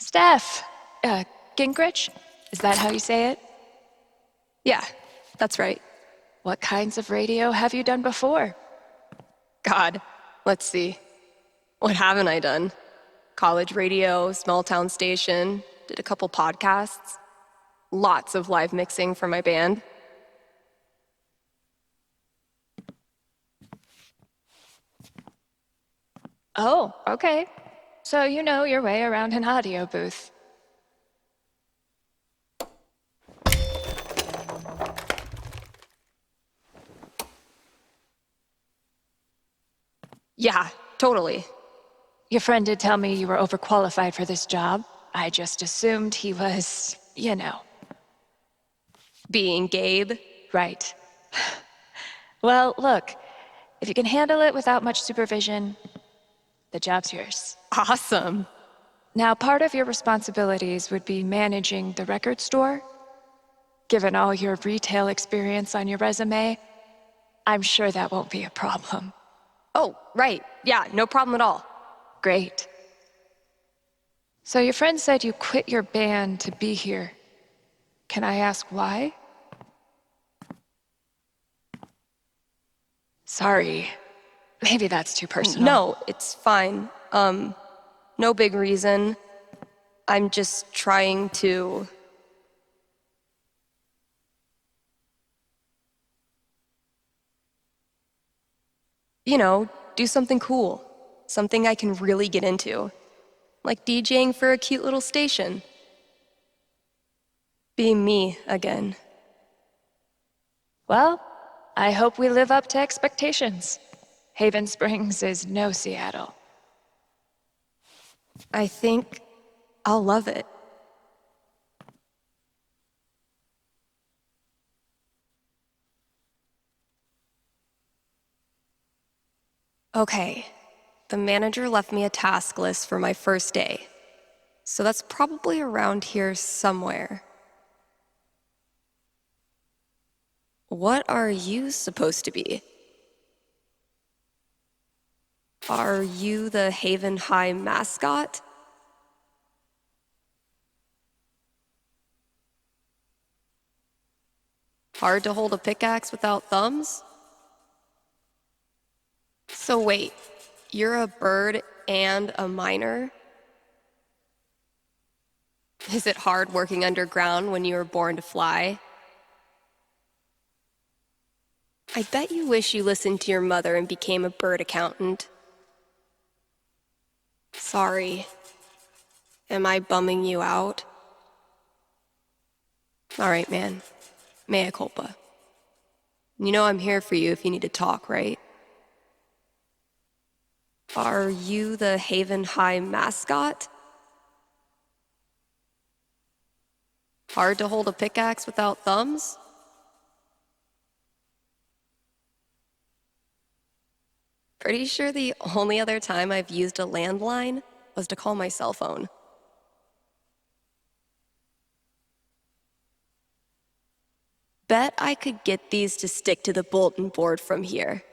Steph, Gingrich? Is that how you say it? Yeah, that's right. What kinds of radio have you done before? God, let's see. What haven't I done? College radio, small town station, did a couple podcasts, lots of live mixing for my band. Oh, okay. So you know your way around an audio booth. Yeah, totally. Your friend did tell me you were overqualified for this job. I just assumed he was, you know. Being Gabe. Right. Well, look, if you can handle it without much supervision, the job's yours. Awesome. Now, part of your responsibilities would be managing the record store. Given all your retail experience on your resume, I'm sure that won't be a problem. Oh, right. Yeah, no problem at all. Great. So your friend said you quit your band to be here. Can I ask why? Sorry. Maybe that's too personal. No, it's fine. No big reason. I'm just trying to... do something cool. Something I can really get into. Like DJing for a cute little station. Being me again. Well, I hope we live up to expectations. Haven Springs is no Seattle. I think I'll love it. Okay, the manager left me a task list for my first day. So that's probably around here somewhere. What are you supposed to be? Are you the Haven High mascot? Hard to hold a pickaxe without thumbs? So wait, you're a bird and a miner? Is it hard working underground when you were born to fly? I bet you wish you listened to your mother and became a bird accountant. Sorry. Am I bumming you out? All right, man. Mea culpa. You know I'm here for you if you need to talk, right? Are you the Haven High mascot? Hard to hold a pickaxe without thumbs? Pretty sure the only other time I've used a landline was to call my cell phone. Bet I could get these to stick to the bulletin board from here.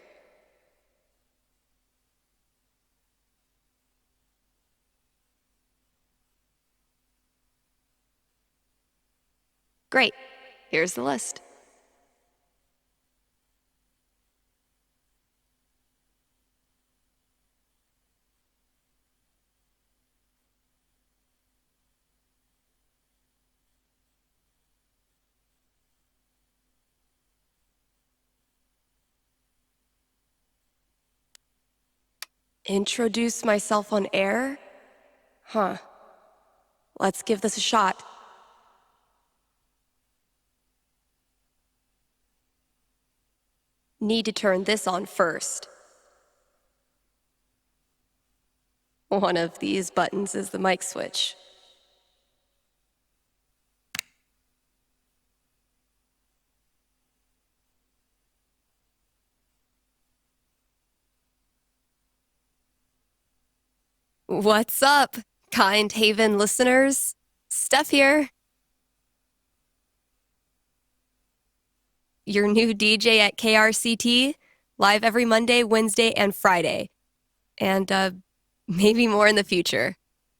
Great. Here's the list. Introduce myself on air? Huh. Let's give this a shot. Need to turn this on first. One of these buttons is the mic switch. What's up, kind Haven listeners? Steph here. Your new DJ at KRCT, live every Monday, Wednesday, and Friday. And maybe more in the future.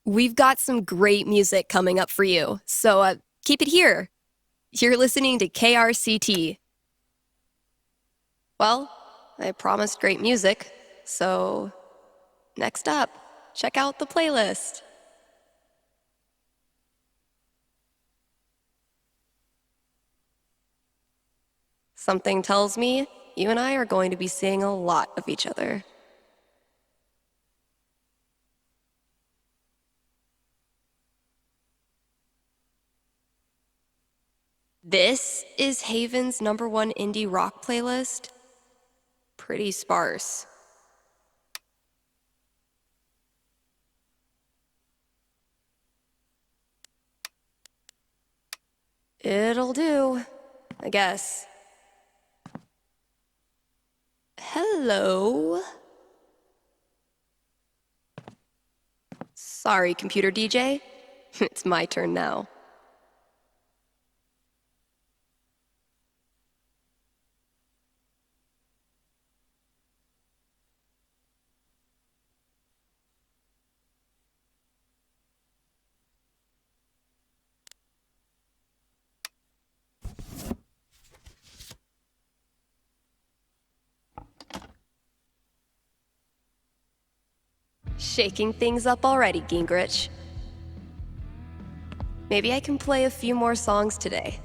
We've got some great music coming up for you, so keep it here. You're listening to KRCT. Well, I promised great music, so next up, check out the playlist. Something tells me you and I are going to be seeing a lot of each other. This is Haven's #1 indie rock playlist. Pretty sparse. It'll do, I guess. Hello? Sorry, computer DJ. It's my turn now. Shaking things up already, Gingrich. Maybe I can play a few more songs today.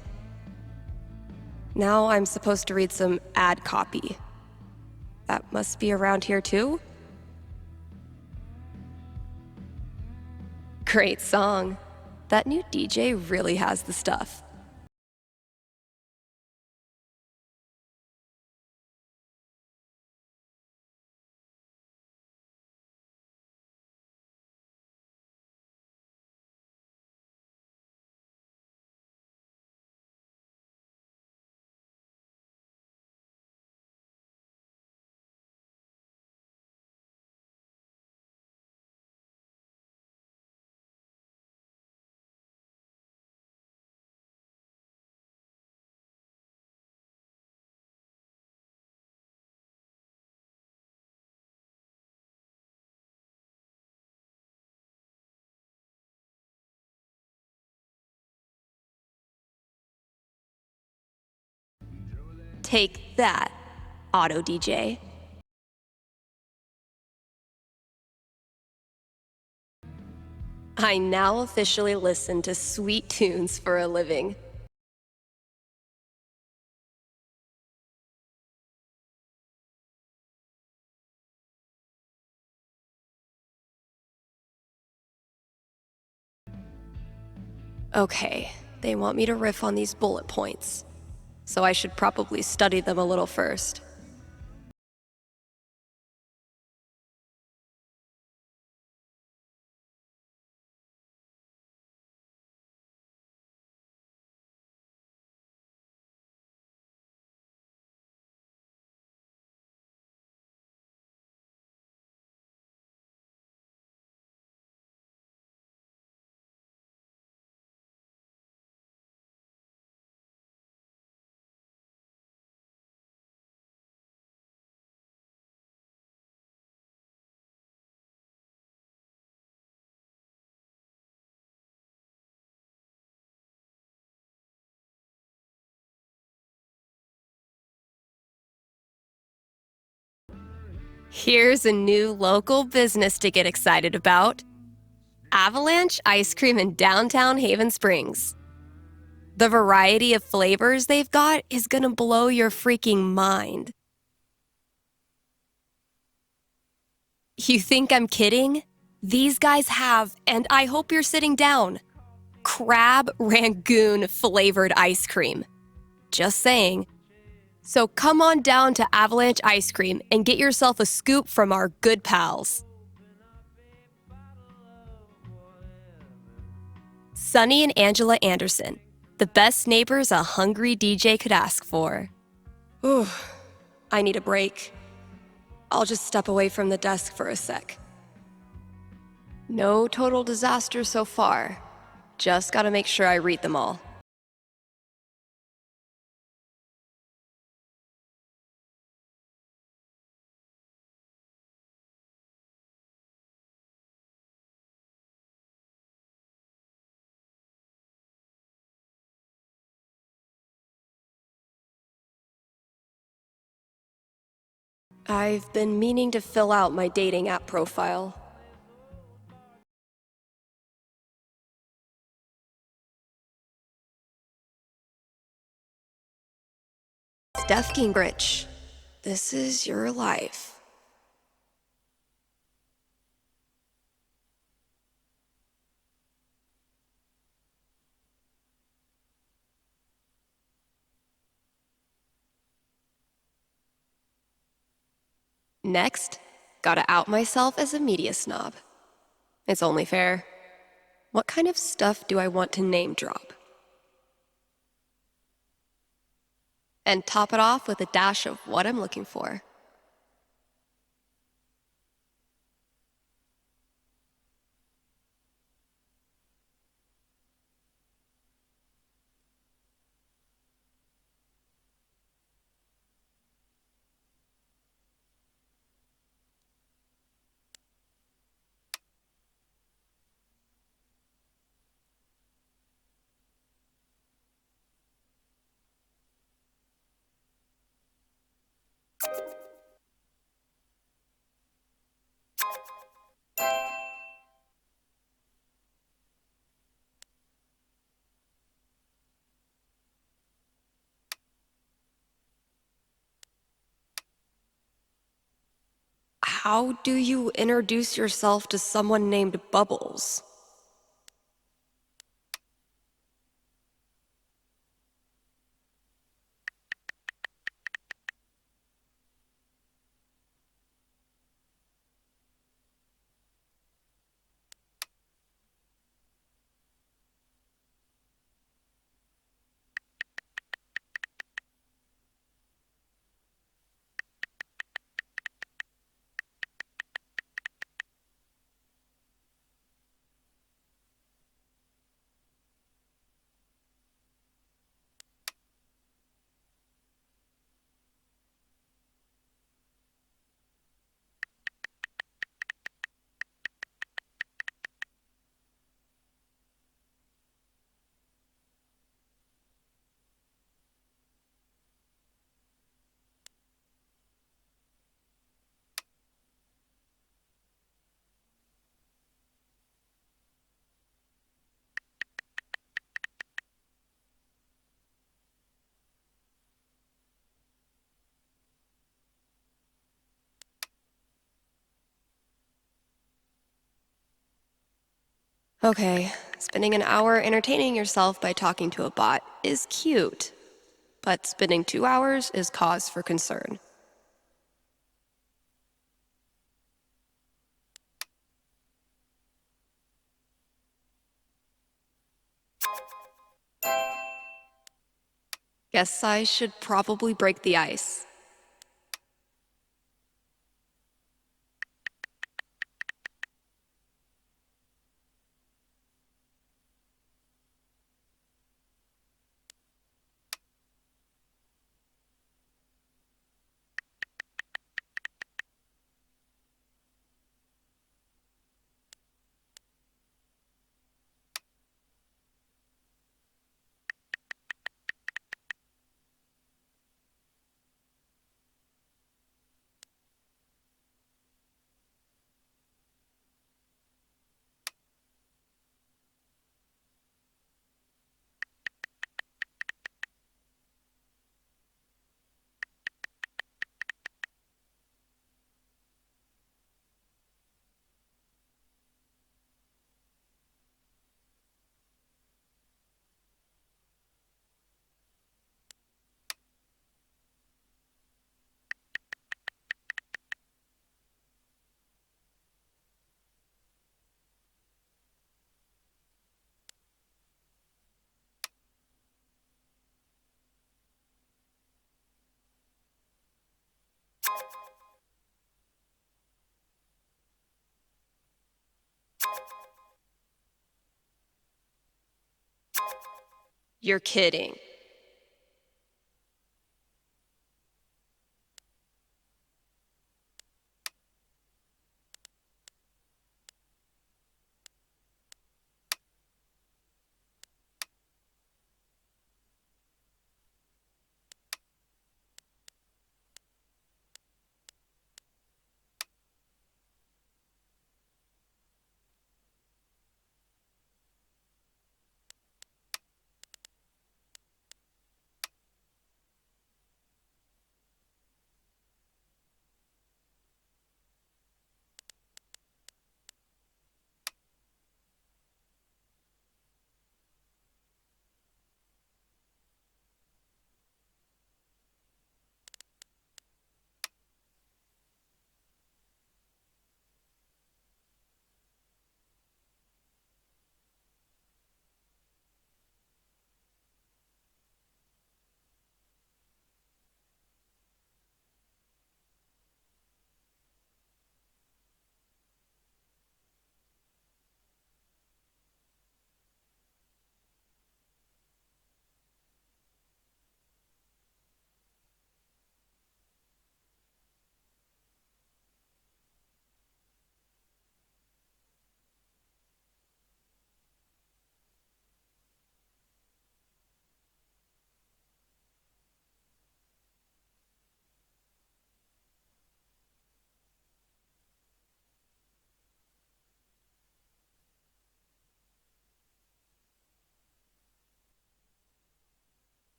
Now I'm supposed to read some ad copy. That must be around here too? Great song. That new DJ really has the stuff. Take that, Auto DJ. I now officially listen to sweet tunes for a living. Okay, they want me to riff on these bullet points, so I should probably study them a little first. Here's a new local business to get excited about. Avalanche Ice Cream in downtown Haven Springs. The variety of flavors they've got is gonna blow your freaking mind. You think I'm kidding? These guys have, and I hope you're sitting down, crab rangoon flavored ice cream. Just saying. So come on down to Avalanche Ice Cream and get yourself a scoop from our good pals. Sunny and Angela Anderson, the best neighbors a hungry DJ could ask for. Ooh, I need a break. I'll just step away from the desk for a sec. No total disaster so far. Just gotta make sure I read them all. I've been meaning to fill out my dating app profile. Steph Gingrich, this is your life. Next, gotta out myself as a media snob. It's only fair. What kind of stuff do I want to name drop? And top it off with a dash of what I'm looking for. How do you introduce yourself to someone named Bubbles? Okay, spending an hour entertaining yourself by talking to a bot is cute, but spending 2 hours is cause for concern. Guess I should probably break the ice. You're kidding.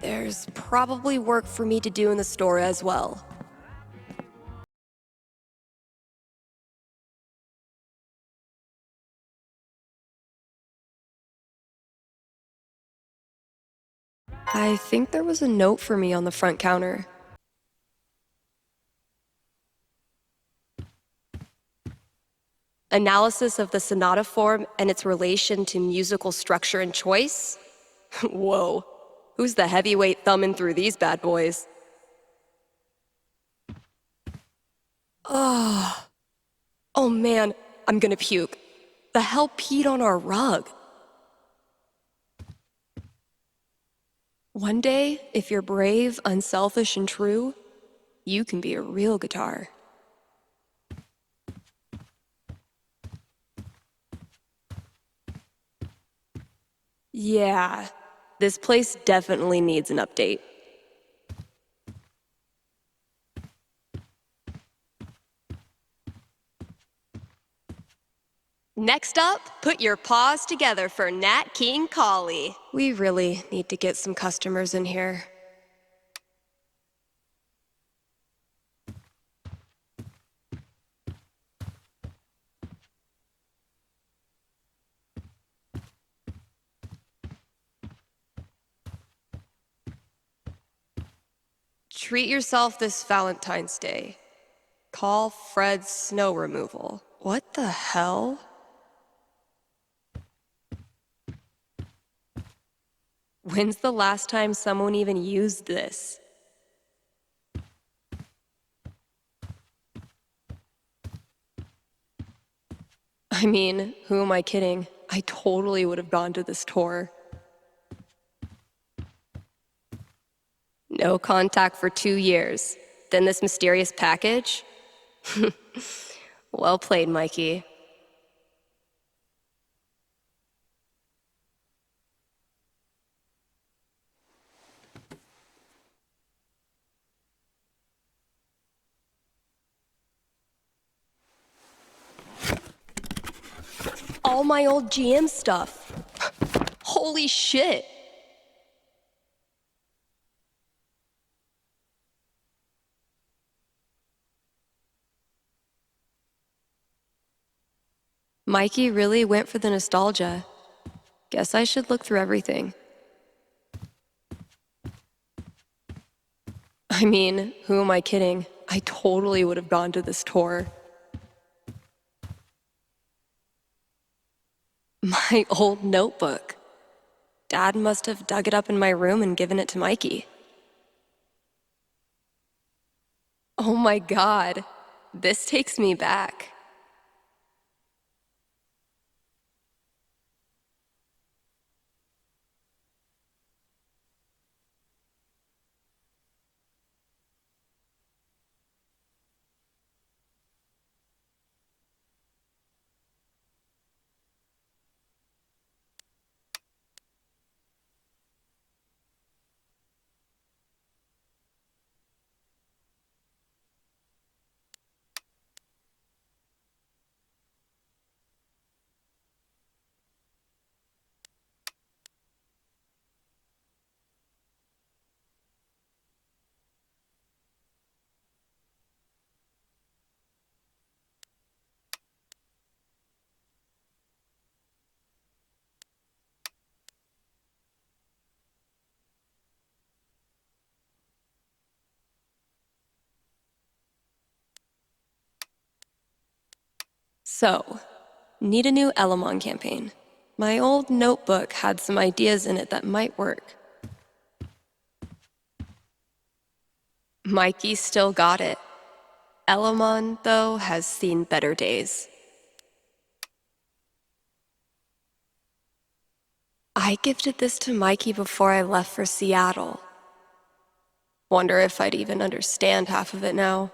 There's probably work for me to do in the store as well. I think there was a note for me on the front counter. Analysis of the sonata form and its relation to musical structure and choice? Whoa, who's the heavyweight thumbing through these bad boys? Oh man, I'm gonna puke. The hell peed on our rug? One day, if you're brave, unselfish, and true, you can be a real guitar. Yeah, this place definitely needs an update. Next up, put your paws together for Nat King Collie. We really need to get some customers in here. Treat yourself this Valentine's Day. Call Fred's snow removal. What the hell? When's the last time someone even used this? I mean, who am I kidding? I totally would have gone to this tour. No contact for 2 years. Then this mysterious package? Well played, Mikey. All my old GM stuff. Holy shit. Mikey really went for the nostalgia. Guess I should look through everything. I mean, who am I kidding? I totally would have gone to this tour. My old notebook. Dad must have dug it up in my room and given it to Mikey. Oh my God, this takes me back. So, need a new Elamon campaign. My old notebook had some ideas in it that might work. Mikey still got it. Elamon, though, has seen better days. I gifted this to Mikey before I left for Seattle. Wonder if I'd even understand half of it now.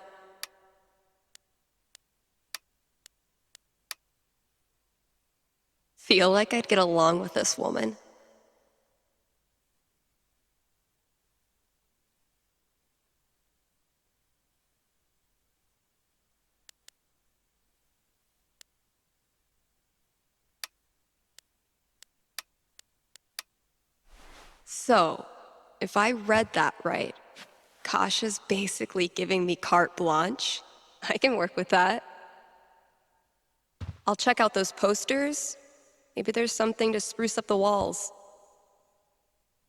Feel like I'd get along with this woman. So, if I read that right, Kasha's basically giving me carte blanche. I can work with that. I'll check out those posters. Maybe there's something to spruce up the walls.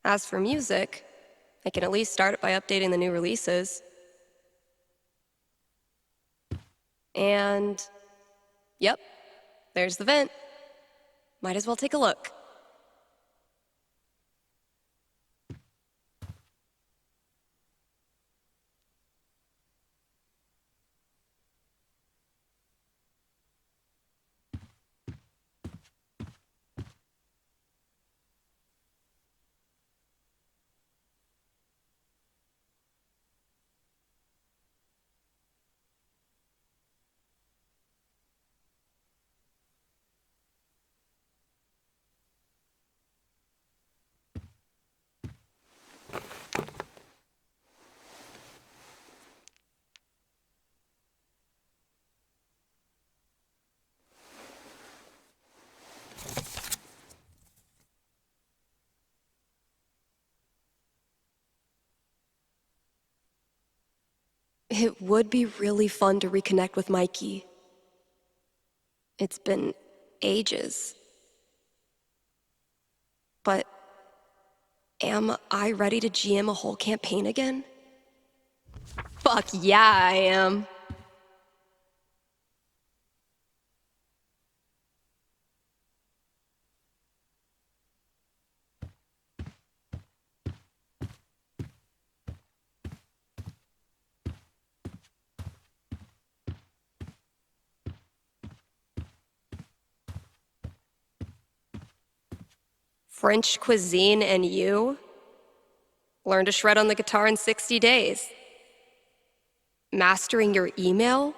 As for music, I can at least start it by updating the new releases. And, yep, there's the vent. Might as well take a look. It would be really fun to reconnect with Mikey. It's been ages. But am I ready to GM a whole campaign again? Fuck yeah, I am. French cuisine and you? Learn to shred on the guitar in 60 days. Mastering your email?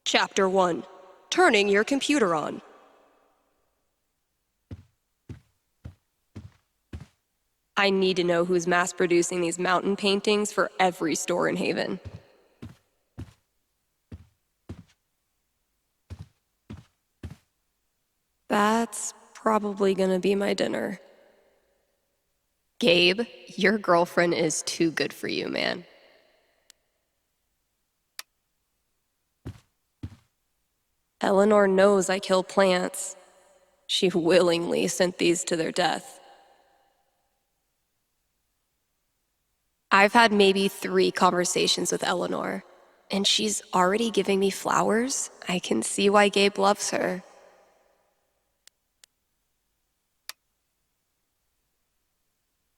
Chapter 1. Turning your computer on. I need to know who's mass-producing these mountain paintings for every store in Haven. That's probably gonna be my dinner. Gabe, your girlfriend is too good for you, man. Eleanor knows I kill plants. She willingly sent these to their death. I've had maybe 3 conversations with Eleanor, and she's already giving me flowers. I can see why Gabe loves her.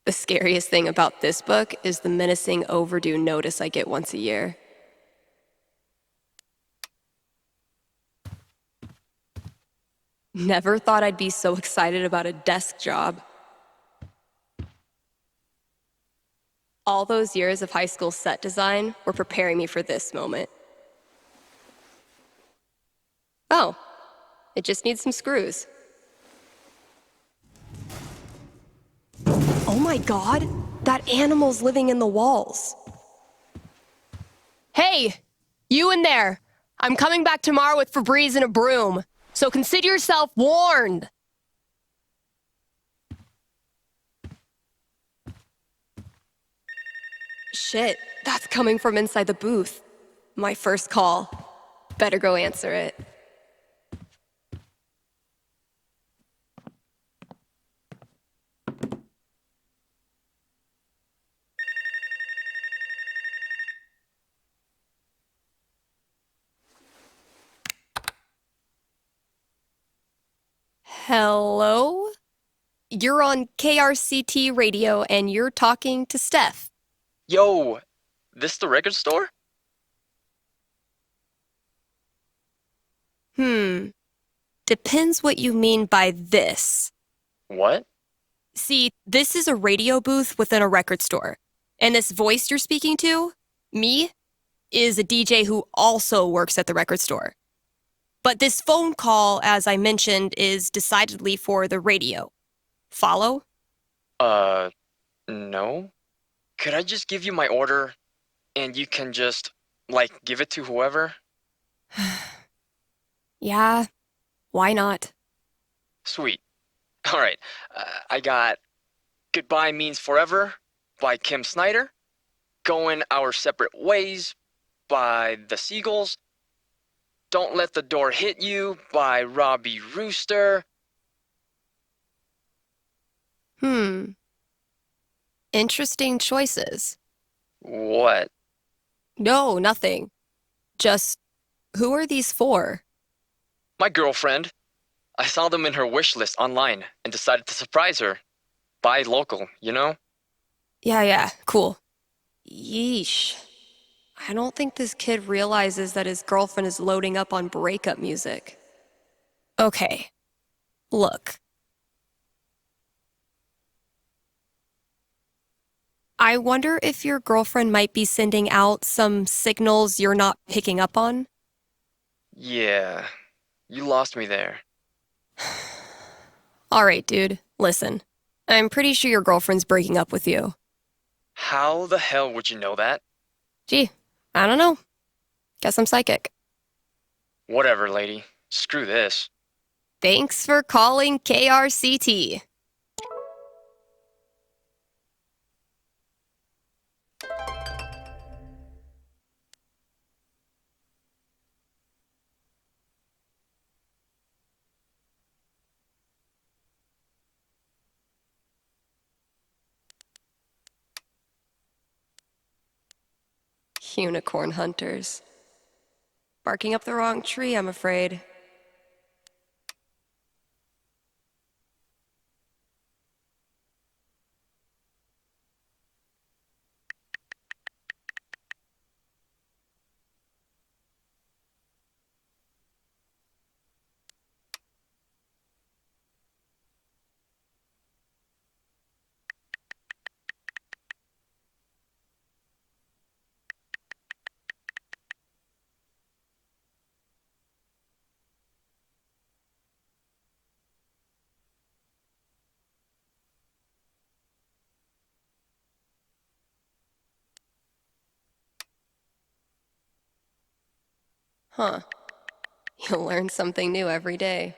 The scariest thing about this book is the menacing overdue notice I get once a year. Never thought I'd be so excited about a desk job. All those years of high school set design were preparing me for this moment. Oh, it just needs some screws. Oh my God, that animal's living in the walls. Hey, you in there. I'm coming back tomorrow with Febreze and a broom, so consider yourself warned. Shit, that's coming from inside the booth. My first call. Better go answer it. Hello? You're on KRCT radio and you're talking to Steph. Yo, this the record store? Depends what you mean by this. What? See, this is a radio booth within a record store. And this voice you're speaking to, me, is a DJ who also works at the record store. But this phone call, as I mentioned, is decidedly for the radio. Follow? No. Could I just give you my order and you can just, like, give it to whoever? Yeah, why not? Sweet. Alright, I got Goodbye Means Forever by Kim Snyder. Going Our Separate Ways by The Seagulls. Don't Let the Door Hit You by Robbie Rooster. Interesting choices. What? No, nothing. Just, who are these for? My girlfriend. I saw them in her wish list online and decided to surprise her. Buy local, you know? Yeah, cool. Yeesh. I don't think this kid realizes that his girlfriend is loading up on breakup music. Okay, look. I wonder if your girlfriend might be sending out some signals you're not picking up on? Yeah, you lost me there. All right, dude, listen. I'm pretty sure your girlfriend's breaking up with you. How the hell would you know that? Gee, I don't know. Guess I'm psychic. Whatever, lady. Screw this. Thanks for calling KRCT. Unicorn hunters. Barking up the wrong tree, I'm afraid. Huh. You'll learn something new every day.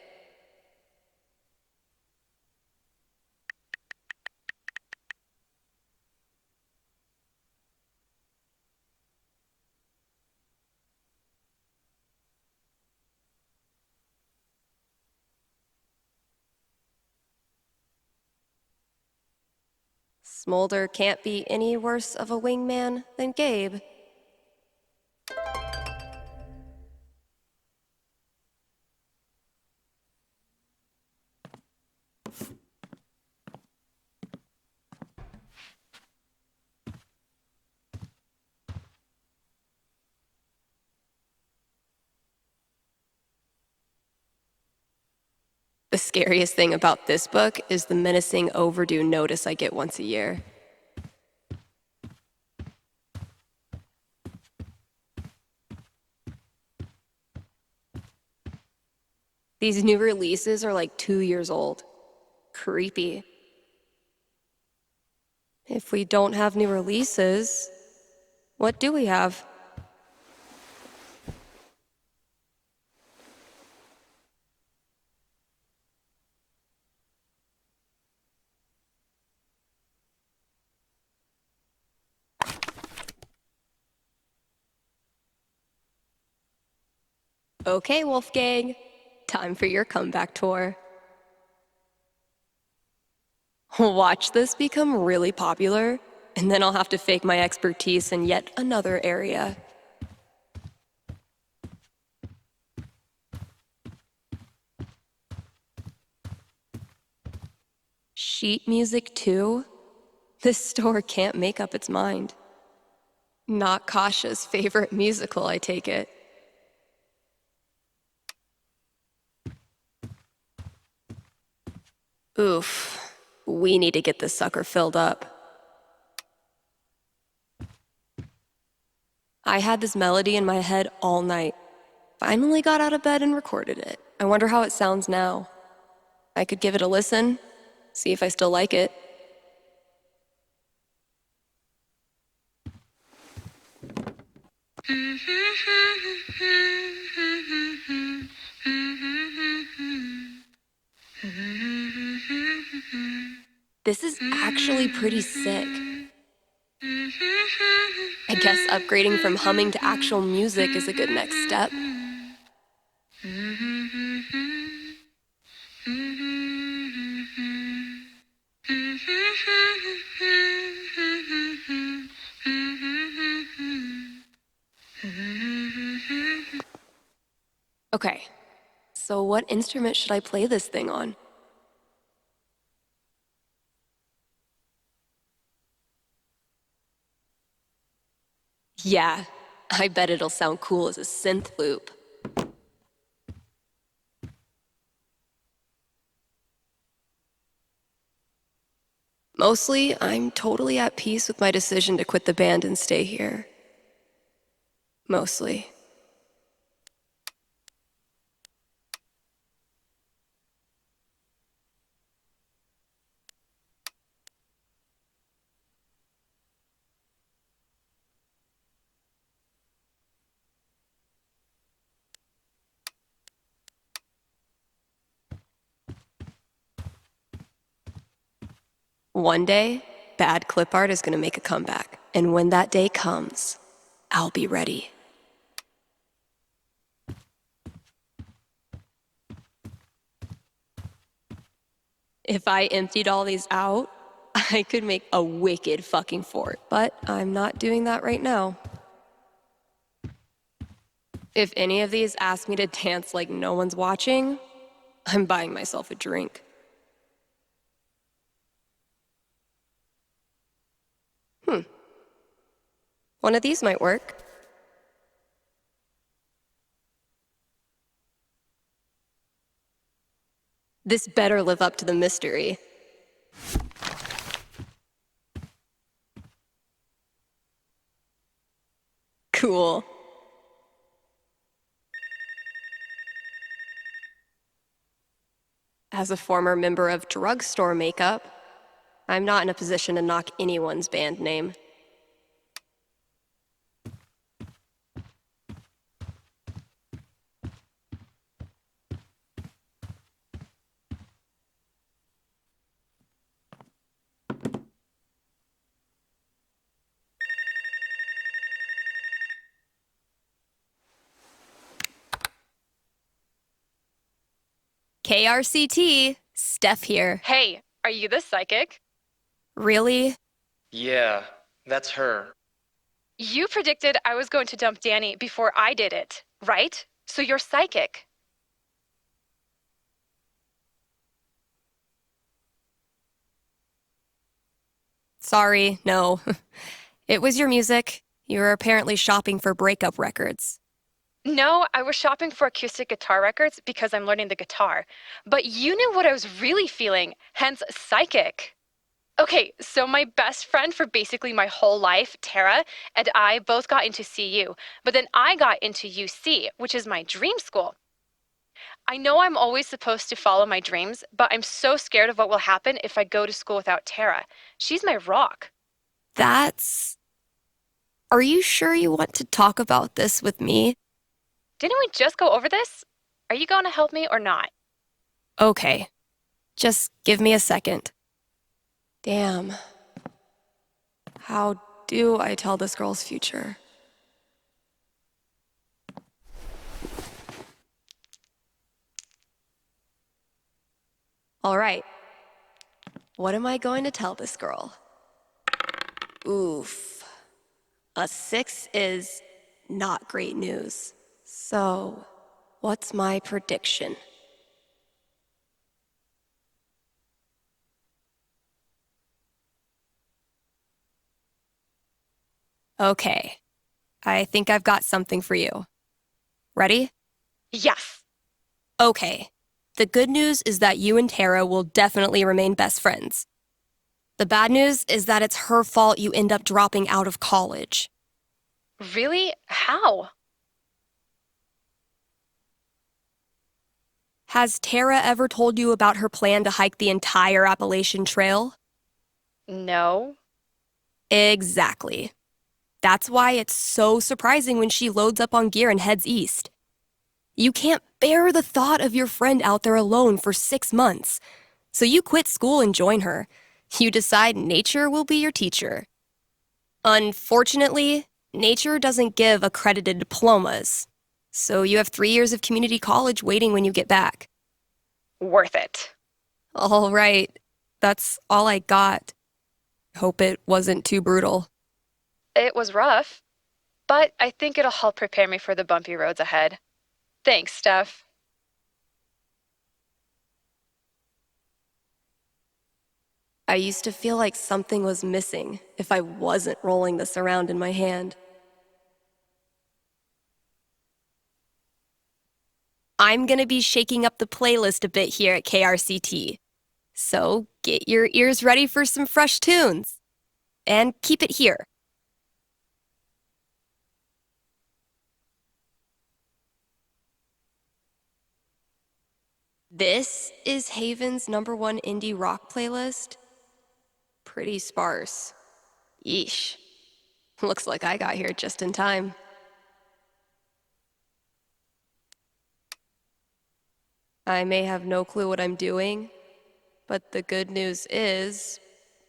Smolder can't be any worse of a wingman than Gabe. The scariest thing about this book is the menacing overdue notice I get once a year. These new releases are like 2 years old. Creepy. If we don't have new releases, what do we have? Okay, Wolfgang. Time for your comeback tour. Watch this become really popular, and then I'll have to fake my expertise in yet another area. Sheet music too? This store can't make up its mind. Not Kasha's favorite musical, I take it. Oof. We need to get this sucker filled up. I had this melody in my head all night. Finally got out of bed and recorded it. I wonder how it sounds now. I could give it a listen, see if I still like it. This is actually pretty sick. I guess upgrading from humming to actual music is a good next step. Okay, so what instrument should I play this thing on? Yeah, I bet it'll sound cool as a synth loop. Mostly, I'm totally at peace with my decision to quit the band and stay here. Mostly. One day, bad clip art is gonna make a comeback. And when that day comes, I'll be ready. If I emptied all these out, I could make a wicked fucking fort. But I'm not doing that right now. If any of these ask me to dance like no one's watching, I'm buying myself a drink. One of these might work. This better live up to the mystery. Cool. As a former member of drugstore makeup, I'm not in a position to knock anyone's band name. KRCT, Steph here. Hey, are you the psychic? Really? Yeah, that's her. You predicted I was going to dump Danny before I did it, right? So you're psychic. Sorry, no. It was your music. You were apparently shopping for breakup records. No, I was shopping for acoustic guitar records because I'm learning the guitar. But you knew what I was really feeling, hence psychic. Okay, so my best friend for basically my whole life, Tara, and I both got into CU, but then I got into UC, which is my dream school. I know I'm always supposed to follow my dreams, but I'm so scared of what will happen if I go to school without Tara. She's my rock. Are you sure you want to talk about this with me? Didn't we just go over this? Are you going to help me or not? Okay. Just give me a second. Damn. How do I tell this girl's future? All right. What am I going to tell this girl? Oof. A 6 is not great news. So, what's my prediction? Okay. I think I've got something for you. Ready? Yes. Okay. The good news is that you and Tara will definitely remain best friends. The bad news is that it's her fault you end up dropping out of college. Really? How? Has Tara ever told you about her plan to hike the entire Appalachian Trail? No. Exactly. That's why it's so surprising when she loads up on gear and heads east. You can't bear the thought of your friend out there alone for 6 months, so you quit school and join her. You decide nature will be your teacher. Unfortunately, nature doesn't give accredited diplomas, so you have 3 years of community college waiting when you get back. Worth it. All right, that's all I got. Hope it wasn't too brutal. It was rough, but I think it'll help prepare me for the bumpy roads ahead. Thanks, Steph. I used to feel like something was missing if I wasn't rolling this around in my hand. I'm gonna be shaking up the playlist a bit here at KRCT. So get your ears ready for some fresh tunes. And keep it here. This is Haven's #1 indie rock playlist. Pretty sparse. Yeesh. Looks like I got here just in time. I may have no clue what I'm doing, but the good news is,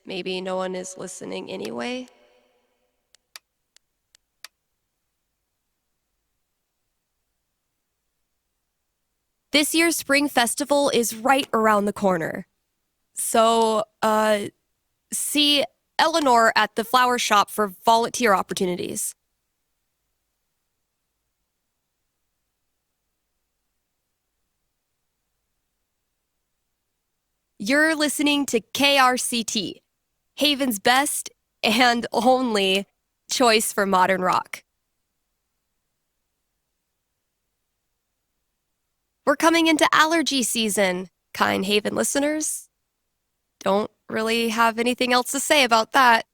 maybe no one is listening anyway. This year's Spring Festival is right around the corner. So, see Eleanor at the flower shop for volunteer opportunities. You're listening to KRCT, Haven's best and only choice for modern rock. We're coming into allergy season, kind Haven listeners. Don't really have anything else to say about that.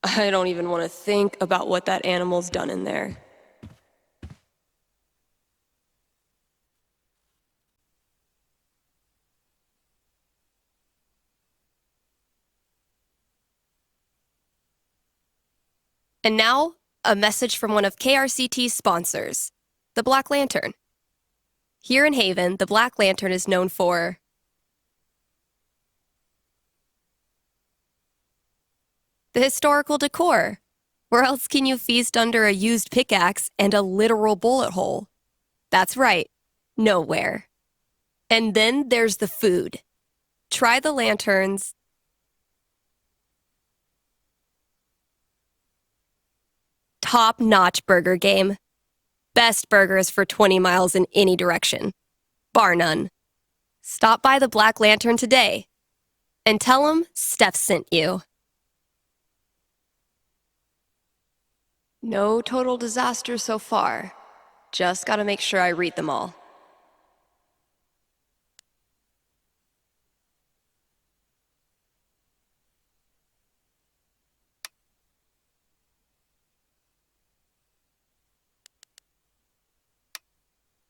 I don't even want to think about what that animal's done in there. And now, a message from one of KRCT's sponsors, the Black Lantern. Here in Haven, the Black Lantern is known for the historical decor. Where else can you feast under a used pickaxe and a literal bullet hole? That's right, nowhere. And then there's the food. Try the lanterns. Top-notch burger game. Best burgers for 20 miles in any direction. Bar none. Stop by the Black Lantern today and tell them Steph sent you. No total disaster so far. Just gotta make sure I read them all.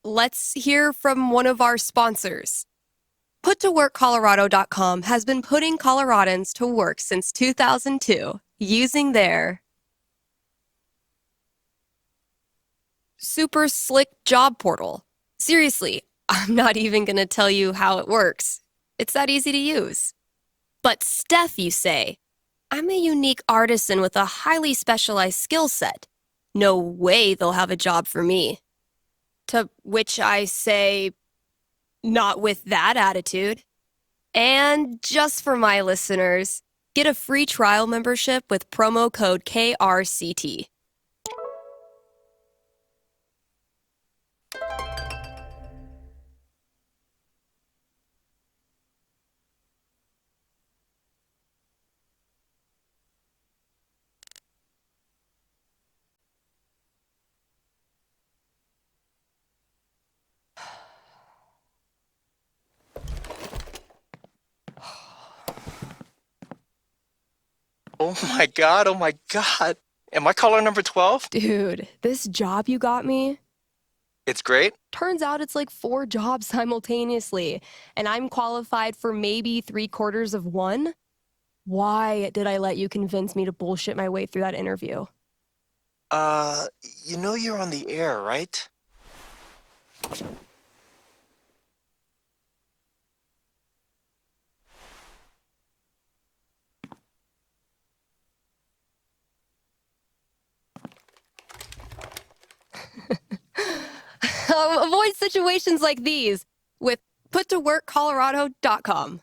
Let's hear from one of our sponsors. PutToWorkColorado.com has been putting Coloradans to work since 2002 using their super slick job portal. Seriously, I'm not even going to tell you how it works. It's that easy to use. But Steph, you say, I'm a unique artisan with a highly specialized skill set. No way they'll have a job for me. To which I say, not with that attitude. And just for my listeners, get a free trial membership with promo code KRCT. Oh my God, oh my God. Am I caller number 12? Dude, this job you got me, It's great. turns out it's like 4 jobs simultaneously, and I'm qualified for maybe 3/4 of one? Why did I let you convince me to bullshit my way through that interview? You know you're on the air, right? Avoid situations like these with puttoworkcolorado.com.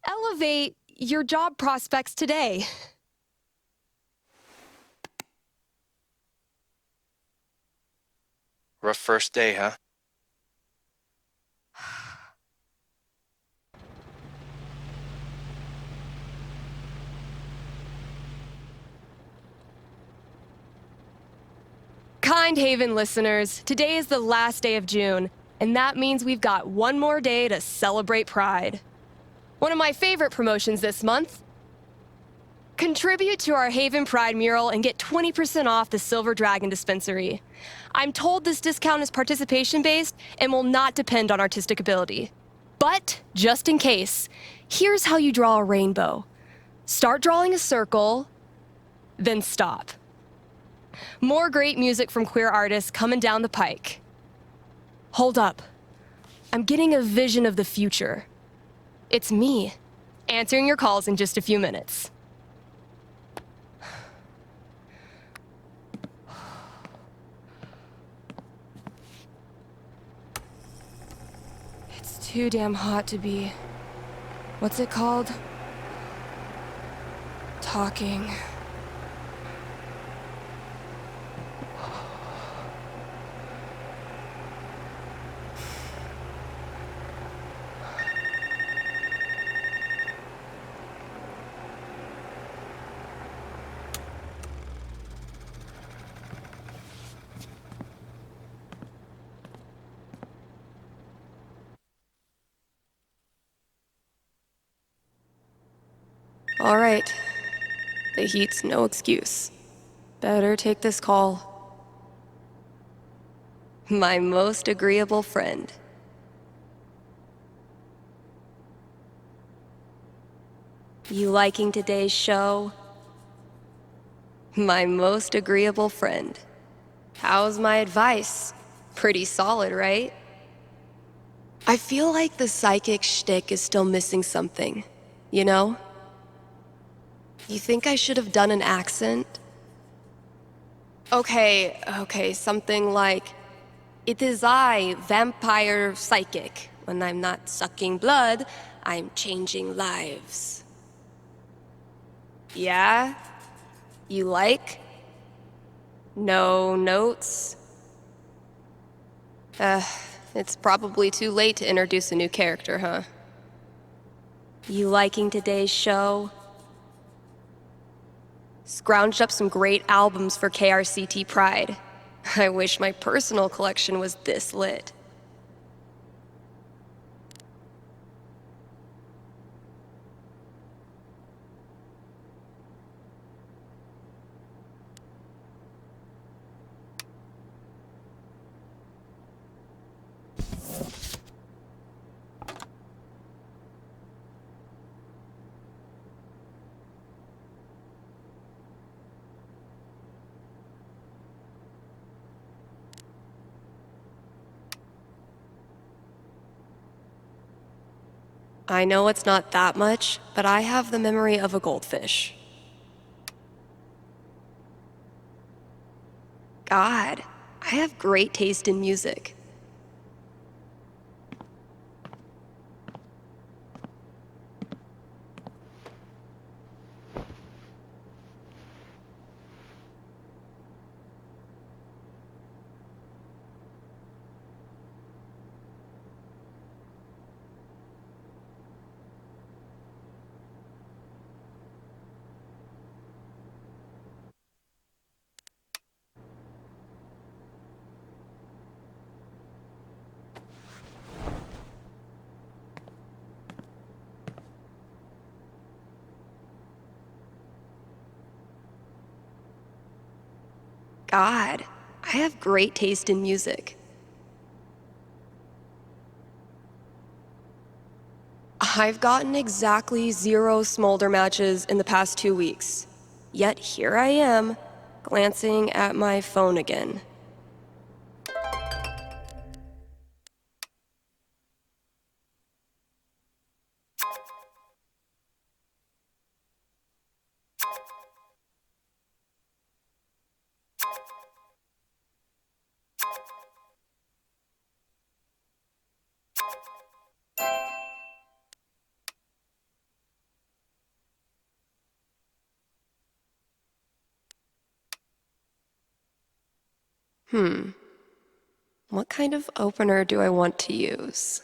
Elevate your job prospects today. Rough first day, huh? Kind Haven listeners, today is the last day of June, and that means we've got one more day to celebrate Pride. One of my favorite promotions this month. Contribute to our Haven Pride mural and get 20% off the Silver Dragon dispensary. I'm told this discount is participation-based and will not depend on artistic ability. But, just in case, here's how you draw a rainbow. Start drawing a circle, then stop. More great music from queer artists coming down the pike. Hold up. I'm getting a vision of the future. It's me, answering your calls in just a few minutes. It's too damn hot to be... what's it called? Talking. All right. The heat's no excuse. Better take this call. My most agreeable friend. You liking today's show? My most agreeable friend. How's my advice? Pretty solid, right? I feel like the psychic shtick is still missing something, you know? You think I should have done an accent? Okay, something like, it is I, vampire psychic. When I'm not sucking blood, I'm changing lives. Yeah? You like? No notes? It's probably too late to introduce a new character, huh? You liking today's show? Scrounged up some great albums for KRCT Pride. I wish my personal collection was this lit. I know it's not that much, but I have the memory of a goldfish. God, I have great taste in music. God, I have great taste in music. I've gotten exactly 0 smolder matches in the past 2 weeks. Yet here I am, glancing at my phone again. What kind of opener do I want to use?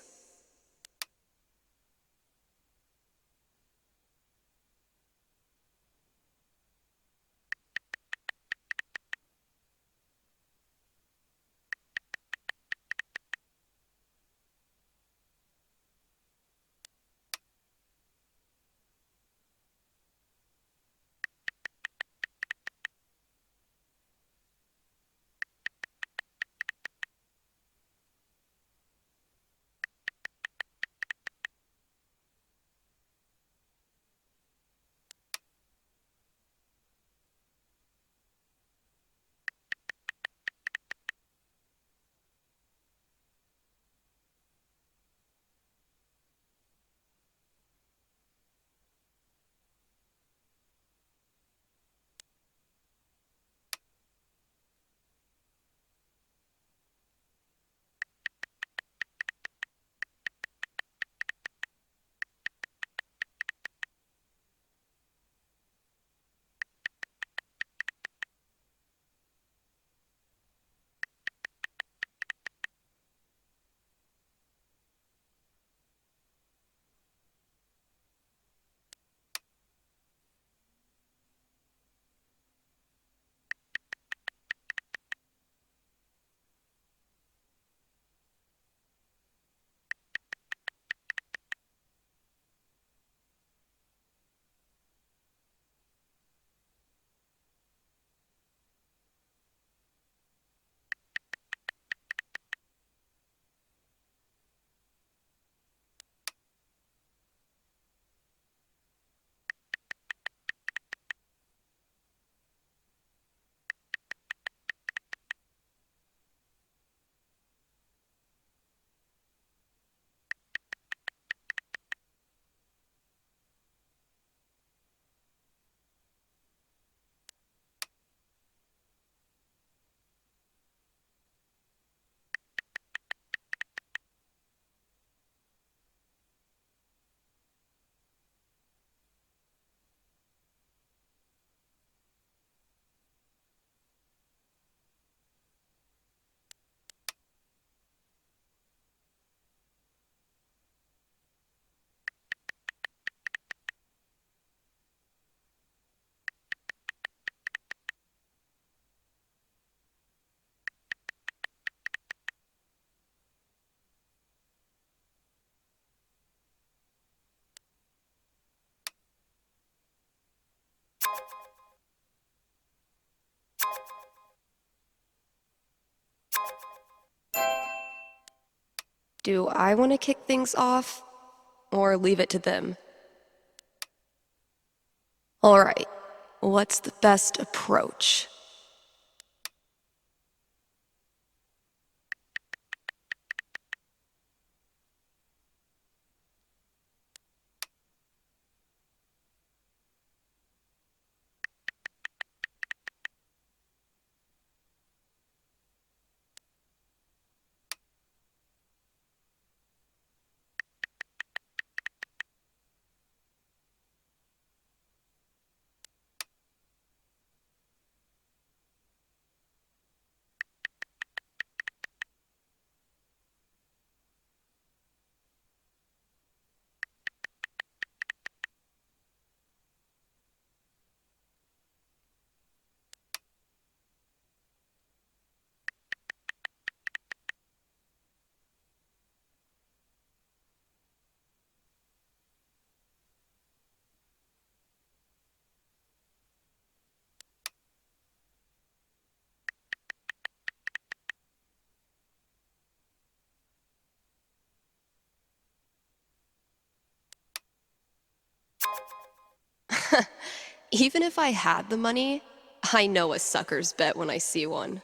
Do I want to kick things off or leave it to them? All right, what's the best approach? Even if I had the money, I know a sucker's bet when I see one.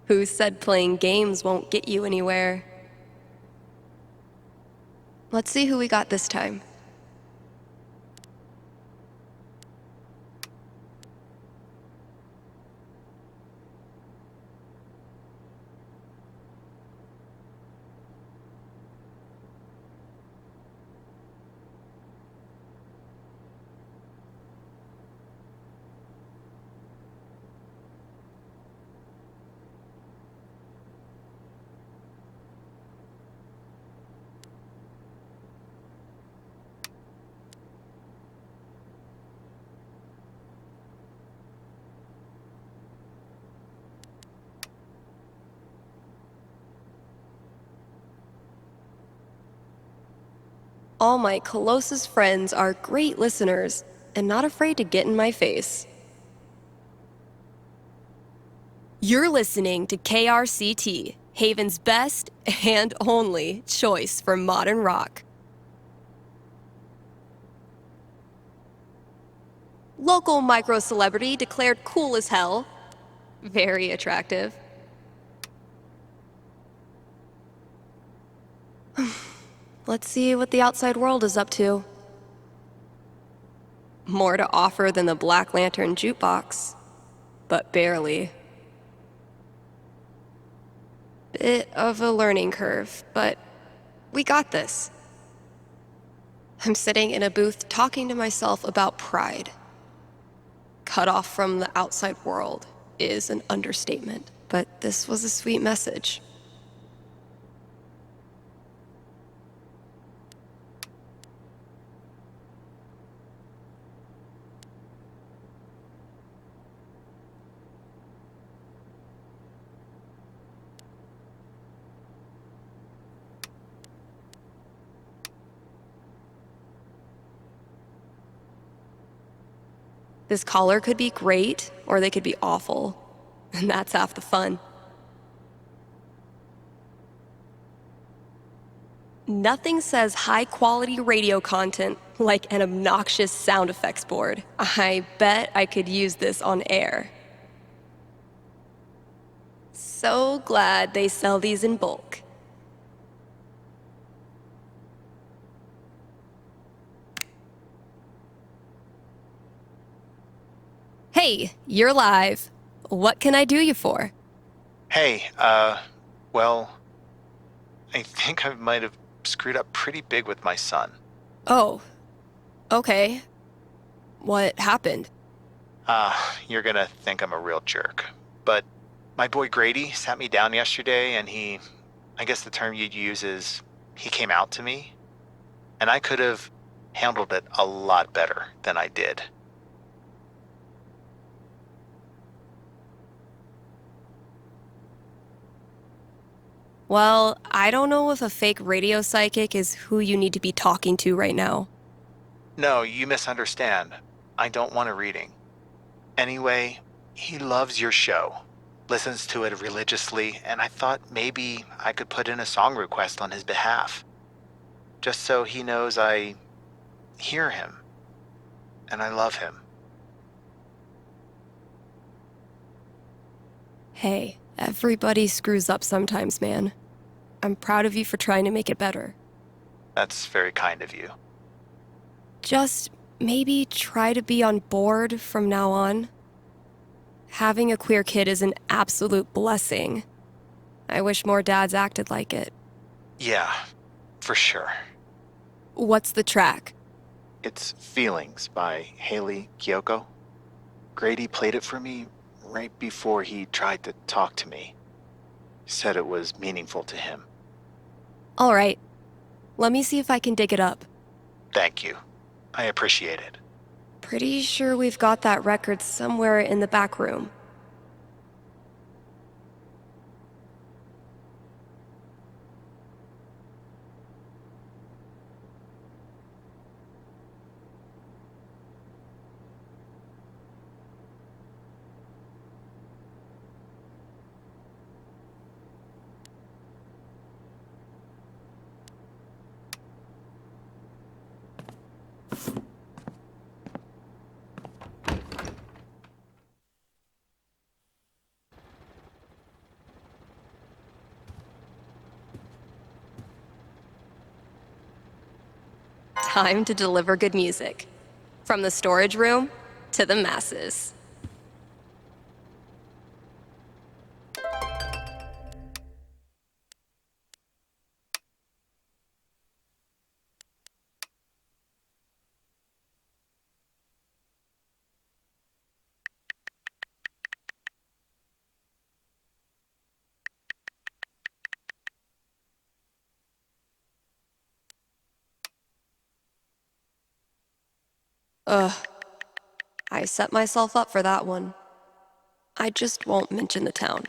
Who said playing games won't get you anywhere? Let's see who we got this time. All my closest friends are great listeners and not afraid to get in my face. You're listening to KRCT, Haven's best and only choice for modern rock. Local micro-celebrity declared cool as hell. Very attractive. Let's see what the outside world is up to. More to offer than the Black Lantern jukebox, but barely. Bit of a learning curve, but we got this. I'm sitting in a booth talking to myself about pride. Cut off from the outside world is an understatement, but this was a sweet message. This caller could be great, or they could be awful. And that's half the fun. Nothing says high-quality radio content like an obnoxious sound effects board. I bet I could use this on air. So glad they sell these in bulk. Hey, you're live. What can I do you for? Hey, well, I think I might have screwed up pretty big with my son. Oh, okay. What happened? You're gonna think I'm a real jerk. But my boy Grady sat me down yesterday and I guess the term you'd use is, he came out to me. And I could have handled it a lot better than I did. Well, I don't know if a fake radio psychic is who you need to be talking to right now. No, you misunderstand. I don't want a reading. Anyway, he loves your show, listens to it religiously, and I thought maybe I could put in a song request on his behalf. Just so he knows I hear him and I love him. Hey, everybody screws up sometimes, man. I'm proud of you for trying to make it better. That's very kind of you. Just maybe try to be on board from now on. Having a queer kid is an absolute blessing. I wish more dads acted like it. Yeah, for sure. What's the track? It's Feelings by Haley Kiyoko. Grady played it for me right before he tried to talk to me. Said it was meaningful to him. All right. Let me see if I can dig it up. Thank you. I appreciate it. Pretty sure we've got that record somewhere in the back room. Time to deliver good music. From the storage room to the masses. Ugh. I set myself up for that one. I just won't mention the town.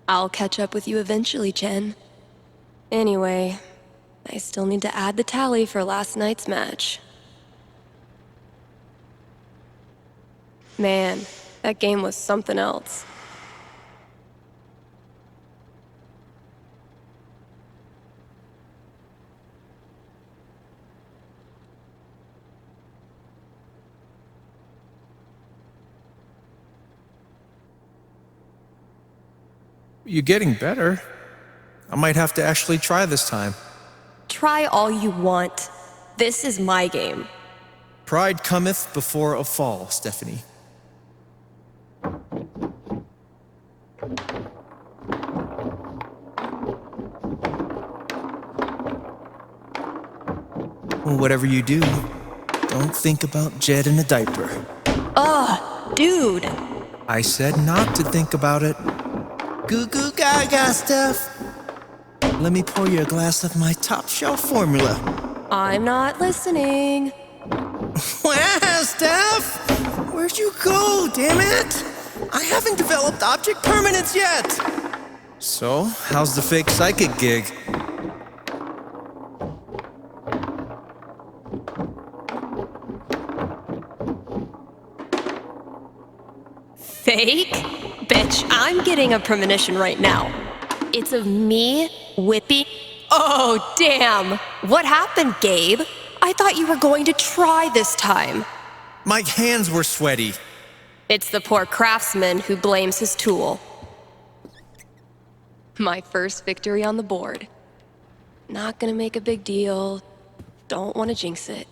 I'll catch up with you eventually, Jen. Anyway, I still need to add the tally for last night's match. Man, that game was something else. You're getting better. I might have to actually try this time. Try all you want. This is my game. Pride cometh before a fall, Stephanie. Whatever you do, don't think about Jed in a diaper. Ugh, dude. I said not to think about it. Goo goo gaga, Steph. Let me pour you a glass of my top shelf formula. I'm not listening. Wow, Steph! Where'd you go, damn it? I haven't developed object permanence yet! So, how's the fake psychic gig? Fake? Bitch, I'm getting a premonition right now. It's of me whipping. Oh, damn! What happened, Gabe? I thought you were going to try this time. My hands were sweaty. It's the poor craftsman who blames his tool. My first victory on the board. Not gonna make a big deal. Don't want to jinx it.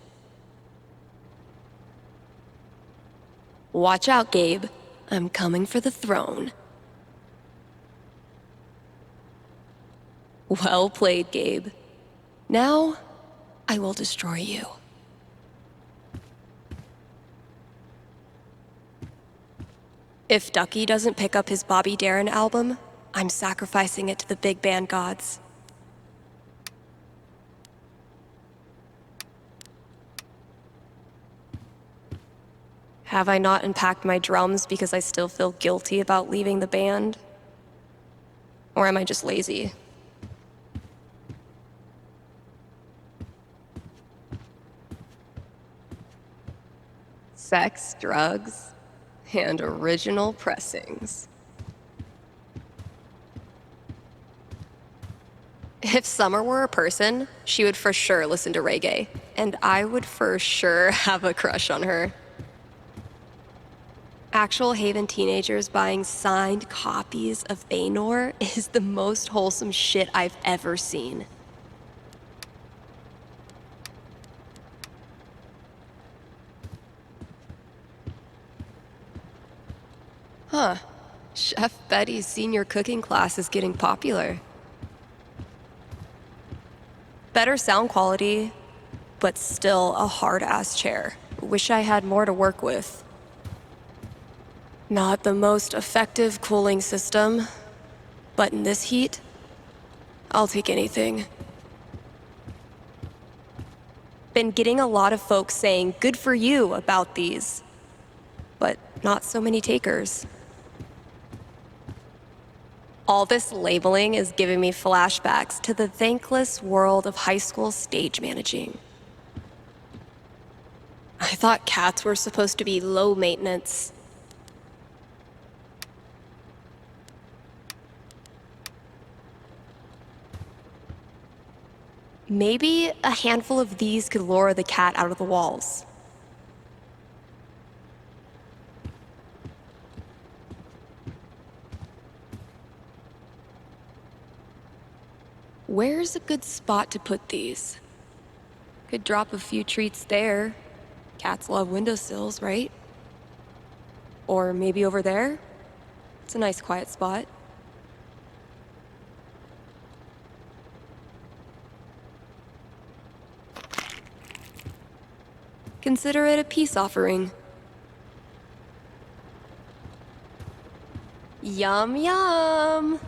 Watch out, Gabe. I'm coming for the throne. Well played, Gabe. Now, I will destroy you. If Ducky doesn't pick up his Bobby Darin album, I'm sacrificing it to the big band gods. Have I not unpacked my drums because I still feel guilty about leaving the band? Or am I just lazy? Sex, drugs, and original pressings. If Summer were a person, she would for sure listen to reggae, and I would for sure have a crush on her. Actual Haven teenagers buying signed copies of Baynor is the most wholesome shit I've ever seen. Huh. Chef Betty's senior cooking class is getting popular. Better sound quality, but still a hard-ass chair. Wish I had more to work with. Not the most effective cooling system, but in this heat, I'll take anything. Been getting a lot of folks saying good for you about these, but not so many takers. All this labeling is giving me flashbacks to the thankless world of high school stage managing. I thought cats were supposed to be low maintenance. Maybe a handful of these could lure the cat out of the walls. Where's a good spot to put these? Could drop a few treats there. Cats love windowsills, right? Or maybe over there? It's a nice quiet spot. Consider it a peace offering. Yum, yum!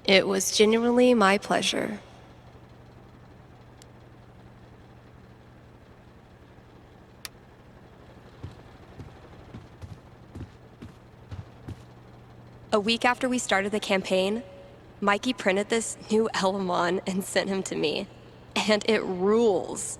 It was genuinely my pleasure. A week after we started the campaign, Mikey printed this new Elamon and sent him to me. And it rules.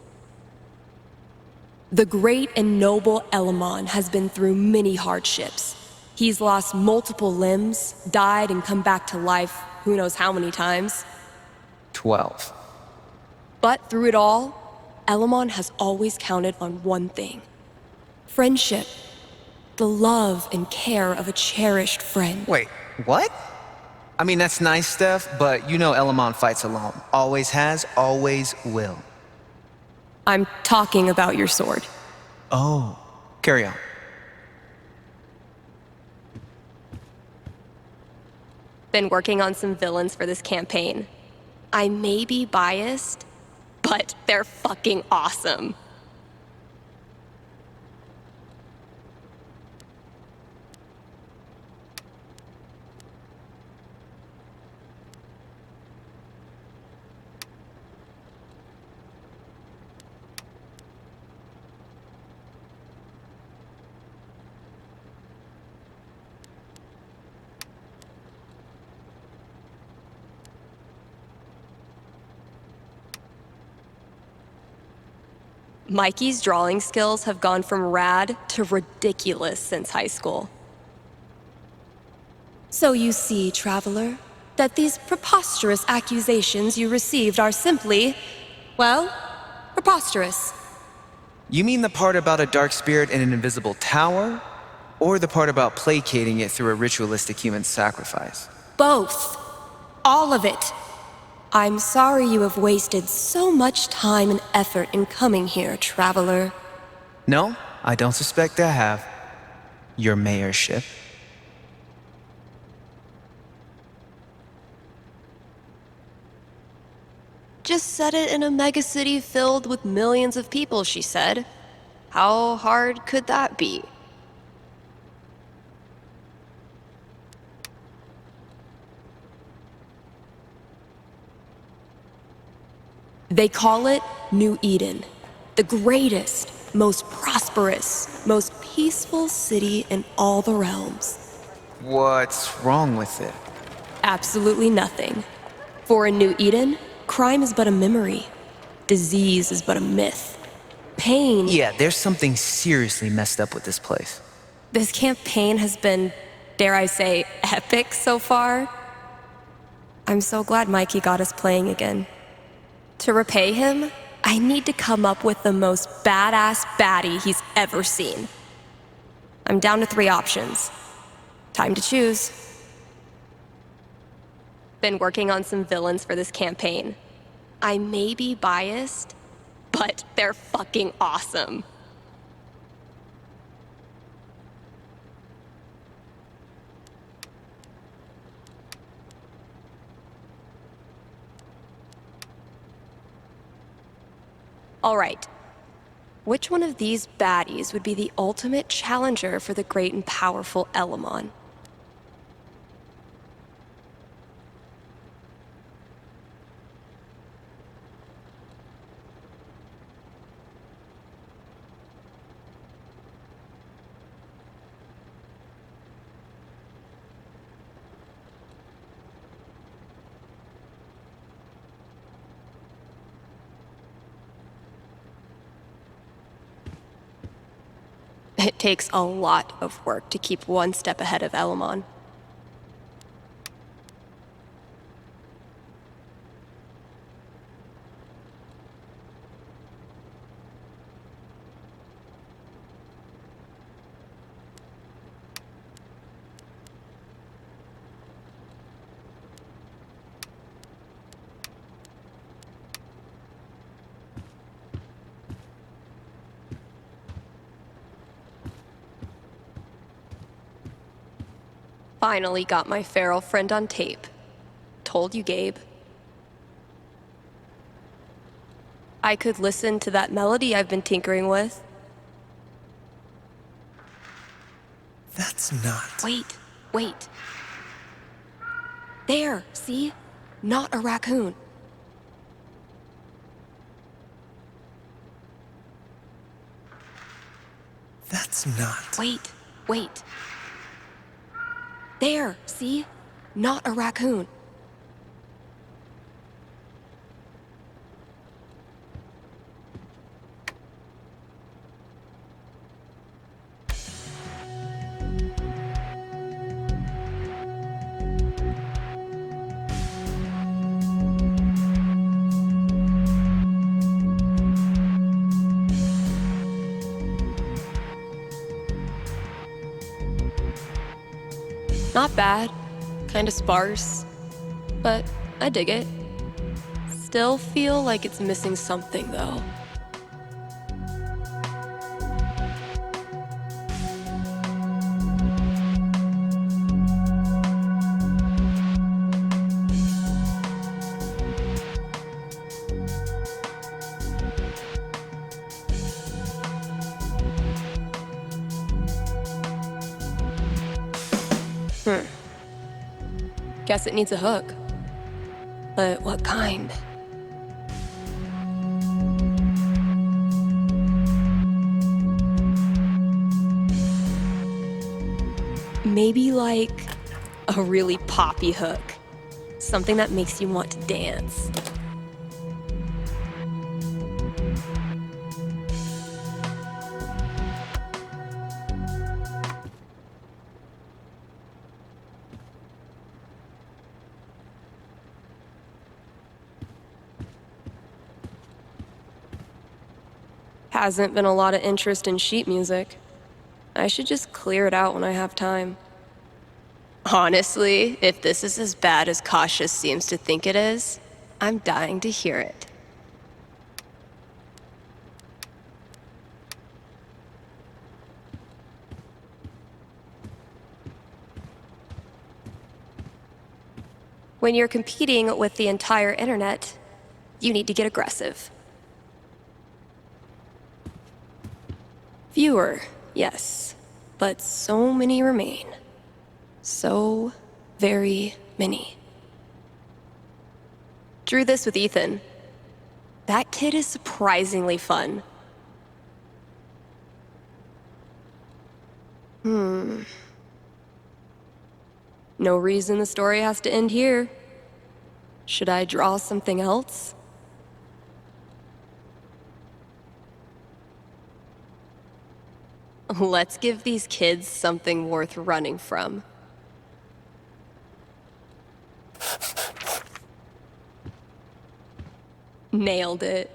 The great and noble Elamon has been through many hardships. He's lost multiple limbs, died and come back to life who knows how many times. 12. But through it all, Elamon has always counted on one thing. Friendship. The love and care of a cherished friend. Wait, what? I mean, that's nice, Steph, but you know Elamon fights alone. Always has, always will. I'm talking about your sword. Oh, carry on. Been working on some villains for this campaign. I may be biased, but they're fucking awesome. Mikey's drawing skills have gone from rad to ridiculous since high school. So you see, Traveler, that these preposterous accusations you received are simply, well, preposterous. You mean the part about a dark spirit in an invisible tower? Or the part about placating it through a ritualistic human sacrifice? Both. All of it. I'm sorry you have wasted so much time and effort in coming here, traveler. No, I don't suspect I have. Your mayorship. Just set it in a megacity filled with millions of people, she said. How hard could that be? They call it New Eden, the greatest, most prosperous, most peaceful city in all the realms. What's wrong with it? Absolutely nothing. For in New Eden, crime is but a memory. Disease is but a myth. Pain... Yeah, there's something seriously messed up with this place. This campaign has been, dare I say, epic so far. I'm so glad Mikey got us playing again. To repay him, I need to come up with the most badass baddie he's ever seen. I'm down to 3 options. Time to choose. Been working on some villains for this campaign. I may be biased, but they're fucking awesome. All right. Which one of these baddies would be the ultimate challenger for the great and powerful Elamon? It takes a lot of work to keep one step ahead of Elamon. Finally got my feral friend on tape. Told you, Gabe. I could listen to that melody I've been tinkering with. That's not... Wait. There, see? Not a raccoon. That's not... Wait. There, see? Not a raccoon. Not bad. Kinda sparse. But I dig it. Still feel like it's missing something, though. Guess it needs a hook. But what kind? Maybe like a really poppy hook. Something that makes you want to dance. Hasn't been a lot of interest in sheet music. I should just clear it out when I have time. Honestly, if this is as bad as Cautious seems to think it is, I'm dying to hear it. When you're competing with the entire internet, you need to get aggressive. Fewer, yes, but so many remain. So very many. Drew this with Ethan. That kid is surprisingly fun. No reason the story has to end here. Should I draw something else? Let's give these kids something worth running from. Nailed it.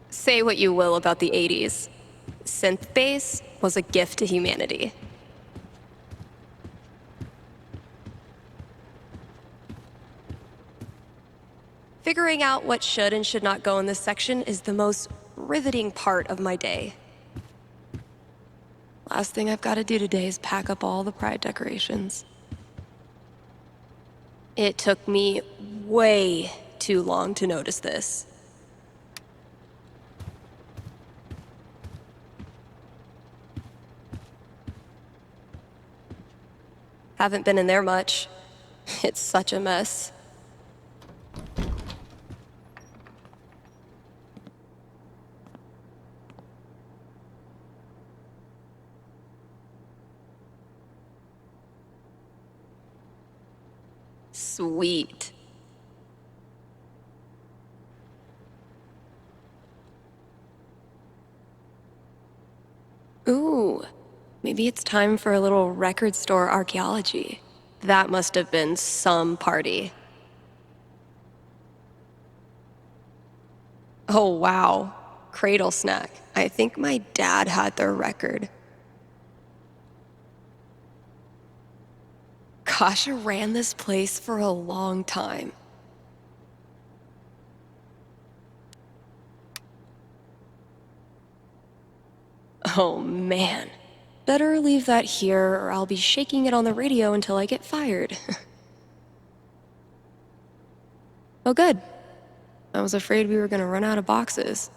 Say what you will about the 80s. Synth bass was a gift to humanity. Figuring out what should and should not go in this section is the most riveting part of my day. Last thing I've got to do today is pack up all the pride decorations. It took me way too long to notice this. Haven't been in there much. It's such a mess. Sweet. Ooh, maybe it's time for a little record store archaeology. That must have been some party. Oh, wow. Cradle snack. I think my dad had their record. Kasha ran this place for a long time. Oh, man. Better leave that here, or I'll be shaking it on the radio until I get fired. Oh, good. I was afraid we were gonna run out of boxes.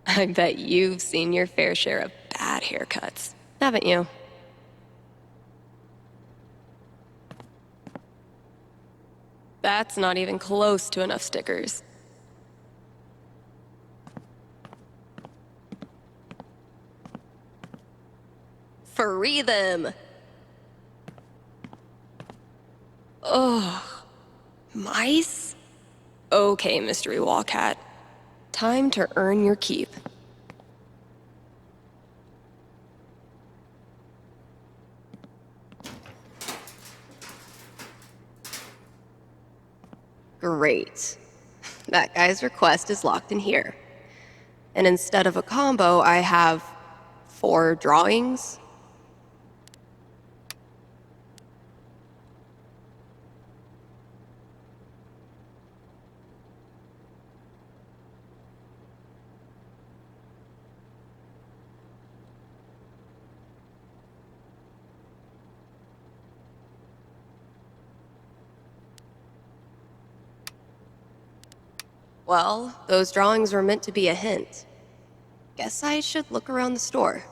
I bet you've seen your fair share of bad haircuts, haven't you? That's not even close to enough stickers. Free them! Ugh. Mice? Okay, Mystery Wall Cat. Time to earn your keep. Great. That guy's request is locked in here. And instead of a combo, I have 4 drawings. Well, those drawings were meant to be a hint. Guess I should look around the store.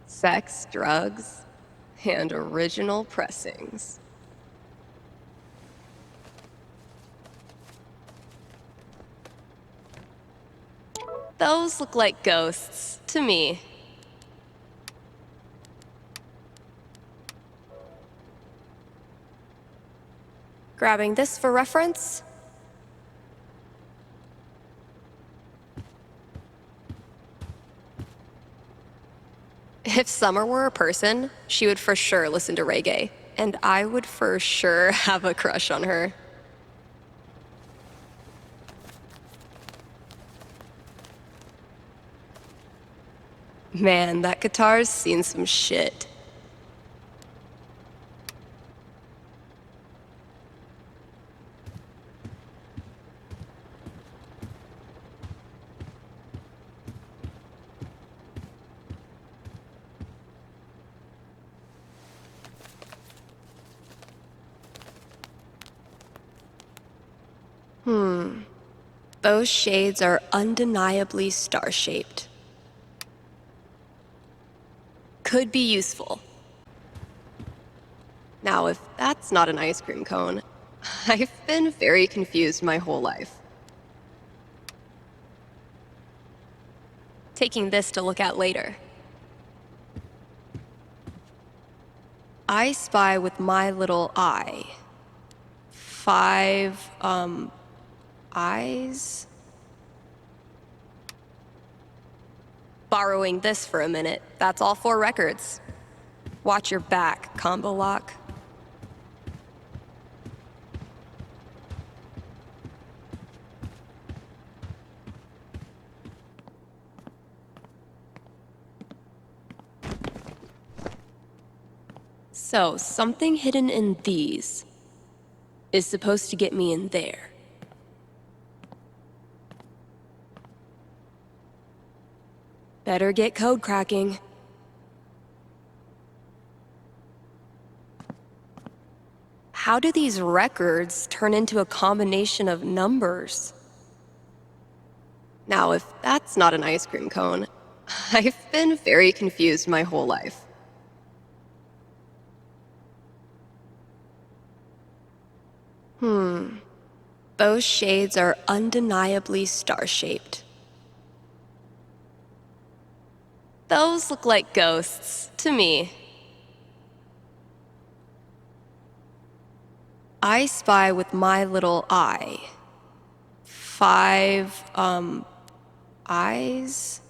Sex, drugs, and original pressings. Those look like ghosts to me. Grabbing this for reference. If Summer were a person, she would for sure listen to reggae. and I would for sure have a crush on her. Man, that guitar's seen some shit. Those shades are undeniably star-shaped. Could be useful. Now, if that's not an ice cream cone, I've been very confused my whole life. Taking this to look at later. I spy with my little eye. 5, eyes? Borrowing this for a minute. That's all 4 records. Watch your back, combo lock. So, something hidden in these is supposed to get me in there. Better get code cracking. How do these records turn into a combination of numbers? Now, if that's not an ice cream cone, I've been very confused my whole life. Those shades are undeniably star-shaped. Those look like ghosts, to me. I spy with my little eye. 5, eyes?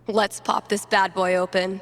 Let's pop this bad boy open.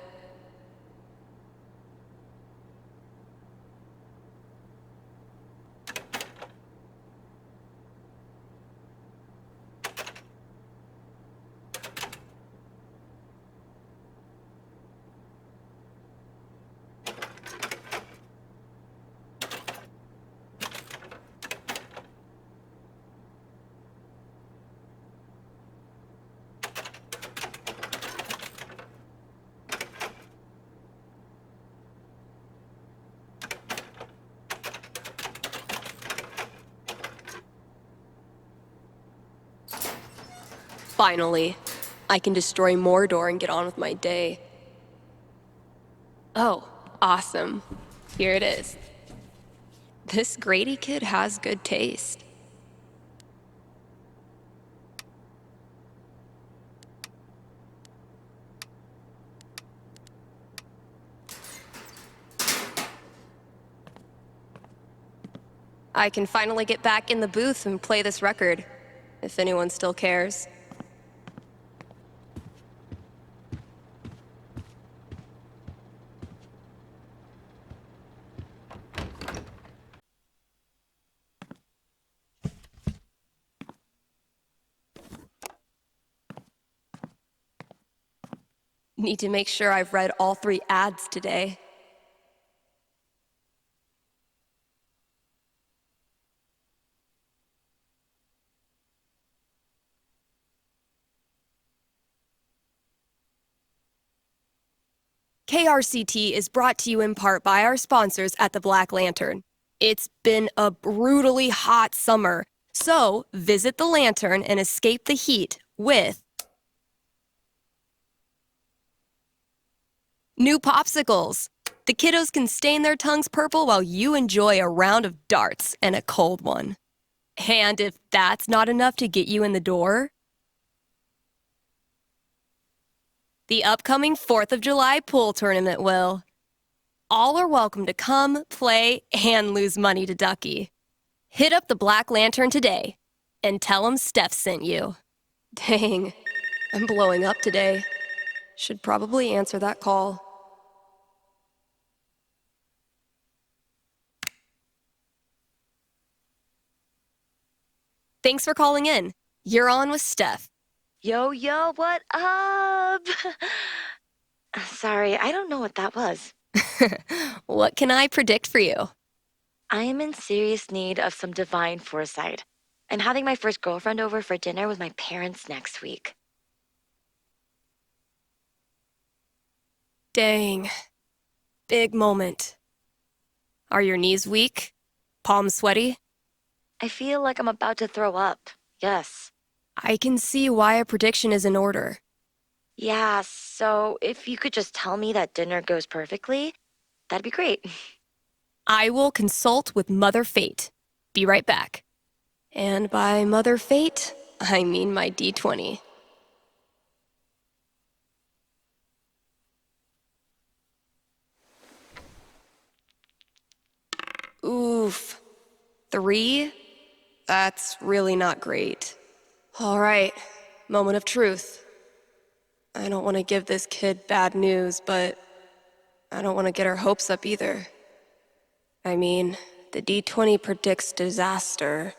Finally, I can destroy Mordor and get on with my day. Oh, awesome. Here it is. This Grady kid has good taste. I can finally get back in the booth and play this record, if anyone still cares. Need to make sure I've read all 3 ads today. KRCT is brought to you in part by our sponsors at the Black Lantern. It's been a brutally hot summer, so visit the Lantern and escape the heat with new popsicles. The kiddos can stain their tongues purple while you enjoy a round of darts and a cold one. And if that's not enough to get you in the door, the upcoming 4th of July pool tournament will. all are welcome to come, play, and lose money to Ducky. Hit up the Black Lantern today and tell him Steph sent you. Dang, I'm blowing up today. Should probably answer that call. Thanks for calling in. You're on with Steph. Yo, what up? Sorry, I don't know what that was. What can I predict for you? I am in serious need of some divine foresight. I'm having my first girlfriend over for dinner with my parents next week. Dang. Big moment. Are your knees weak? Palms sweaty? I feel like I'm about to throw up. Yes. I can see why a prediction is in order. Yeah, so if you could just tell me that dinner goes perfectly, that'd be great. I will consult with Mother Fate. Be right back. And by Mother Fate, I mean my D20. Oof. 3? That's really not great. All right, moment of truth. I don't want to give this kid bad news, but I don't want to get her hopes up either. I mean, the D20 predicts disaster.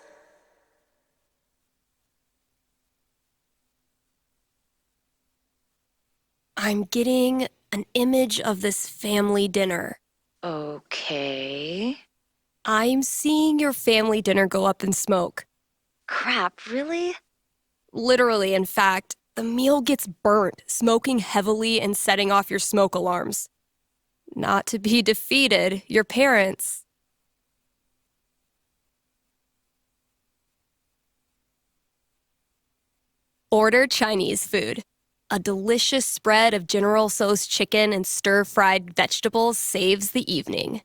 I'm getting an image of this family dinner. Okay. I'm seeing your family dinner go up in smoke. Crap, really? Literally, in fact, the meal gets burnt, smoking heavily and setting off your smoke alarms. Not to be defeated, your parents. Order Chinese food. A delicious spread of General Tso's chicken and stir-fried vegetables saves the evening.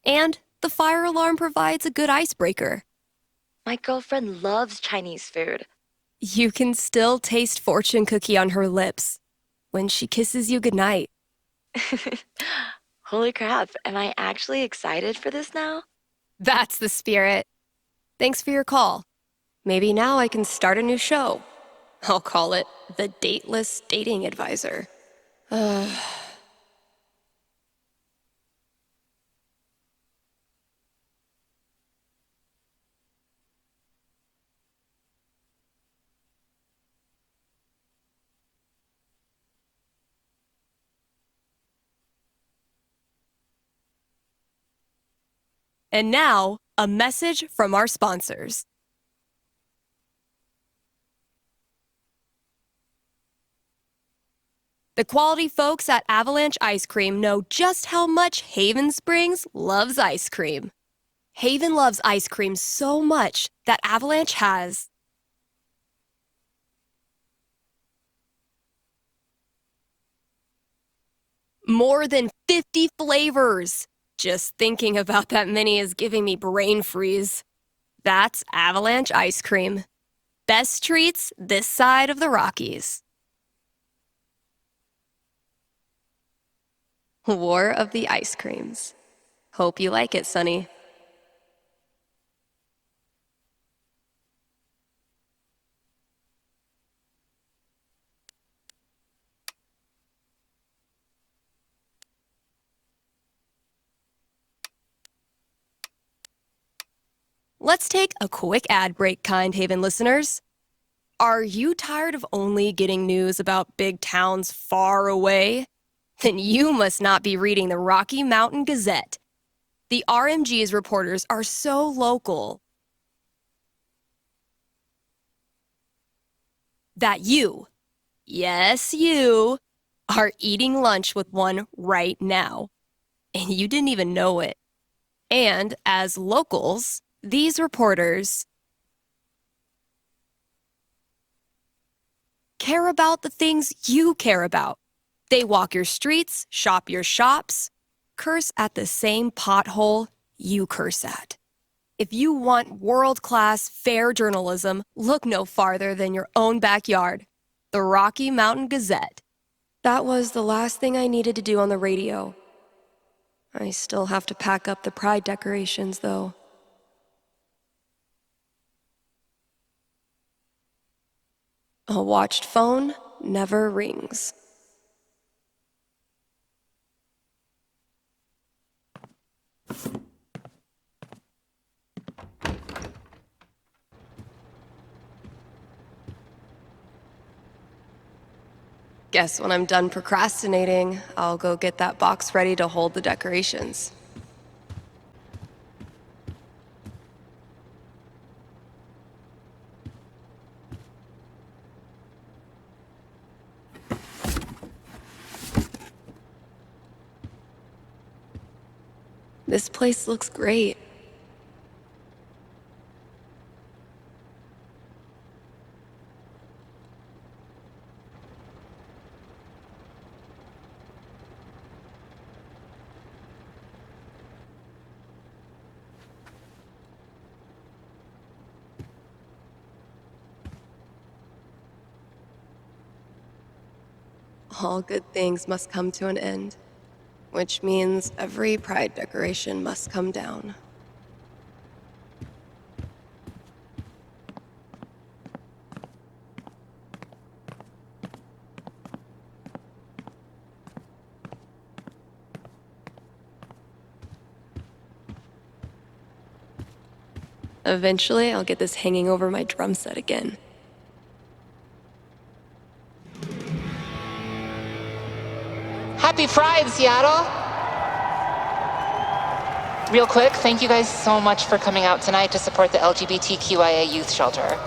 And the fire alarm provides a good icebreaker. My girlfriend loves Chinese food. You can still taste fortune cookie on her lips when she kisses you goodnight. Holy crap, am I actually excited for this now? That's the spirit. Thanks for your call. Maybe now I can start a new show. I'll call it The Dateless Dating Advisor. And now, a message from our sponsors. The quality folks at Avalanche Ice Cream know just how much Haven Springs loves ice cream. Haven loves ice cream so much that Avalanche has more than 50 flavors. Just thinking about that many is giving me brain freeze. That's Avalanche Ice Cream. Best treats this side of the Rockies. War of the Ice Creams. Hope you like it, Sonny. Let's take a quick ad break, kind Haven listeners. Are you tired of only getting news about big towns far away? Then you must not be reading the Rocky Mountain Gazette. The RMG's reporters are so local that you, yes you, are eating lunch with one right now. And you didn't even know it. And as locals, these reporters care about the things you care about. They walk your streets, shop your shops, curse at the same pothole you curse at. If you want world-class, fair journalism, look no farther than your own backyard. The Rocky Mountain Gazette. That was the last thing I needed to do on the radio. I still have to pack up the pride decorations, though. A watched phone never rings. Guess when I'm done procrastinating, I'll go get that box ready to hold the decorations. This place looks great. All good things must come to an end, which means every pride decoration must come down. Eventually, I'll get this hanging over my drum set again. Happy Pride, Seattle! Real quick, thank you guys so much for coming out tonight to support the LGBTQIA youth shelter.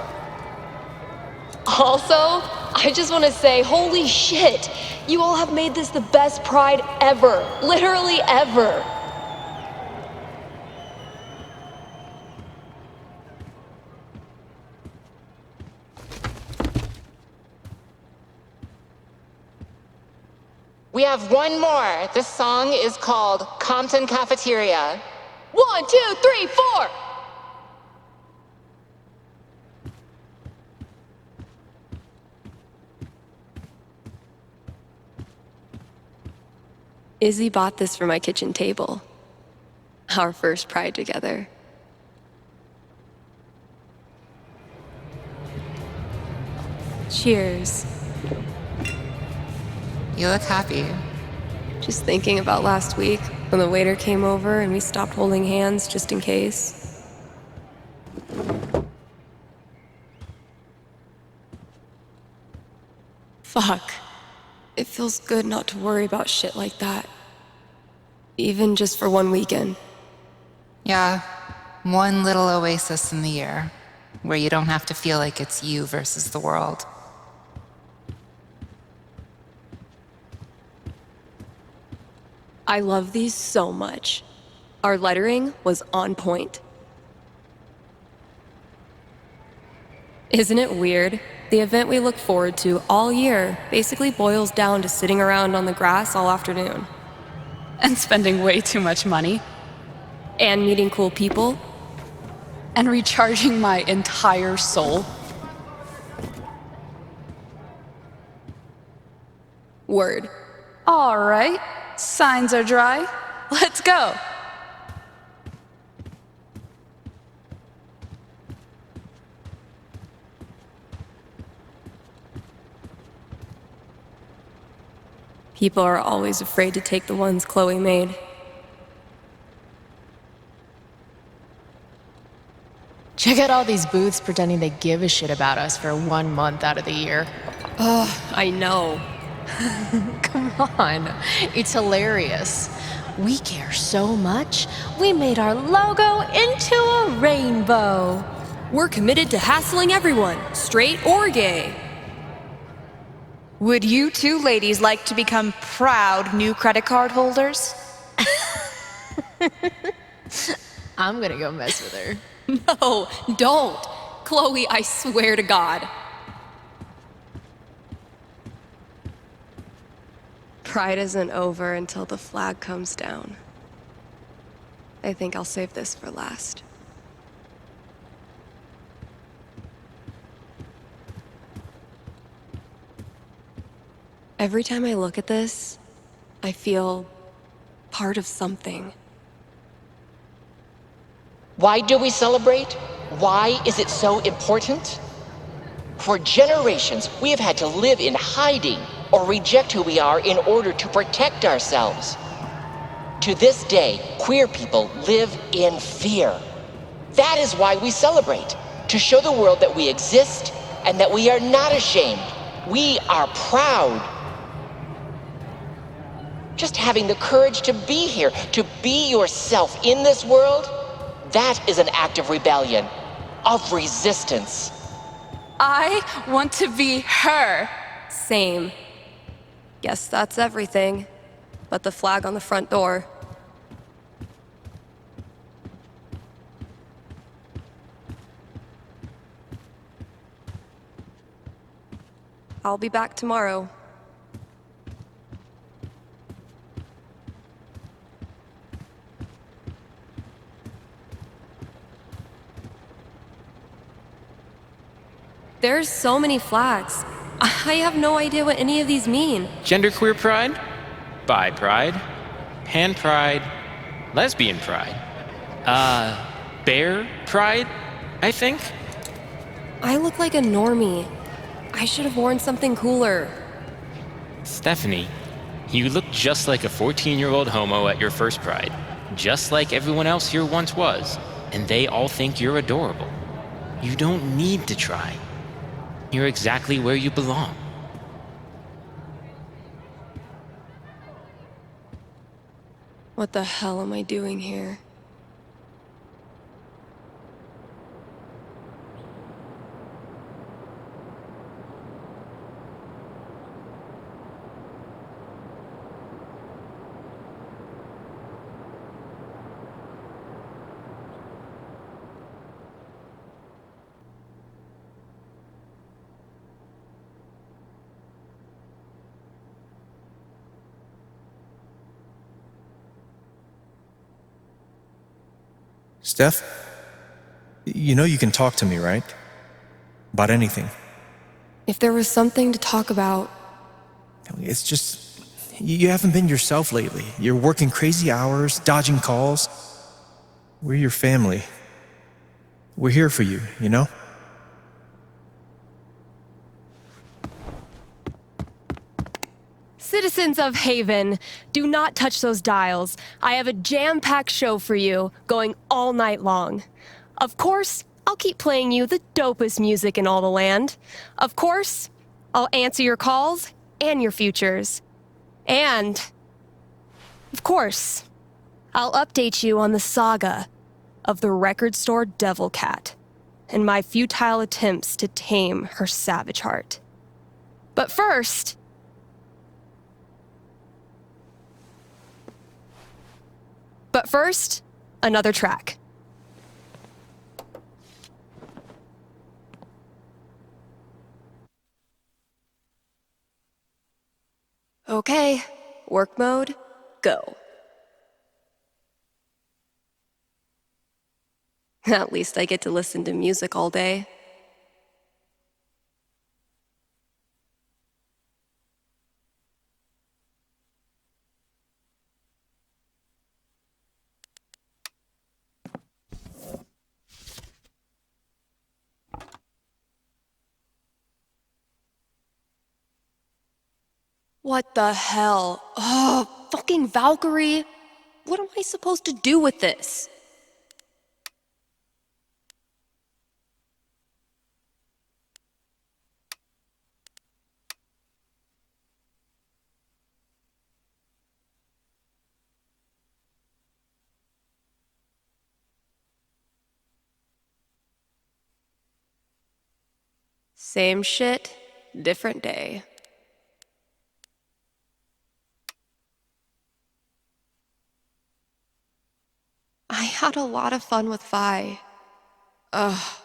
Also, I just want to say, holy shit! You all have made this the best pride ever! Literally ever! We have one more. This song is called Compton Cafeteria. 1, 2, 3, 4! Izzy bought this for my kitchen table. Our first pride together. Cheers. You look happy. Just thinking about last week when the waiter came over and we stopped holding hands just in case. Fuck. It feels good not to worry about shit like that. Even just for one weekend. Yeah, one little oasis in the year where you don't have to feel like it's you versus the world. I love these so much. Our lettering was on point. Isn't it weird? The event we look forward to all year basically boils down to sitting around on the grass all afternoon. And spending way too much money. And meeting cool people. And recharging my entire soul. Word. All right, signs are dry. Let's go. People are always afraid to take the ones Chloe made. Check out all these booths pretending they give a shit about us for 1 month out of the year. Ugh, I know. Come on, it's hilarious. We care so much, we made our logo into a rainbow. We're committed to hassling everyone, straight or gay. Would you two ladies like to become proud new credit card holders? I'm gonna go mess with her. No, don't. Chloe, I swear to God. Pride isn't over until the flag comes down. I think I'll save this for last. Every time I look at this, I feel part of something. Why do we celebrate? Why is it so important? For generations, we have had to live in hiding or reject who we are in order to protect ourselves. To this day, queer people live in fear. That is why we celebrate, to show the world that we exist and that we are not ashamed. We are proud. Just having the courage to be here, to be yourself in this world, that is an act of rebellion, of resistance. I want to be her. Same. Guess that's everything. But the flag on the front door. I'll be back tomorrow. There's so many flags. I have no idea what any of these mean. Genderqueer pride, bi pride, pan pride, lesbian pride, bear pride, I think? I look like a normie. I should have worn something cooler. Stephanie, you look just like a 14-year-old homo at your first pride, just like everyone else here once was, and they all think you're adorable. You don't need to try. You're exactly where you belong. What the hell am I doing here? Steph, you know you can talk to me, right? About anything. If there was something to talk about... It's just, you haven't been yourself lately. You're working crazy hours, dodging calls. We're your family. We're here for you, you know? Citizens of Haven, do not touch those dials. I have a jam-packed show for you, going all night long. Of course, I'll keep playing you the dopest music in all the land. Of course, I'll answer your calls and your futures. And, of course, I'll update you on the saga of the record store Devil Cat and my futile attempts to tame her savage heart. But first... another track. Okay, work mode, go. At least I get to listen to music all day. What the hell? Oh, fucking Valkyrie! What am I supposed to do with this? Same shit, different day. I had a lot of fun with Vi. Ugh,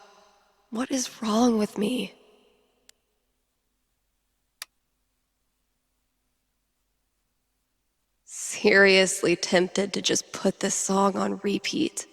what is wrong with me? Seriously tempted to just put this song on repeat.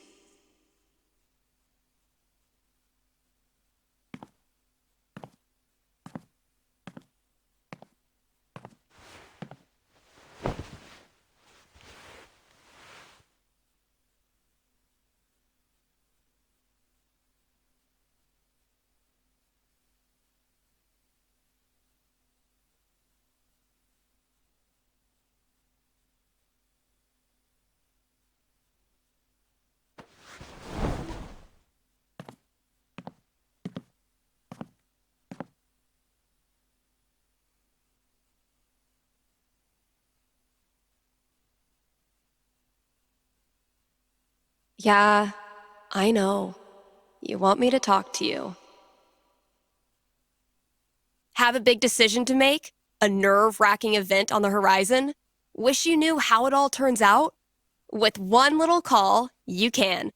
Yeah, I know. You want me to talk to you. Have a big decision to make? A nerve-wracking event on the horizon? Wish you knew how it all turns out? With one little call, you can.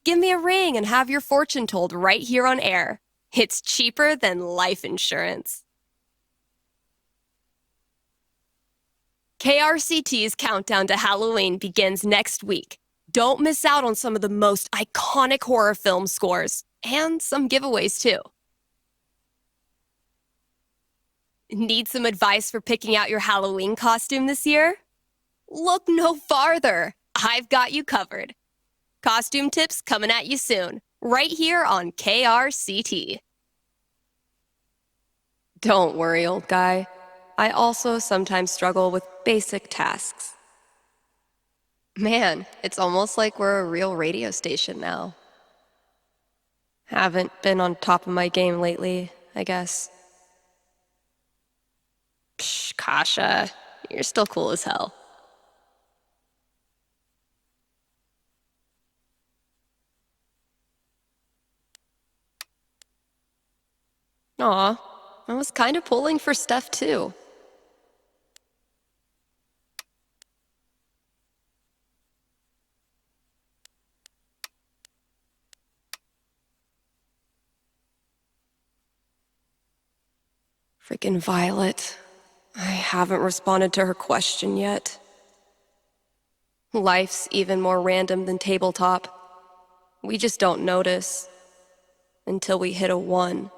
Give me a ring and have your fortune told right here on air. It's cheaper than life insurance. KRCT's countdown to Halloween begins next week. Don't miss out on some of the most iconic horror film scores, and some giveaways too. Need some advice for picking out your Halloween costume this year? Look no farther. I've got you covered. Costume tips coming at you soon, right here on KRCT. Don't worry, old guy. I also sometimes struggle with basic tasks. Man, it's almost like we're a real radio station now. Haven't been on top of my game lately, I guess. Psh, Kasha, you're still cool as hell. Aw, I was kind of pulling for Steph too. Freaking Violet. I haven't responded to her question yet. Life's even more random than tabletop. We just don't notice until we hit a 1.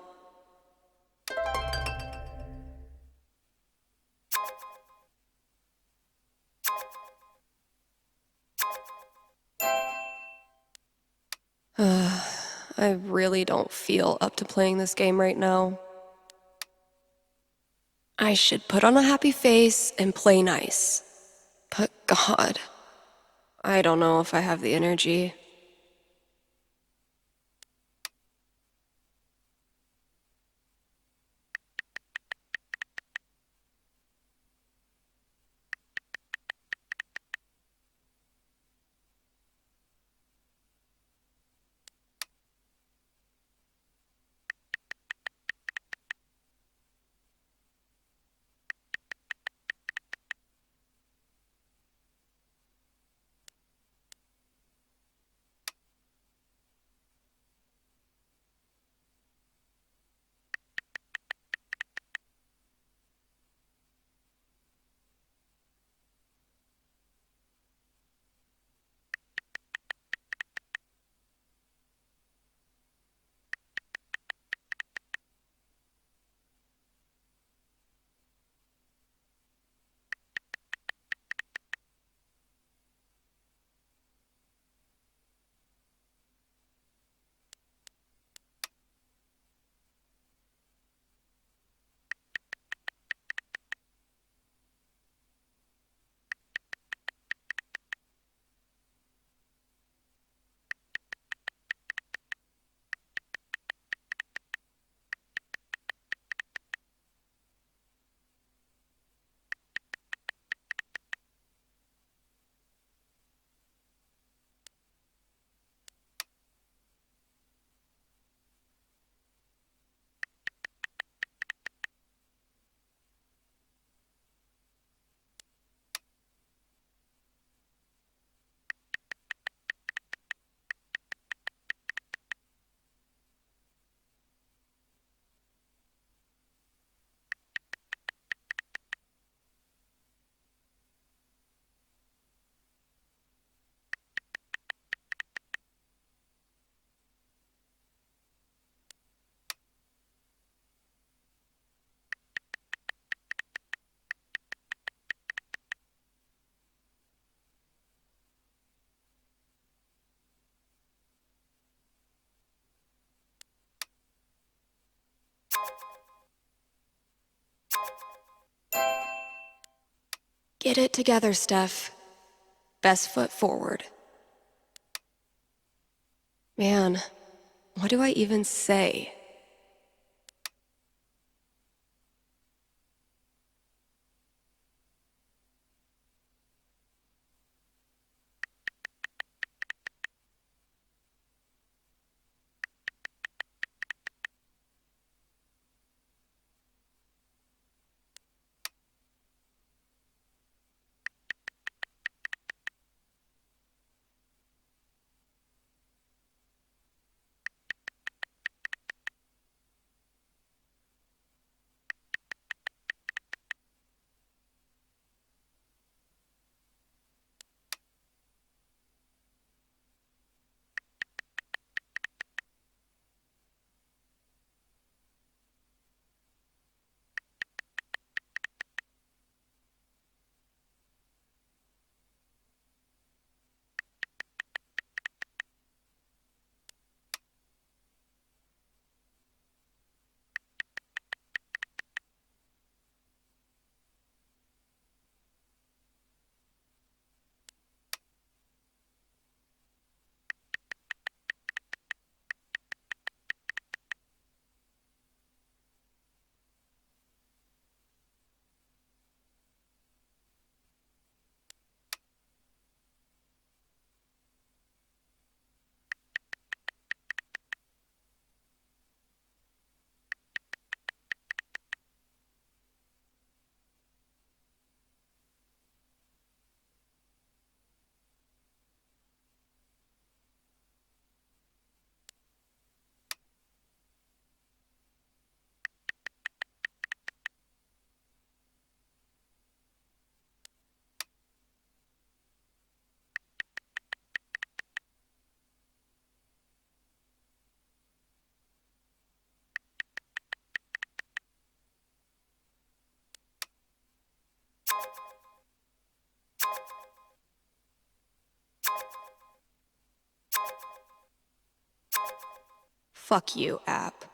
I really don't feel up to playing this game right now. I should put on a happy face and play nice. But God, I don't know if I have the energy. Get it together, Steph. Best foot forward. Man, what do I even say? Fuck you, app.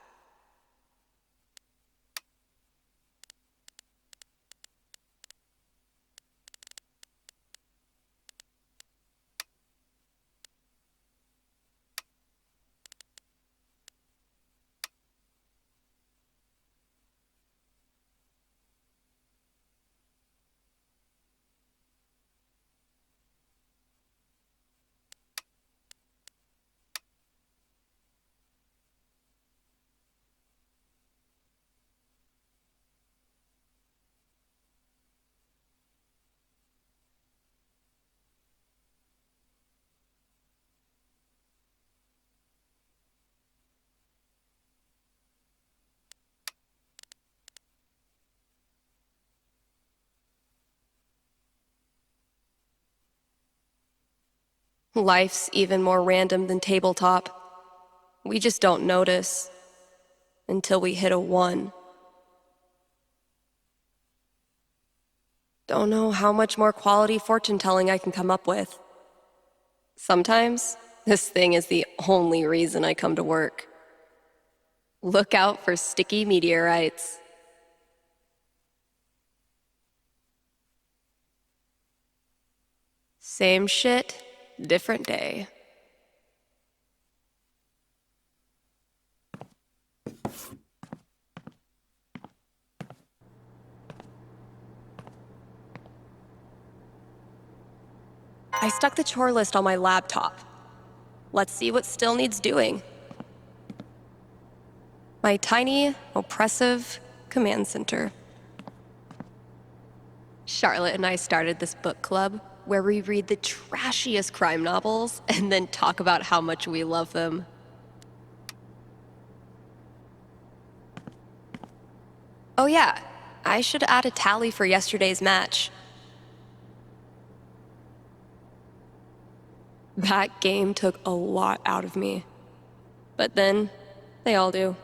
Life's even more random than tabletop. We just don't notice until we hit a 1. Don't know how much more quality fortune telling I can come up with. Sometimes, this thing is the only reason I come to work. Look out for sticky meteorites. Same shit, different day. I stuck the chore list on my laptop. Let's see what still needs doing. My tiny, oppressive command center. Charlotte and I started this book club where we read the trashiest crime novels and then talk about how much we love them. Oh yeah, I should add a tally for yesterday's match. That game took a lot out of me. But then, they all do.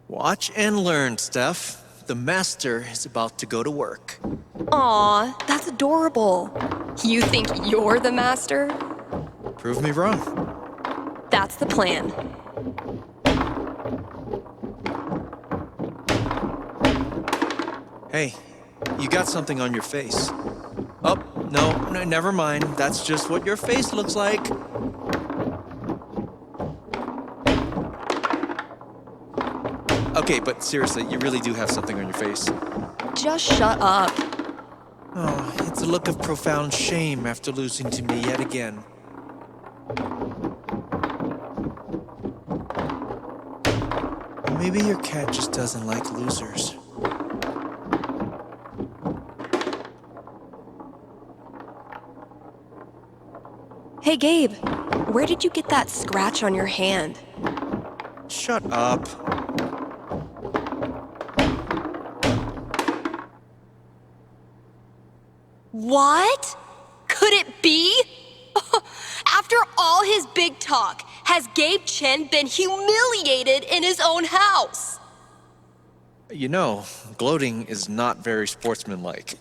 Watch and learn, Steph. The master is about to go to work. Aw, that's adorable. You think you're the master? Prove me wrong. That's the plan. Hey, you got something on your face. Oh, no, never mind. That's just what your face looks like. Okay, but seriously, you really do have something on your face. Just shut up. Oh, it's a look of profound shame after losing to me yet again. Maybe your cat just doesn't like losers. Hey, Gabe, where did you get that scratch on your hand? Shut up. What? Could it be? After all his big talk, has Gabe Chen been humiliated in his own house? You know, gloating is not very sportsmanlike.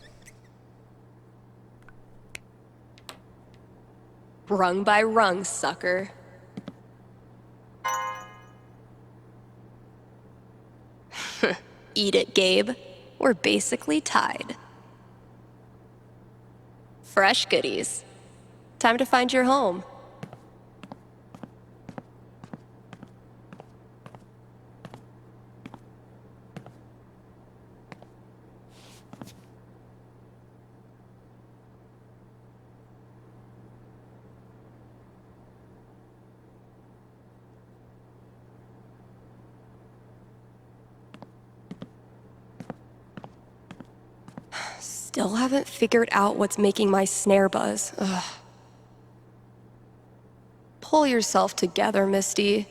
Rung by rung, sucker. Eat it, Gabe. We're basically tied. Fresh goodies. Time to find your home. Still haven't figured out what's making my snare buzz. Ugh. Pull yourself together, Misty.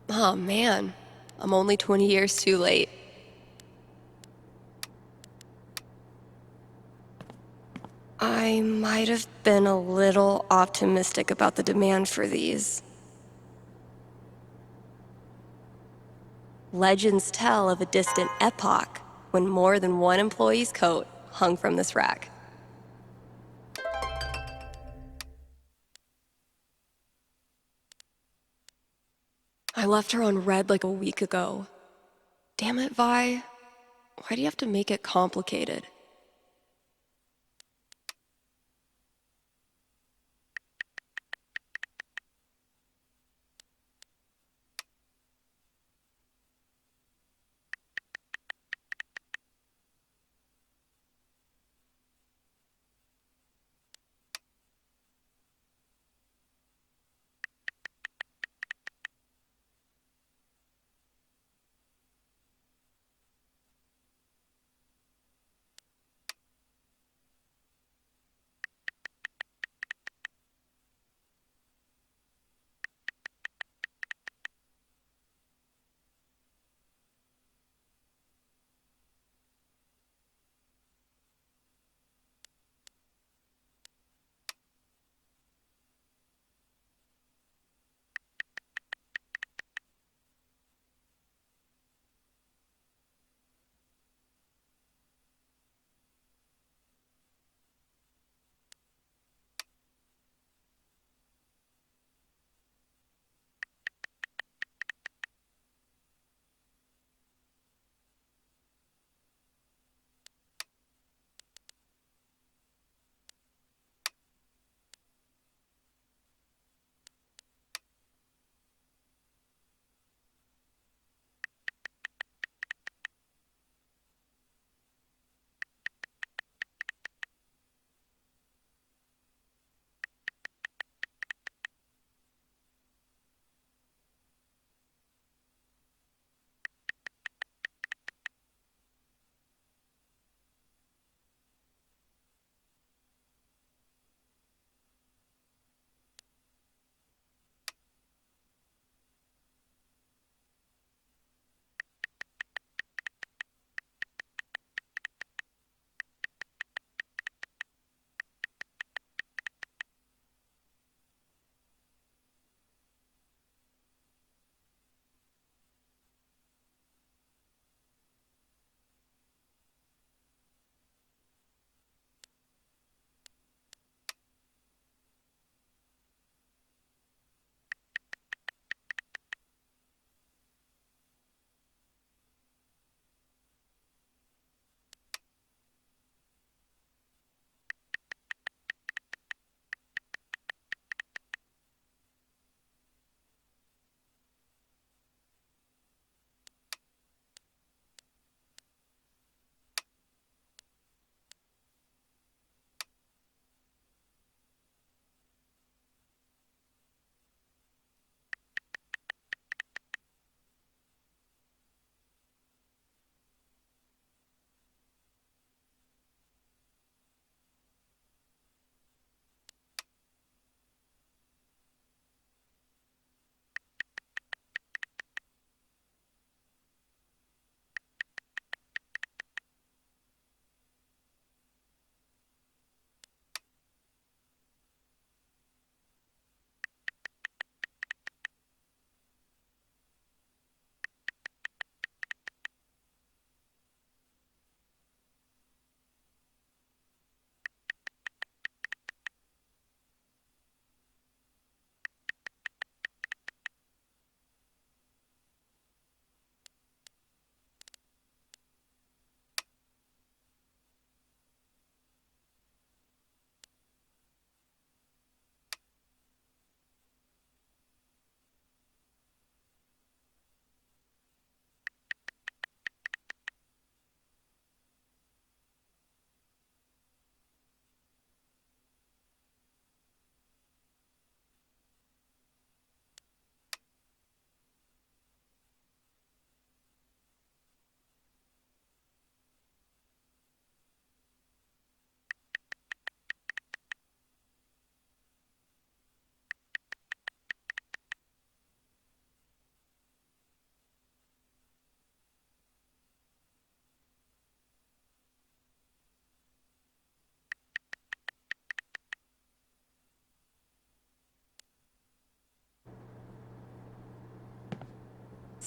Oh man, I'm only 20 years too late. I might have been a little optimistic about the demand for these. Legends tell of a distant epoch when more than one employee's coat hung from this rack. I left her on red like a week ago. Damn it, Vi. Why do you have to make it complicated?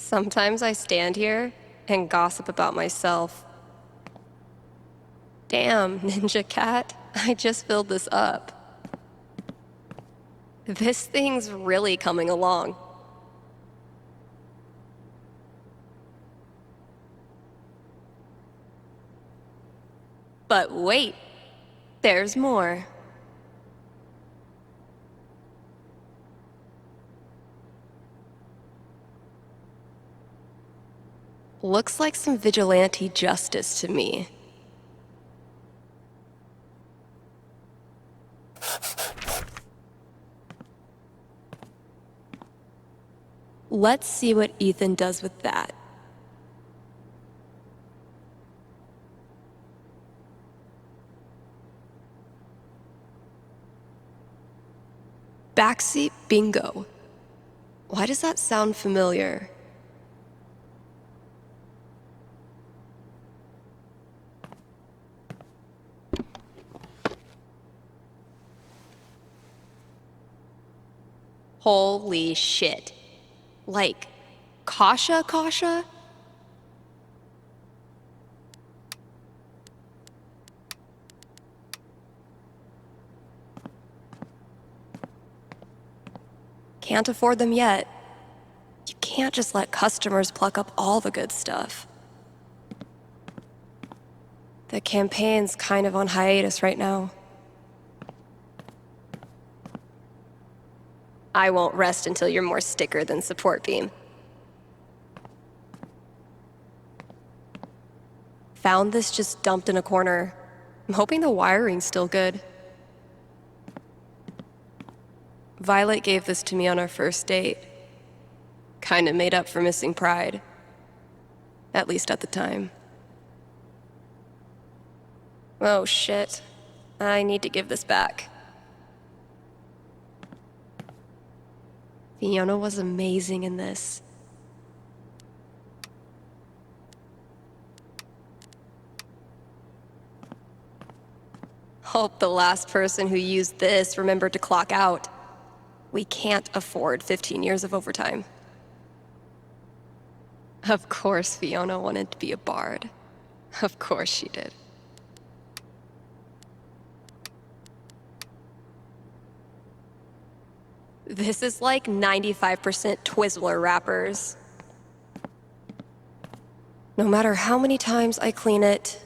Sometimes I stand here and gossip about myself. Damn, Ninja Cat, I just filled this up. This thing's really coming along. But wait, there's more. Looks like some vigilante justice to me. Let's see what Ethan does with that. Backseat bingo. Why does that sound familiar? Holy shit. Like, Kasha? Can't afford them yet. You can't just let customers pluck up all the good stuff. The campaign's kind of on hiatus right now. I won't rest until you're more sticker than support beam. Found this just dumped in a corner. I'm hoping the wiring's still good. Violet gave this to me on our first date. Kinda made up for missing Pride. At least at the time. Oh shit. I need to give this back. Fiona was amazing in this. Hope the last person who used this remembered to clock out. We can't afford 15 years of overtime. Of course Fiona wanted to be a bard. Of course she did. This is like 95% Twizzler wrappers. No matter how many times I clean it,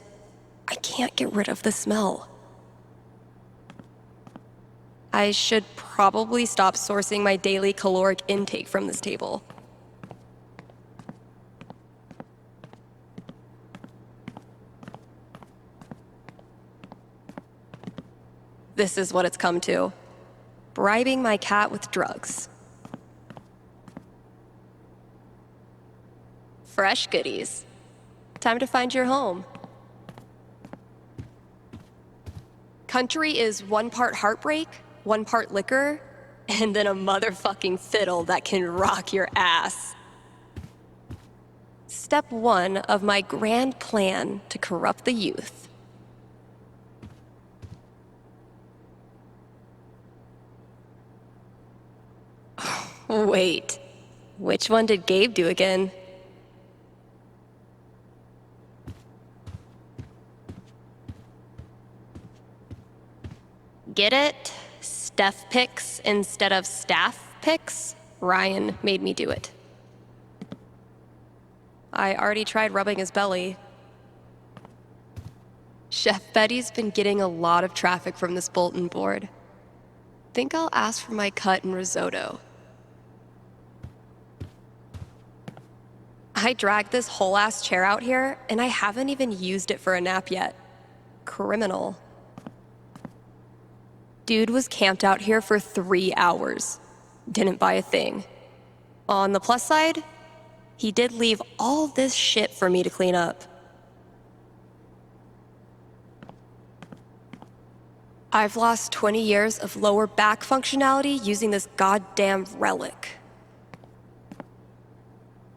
I can't get rid of the smell. I should probably stop sourcing my daily caloric intake from this table. This is what it's come to. Bribing my cat with drugs. Fresh goodies. Time to find your home. Country is 1 part heartbreak, 1 part liquor, and then a motherfucking fiddle that can rock your ass. Step 1 of my grand plan to corrupt the youth. Wait, which one did Gabe do again? Get it? Steph picks instead of staff picks? Ryan made me do it. I already tried rubbing his belly. Chef Betty's been getting a lot of traffic from this bulletin board. Think I'll ask for my cut in risotto. I dragged this whole ass chair out here, and I haven't even used it for a nap yet. Criminal. Dude was camped out here for 3 hours. Didn't buy a thing. On the plus side, he did leave all this shit for me to clean up. I've lost 20 years of lower back functionality using this goddamn relic.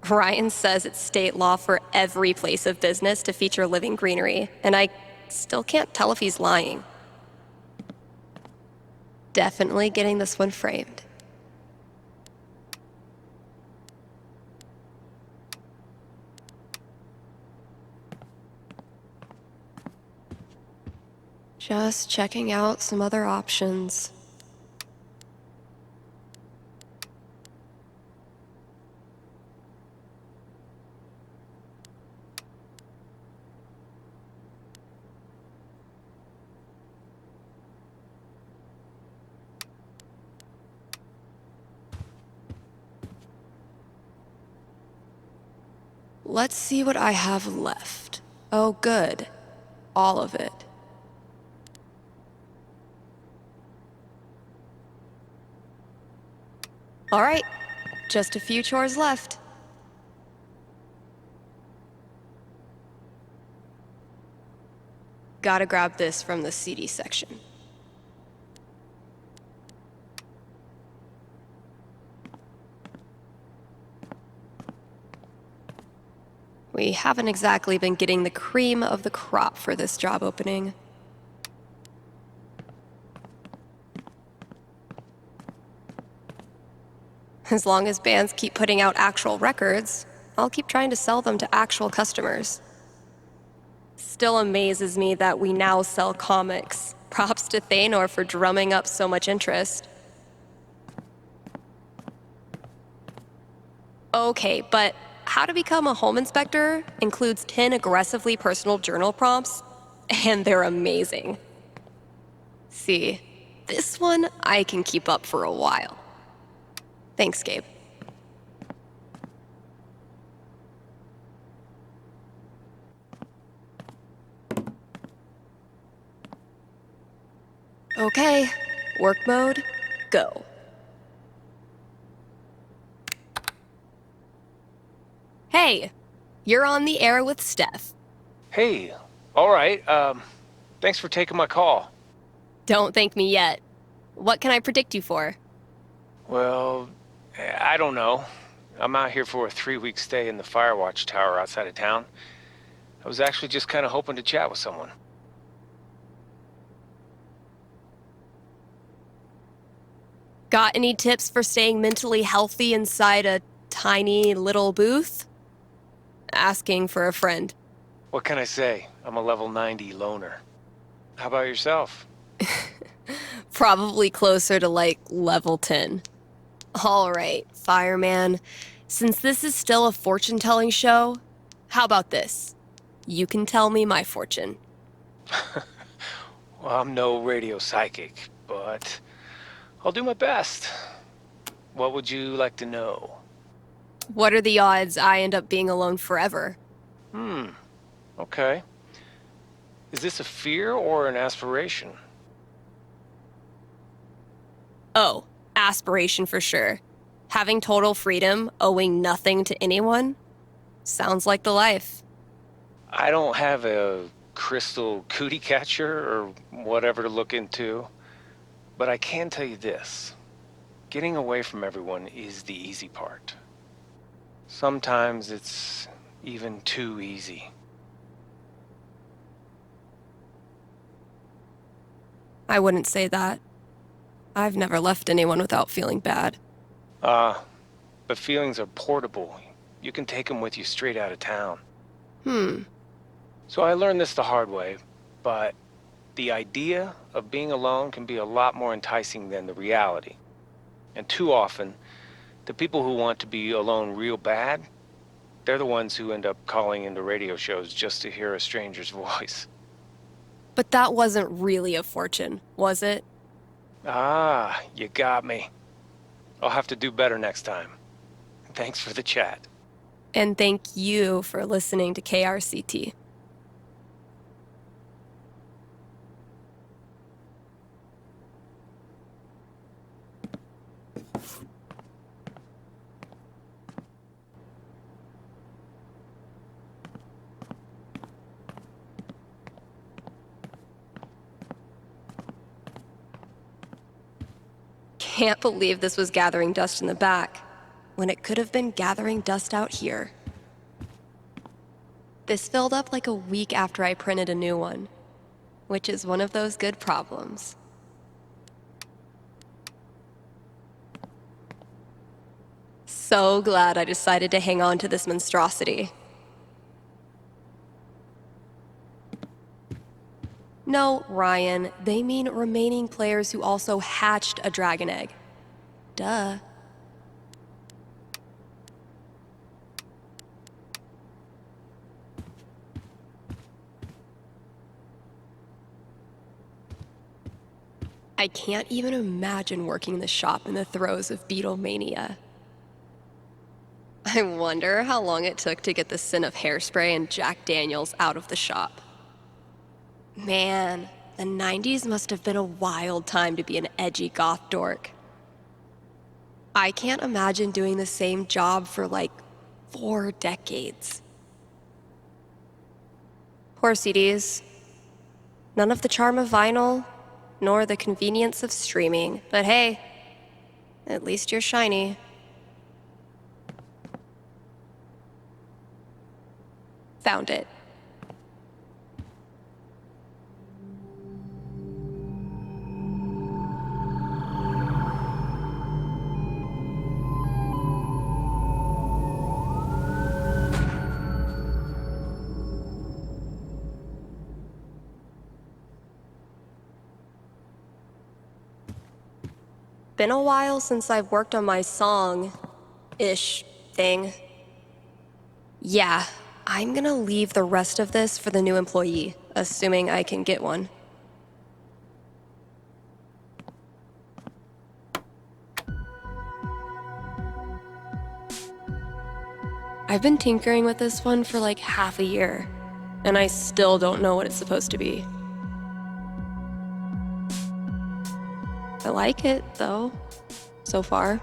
Ryan says it's state law for every place of business to feature living greenery, and I still can't tell if he's lying. Definitely getting this one framed. Just checking out some other options. Let's see what I have left. Oh, good. All of it. All right, just a few chores left. Gotta grab this from the CD section. We haven't exactly been getting the cream of the crop for this job opening. As long as bands keep putting out actual records, I'll keep trying to sell them to actual customers. Still amazes me that we now sell comics. Props to Thanor for drumming up so much interest. Okay, but how to become a home inspector includes 10 aggressively personal journal prompts, and they're amazing. See, this one I can keep up for a while. Thanks, Gabe. Okay, work mode, go. Hey, you're on the air with Steph. Hey, all right. Thanks for taking my call. Don't thank me yet. What can I predict you for? Well, I don't know. I'm out here for a 3-week stay in the Firewatch Tower outside of town. I was actually just kind of hoping to chat with someone. Got any tips for staying mentally healthy inside a tiny little booth? Asking for a friend. What can I say? I'm a level 90 loner. How about yourself? Probably closer to like level 10. All right, fireman. Since this is still a fortune-telling show, how about this? You can tell me my fortune. Well, I'm no radio psychic, but I'll do my best. What would you like to know? What are the odds I end up being alone forever? Okay. Is this a fear or an aspiration? Oh, aspiration for sure. Having total freedom, owing nothing to anyone? Sounds like the life. I don't have a crystal cootie catcher or whatever to look into, but I can tell you this. Getting away from everyone is the easy part. Sometimes it's even too easy. I wouldn't say that. I've never left anyone without feeling bad. But feelings are portable. You can take them with you straight out of town. So I learned this the hard way, but the idea of being alone can be a lot more enticing than the reality. And too often, the people who want to be alone real bad, they're the ones who end up calling into radio shows just to hear a stranger's voice. But that wasn't really a fortune, was it? Ah, you got me. I'll have to do better next time. Thanks for the chat. And thank you for listening to KRCT. Can't believe this was gathering dust in the back, when it could have been gathering dust out here. This filled up like a week after I printed a new one, which is one of those good problems. So glad I decided to hang on to this monstrosity. No, Ryan, they mean remaining players who also hatched a dragon egg. Duh. I can't even imagine working the shop in the throes of Beatlemania. I wonder how long it took to get the scent of hairspray and Jack Daniels out of the shop. Man, the 90s must have been a wild time to be an edgy goth dork. I can't imagine doing the same job for like 4 decades. Poor CDs. None of the charm of vinyl, nor the convenience of streaming. But hey, at least you're shiny. Found it. Been a while since I've worked on my song-ish thing. Yeah, I'm gonna leave the rest of this for the new employee, assuming I can get one. I've been tinkering with this one for like half a year, and I still don't know what it's supposed to be. I like it, though, so far.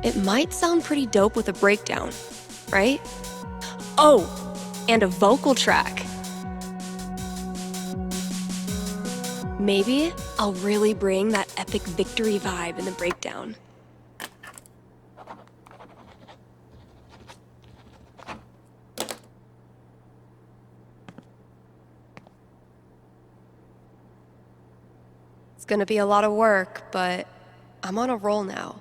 It might sound pretty dope with a breakdown, right? Oh, and a vocal track. Maybe I'll really bring that epic victory vibe in the breakdown. It's gonna be a lot of work, but I'm on a roll now.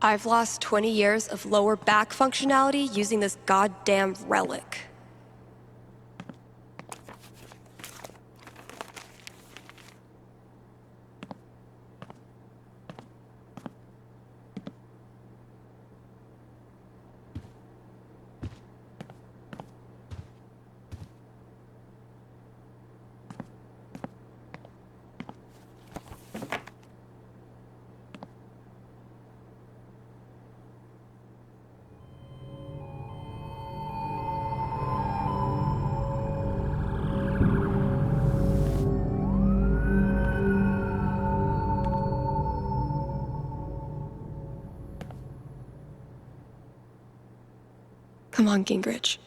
I've lost 20 years of lower back functionality using this goddamn relic. Come on, Gingrich.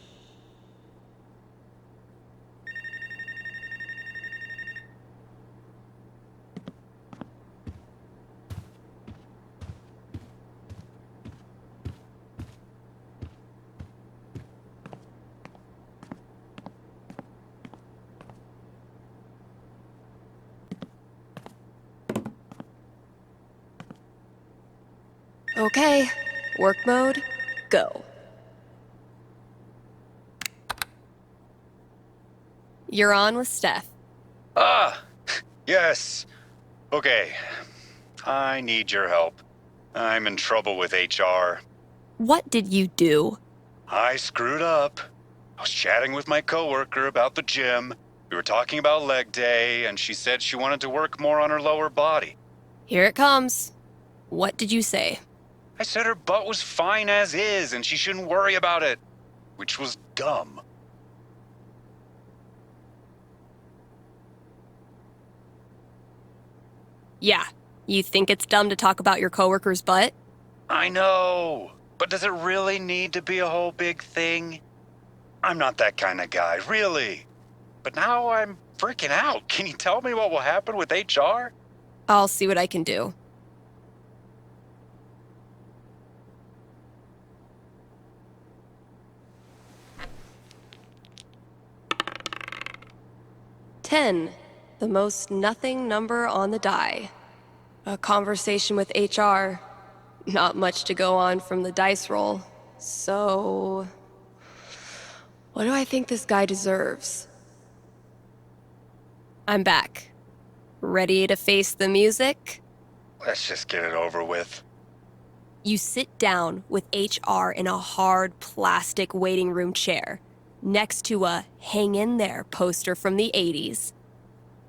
Okay, work mode, go. You're on with Steph. Yes. Okay. I need your help. I'm in trouble with HR. What did you do? I screwed up. I was chatting with my coworker about the gym. We were talking about leg day, and she said she wanted to work more on her lower body. Here it comes. What did you say? I said her butt was fine as is, and she shouldn't worry about it, which was dumb. Yeah, you think it's dumb to talk about your coworker's butt? I know, but does it really need to be a whole big thing? I'm not that kind of guy, really. But now I'm freaking out. Can you tell me what will happen with HR? I'll see what I can do. $10, the most nothing number on the die. A conversation with HR. Not much to go on from the dice roll. So, what do I think this guy deserves? I'm back. Ready to face the music? Let's just get it over with. You sit down with HR in a hard plastic waiting room chair, next to a "Hang in there" poster from the 80s.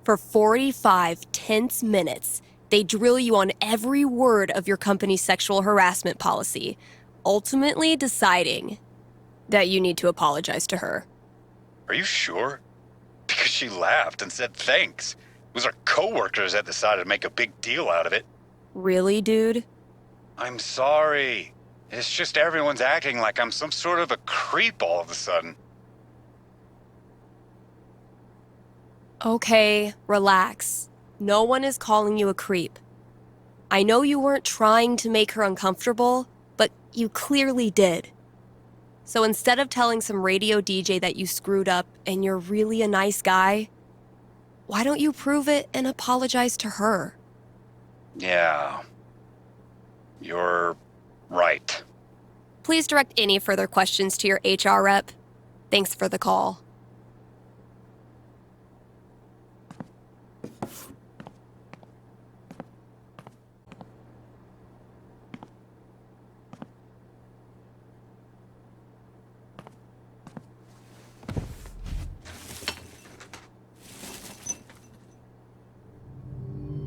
For 45 tense minutes, they drill you on every word of your company's sexual harassment policy, ultimately deciding that you need to apologize to her. Are you sure? Because she laughed and said thanks. It was our coworkers that decided to make a big deal out of it. Really, dude? I'm sorry. It's just everyone's acting like I'm some sort of a creep all of a sudden. Okay, relax. No one is calling you a creep. I know you weren't trying to make her uncomfortable, but you clearly did. So instead of telling some radio DJ that you screwed up and you're really a nice guy, why don't you prove it and apologize to her? Yeah. You're right. Please direct any further questions to your HR rep. Thanks for the call.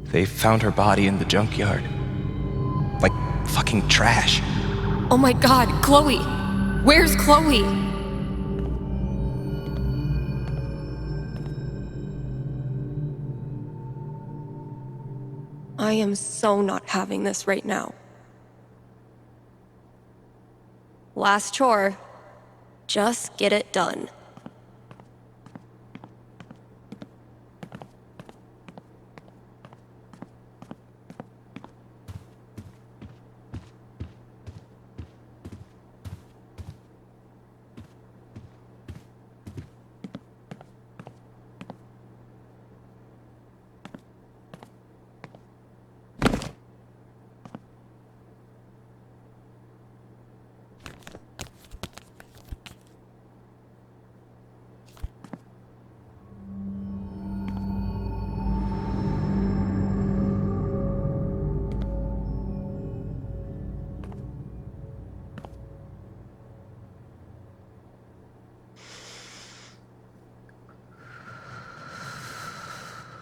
They found her body in the junkyard. Like fucking trash. Oh my god, Chloe! Where's Chloe? I am so not having this right now. Last chore. Just get it done.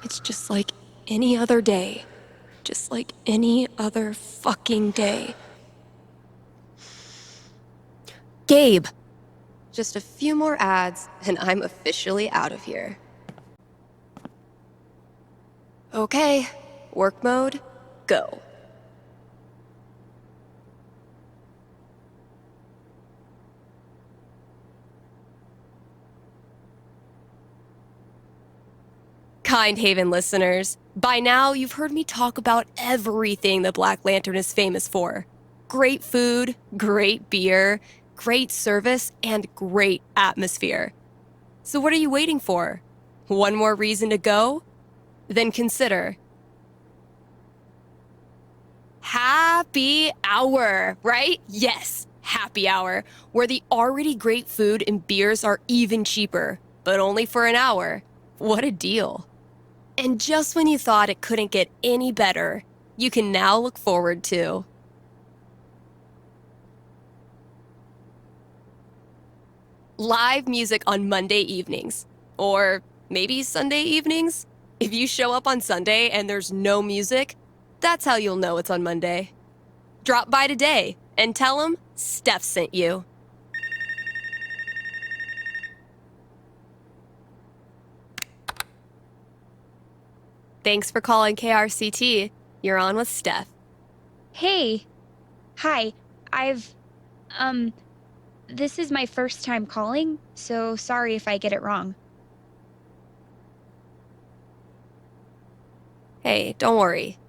It's just like any other day. Just like any other fucking day. Gabe! Just a few more ads, and I'm officially out of here. Okay, work mode, go. Kind Haven listeners, by now you've heard me talk about everything the Black Lantern is famous for. Great food, great beer, great service, and great atmosphere. So what are you waiting for? One more reason to go? Then consider happy hour, right? Yes, happy hour, where the already great food and beers are even cheaper, but only for an hour. What a deal. And just when you thought it couldn't get any better, you can now look forward to live music on Monday evenings. Or maybe Sunday evenings? If you show up on Sunday and there's no music, that's how you'll know it's on Monday. Drop by today and tell them Steph sent you. Thanks for calling KRCT. You're on with Steph. Hey. Hi. This is my first time calling, so sorry if I get it wrong. Hey, don't worry.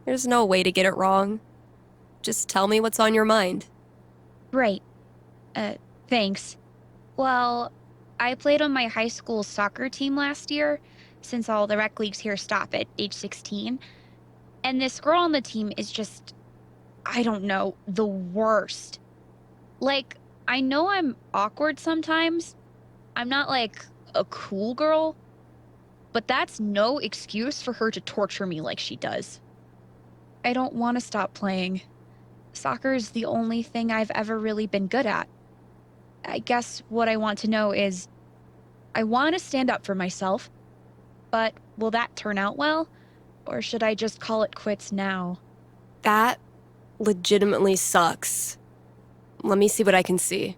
There's no way to get it wrong. Just tell me what's on your mind. Right. Thanks. Well, I played on my high school soccer team last year, since all the rec leagues here stop at age 16. And this girl on the team is just, I don't know, the worst. Like, I know I'm awkward sometimes. I'm not like a cool girl, but that's no excuse for her to torture me like she does. I don't want to stop playing. Soccer is the only thing I've ever really been good at. I guess what I want to know is, I want to stand up for myself, but will that turn out well? Or should I just call it quits now? That legitimately sucks. Let me see what I can see.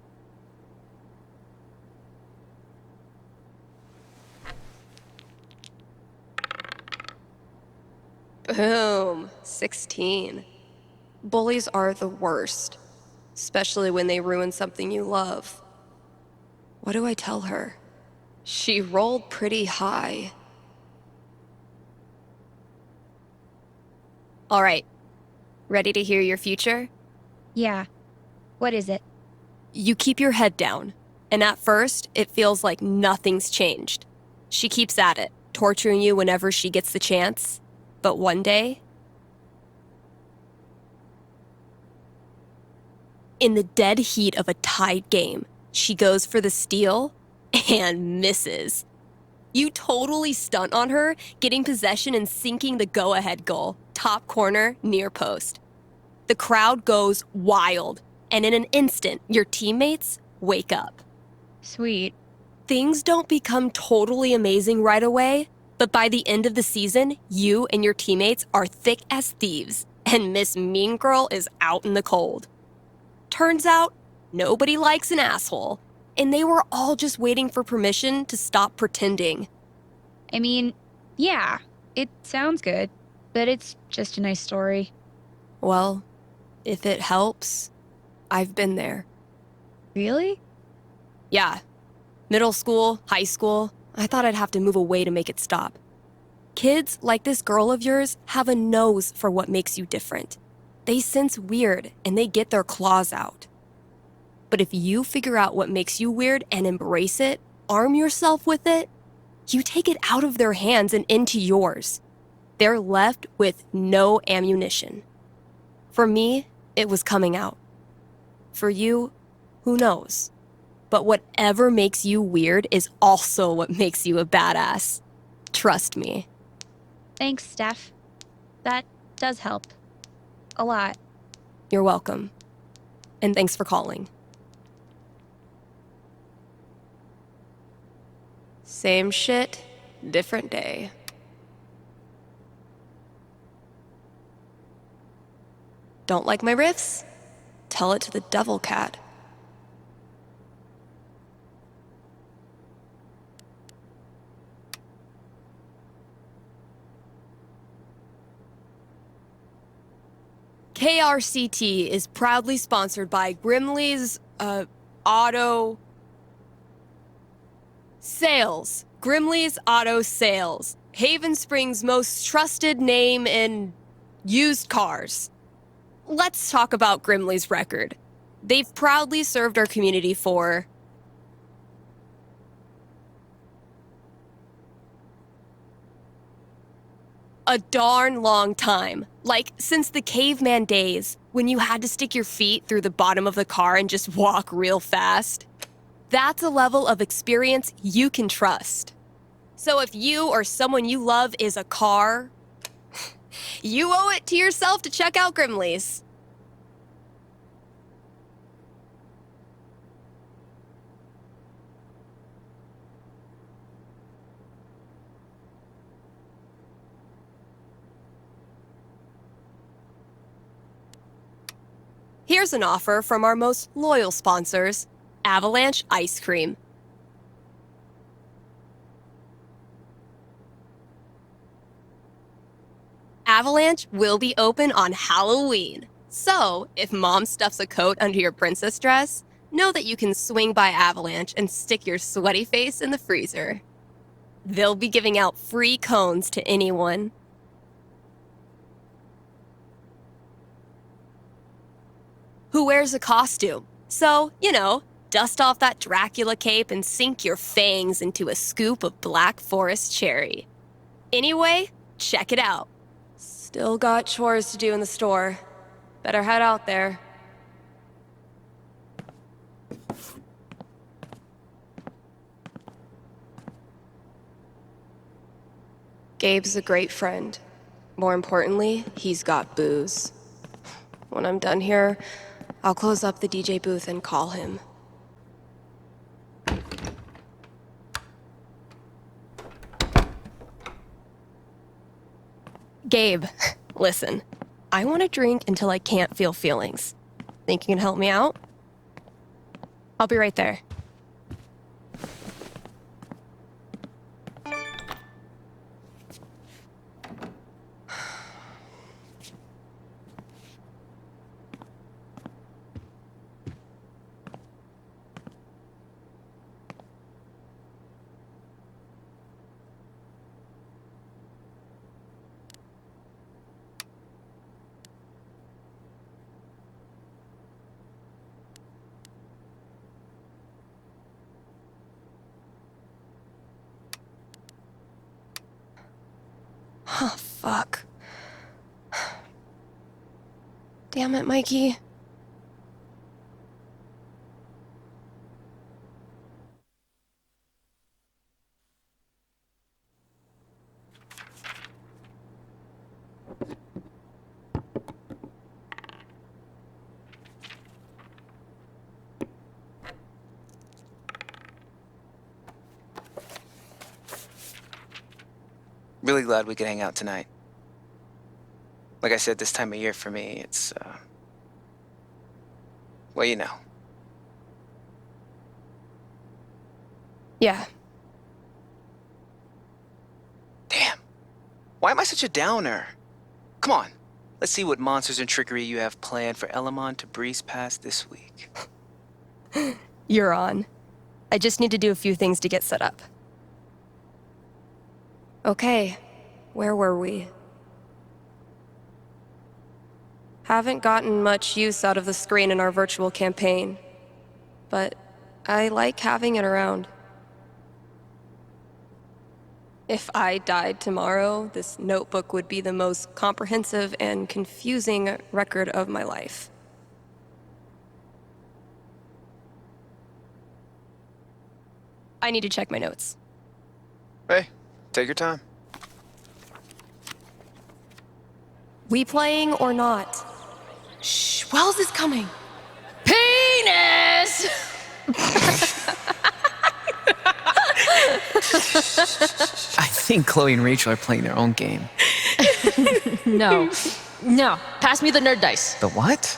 Boom. 16. Bullies are the worst, especially when they ruin something you love. What do I tell her? She rolled pretty high. All right. Ready to hear your future? Yeah. What is it? You keep your head down, and at first, it feels like nothing's changed. She keeps at it, torturing you whenever she gets the chance. But one day, in the dead heat of a tied game, she goes for the steal and misses. You totally stunt on her, getting possession and sinking the go-ahead goal, top corner, near post. The crowd goes wild, and in an instant, your teammates wake up. Sweet. Things don't become totally amazing right away, but by the end of the season, you and your teammates are thick as thieves, and Miss Mean Girl is out in the cold. Turns out, nobody likes an asshole, and they were all just waiting for permission to stop pretending. I mean, yeah, it sounds good, but it's just a nice story. Well, if it helps, I've been there. Really? Yeah. Middle school, high school, I thought I'd have to move away to make it stop. Kids like this girl of yours have a nose for what makes you different. They sense weird and they get their claws out. But if you figure out what makes you weird and embrace it, arm yourself with it, you take it out of their hands and into yours. They're left with no ammunition. For me, it was coming out. For you, who knows? But whatever makes you weird is also what makes you a badass. Trust me. Thanks, Steph. That does help. A lot. You're welcome. And thanks for calling. Same shit, different day. Don't like my riffs? Tell it to the devil cat. KRCT is proudly sponsored by Grimley's, Auto Sales. Grimley's Auto Sales. Haven Springs' most trusted name in used cars. Let's talk about Grimley's record. They've proudly served our community for a darn long time. Like, since the caveman days, when you had to stick your feet through the bottom of the car and just walk real fast. That's a level of experience you can trust. So if you or someone you love is a car, you owe it to yourself to check out Grimley's. Here's an offer from our most loyal sponsors, Avalanche Ice Cream. Avalanche will be open on Halloween. So, if mom stuffs a coat under your princess dress, know that you can swing by Avalanche and stick your sweaty face in the freezer. They'll be giving out free cones to anyone. who wears a costume. So, dust off that Dracula cape and sink your fangs into a scoop of Black Forest cherry. Anyway, check it out. Still got chores to do in the store. Better head out there. Gabe's a great friend. More importantly, he's got booze. When I'm done here, I'll close up the DJ booth and call him. Gabe, listen. I want to drink until I can't feel feelings. Think you can help me out? I'll be right there. Oh, fuck. Damn it, Mikey. Really glad we could hang out tonight. Like I said, this time of year for me, it's, well, you know. Yeah. Damn. Why am I such a downer? Come on. Let's see what monsters and trickery you have planned for Elamon to breeze past this week. You're on. I just need to do a few things to get set up. Okay, where were we? Haven't gotten much use out of the screen in our virtual campaign, but I like having it around. If I died tomorrow, this notebook would be the most comprehensive and confusing record of my life. I need to check my notes. Hey, take your time. We playing or not? Shh, Wells is coming. Penis! I think Chloe and Rachel are playing their own game. No. Pass me the nerd dice. The what?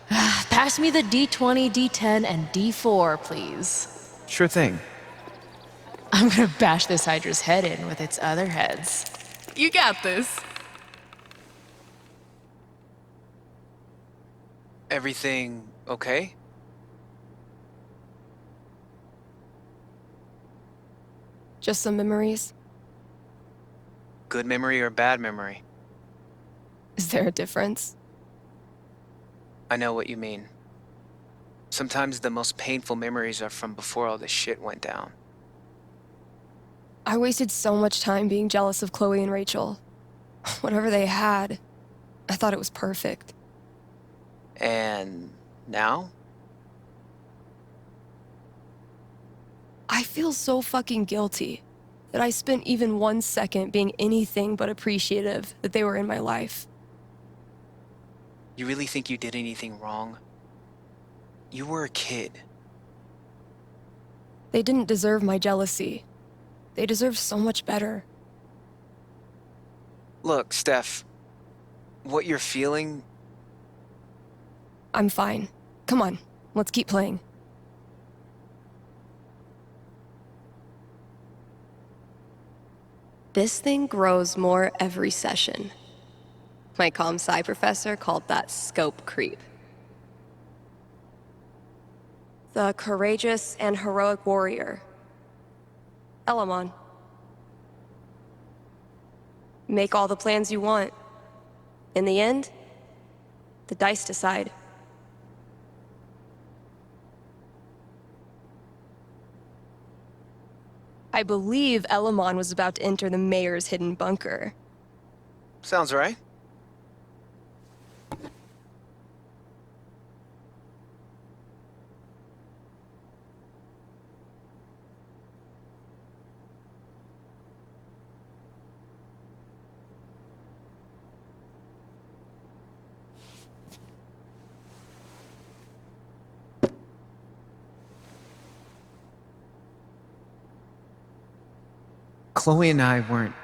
Pass me the D20, D10, and D4, please. Sure thing. I'm gonna bash this Hydra's head in with its other heads. You got this. Everything okay? Just some memories. Good memory or bad memory? Is there a difference? I know what you mean. Sometimes the most painful memories are from before all this shit went down. I wasted so much time being jealous of Chloe and Rachel. Whatever they had, I thought it was perfect. And now? I feel so fucking guilty that I spent even 1 second being anything but appreciative that they were in my life. You really think you did anything wrong? You were a kid. They didn't deserve my jealousy. They deserve so much better. Look, Steph, what you're feeling... I'm fine. Come on, let's keep playing. This thing grows more every session. My comp-sci professor called that scope creep. The courageous and heroic warrior. Elamon. Make all the plans you want. In the end, the dice decide. I believe Elamon was about to enter the mayor's hidden bunker. Sounds right. Chloe and I weren't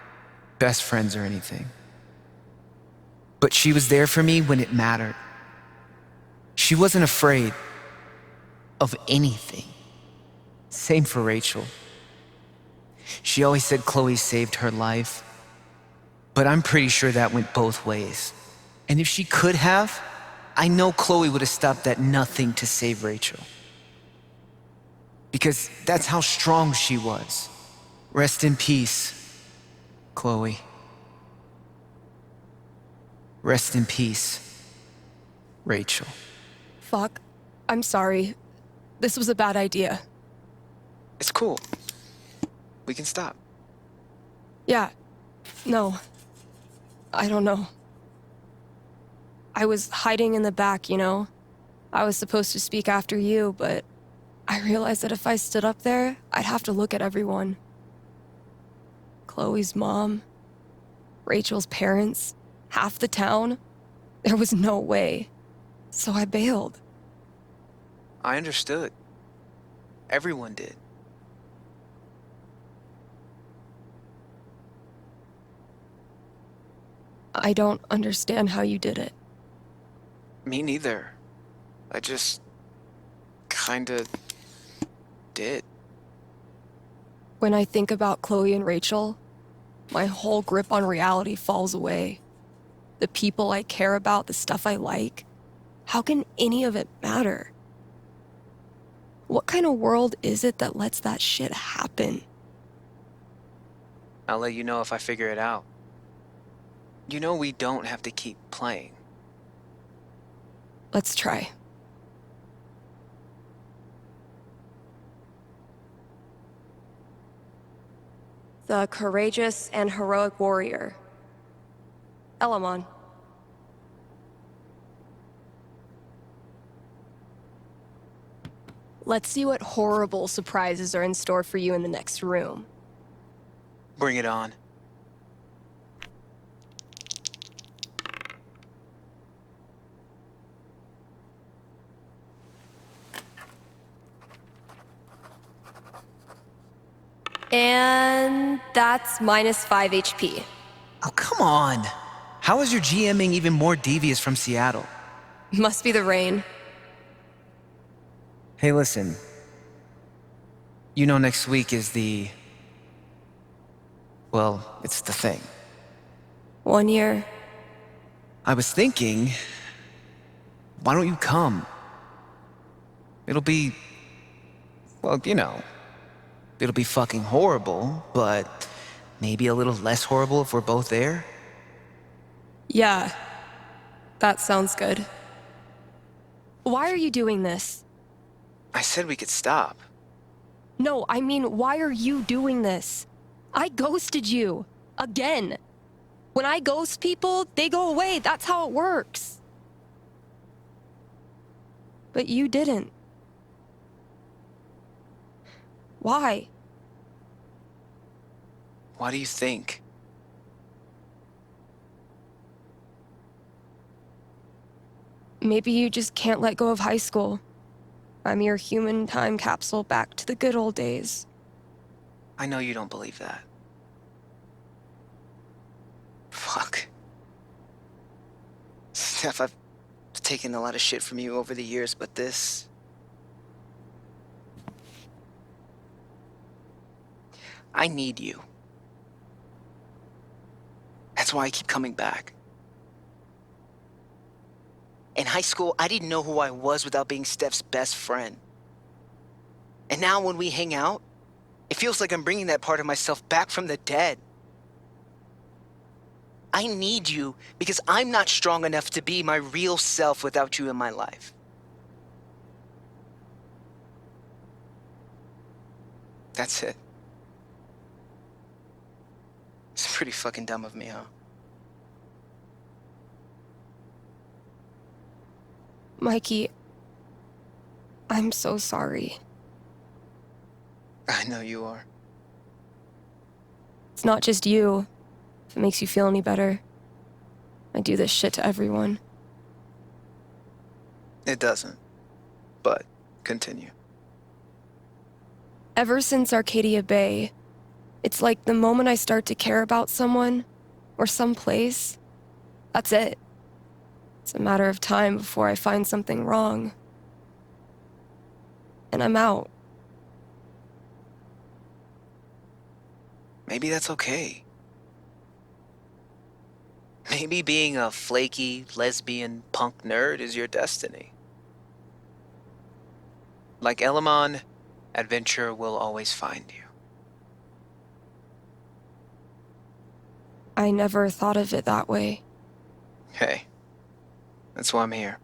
best friends or anything. But she was there for me when it mattered. She wasn't afraid of anything. Same for Rachel. She always said Chloe saved her life, but I'm pretty sure that went both ways. And if she could have, I know Chloe would have stopped at nothing to save Rachel. Because that's how strong she was. Rest in peace, Chloe. Rest in peace, Rachel. Fuck. I'm sorry. This was a bad idea. It's cool. We can stop. Yeah. No. I don't know. I was hiding in the back, you know? I was supposed to speak after you, but I realized that if I stood up there, I'd have to look at everyone. Chloe's mom, Rachel's parents, half the town. There was no way. So I bailed. I understood. Everyone did. I don't understand how you did it. Me neither. I just kinda did. When I think about Chloe and Rachel, my whole grip on reality falls away. The people I care about, the stuff I like, how can any of it matter? What kind of world is it that lets that shit happen? I'll let you know if I figure it out. You know we don't have to keep playing. Let's try. The courageous and heroic warrior, Elamon. Let's see what horrible surprises are in store for you in the next room. Bring it on. And that's -5 HP. Oh, come on. How is your GMing even more devious from Seattle? Must be the rain. Hey, listen. You know next week is well, it's the thing. 1 year. I was thinking, why don't you come? It'll be, well, you know, it'll be fucking horrible, but maybe a little less horrible if we're both there. Yeah, that sounds good. Why are you doing this? I said we could stop. No, I mean, why are you doing this? I ghosted you. Again. When I ghost people, they go away. That's how it works. But you didn't. Why? Why do you think? Maybe you just can't let go of high school. I'm your human time capsule back to the good old days. I know you don't believe that. Fuck. Steph, I've taken a lot of shit from you over the years, but this... I need you. That's why I keep coming back. In high school, I didn't know who I was without being Steph's best friend. And now when we hang out, it feels like I'm bringing that part of myself back from the dead. I need you because I'm not strong enough to be my real self without you in my life. That's it. Pretty fucking dumb of me, huh? Mikey, I'm so sorry. I know you are. It's not just you. If it makes you feel any better. I do this shit to everyone. It doesn't. But continue. Ever since Arcadia Bay, it's like the moment I start to care about someone, or someplace, that's it. It's a matter of time before I find something wrong. And I'm out. Maybe that's okay. Maybe being a flaky, lesbian, punk nerd is your destiny. Like Elamon, adventure will always find you. I never thought of it that way. Hey, that's why I'm here.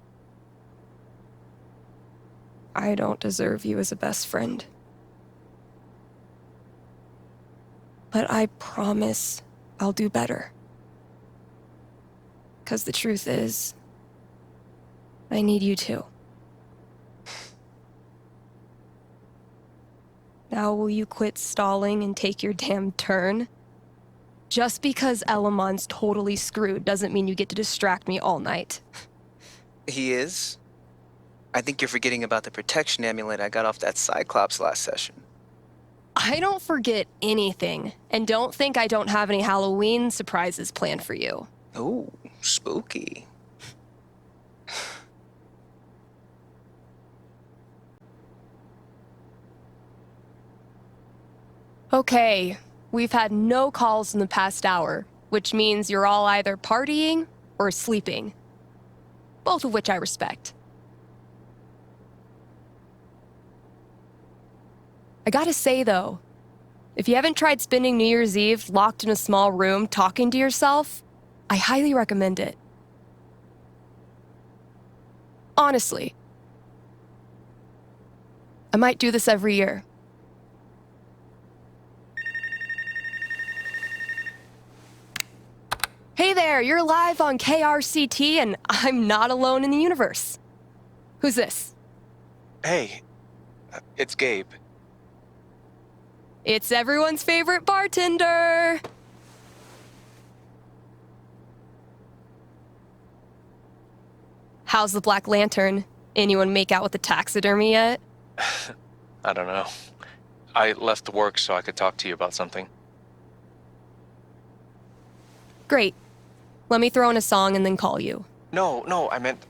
I don't deserve you as a best friend. But I promise I'll do better. 'Cause the truth is, I need you too. Now will you quit stalling and take your damn turn? Just because Elamon's totally screwed doesn't mean you get to distract me all night. He is? I think you're forgetting about the protection amulet I got off that Cyclops last session. I don't forget anything, and don't think I don't have any Halloween surprises planned for you. Ooh, spooky. Okay, we've had no calls in the past hour, which means you're all either partying or sleeping. Both of which I respect. I gotta say though, if you haven't tried spending New Year's Eve locked in a small room talking to yourself, I highly recommend it. Honestly. I might do this every year. Hey there, you're live on KRCT and I'm not alone in the universe. Who's this? Hey, it's Gabe. It's everyone's favorite bartender. How's the Black Lantern? Anyone make out with the taxidermy yet? I don't know. I left work so I could talk to you about something. Great. Let me throw in a song and then call you. No, I meant...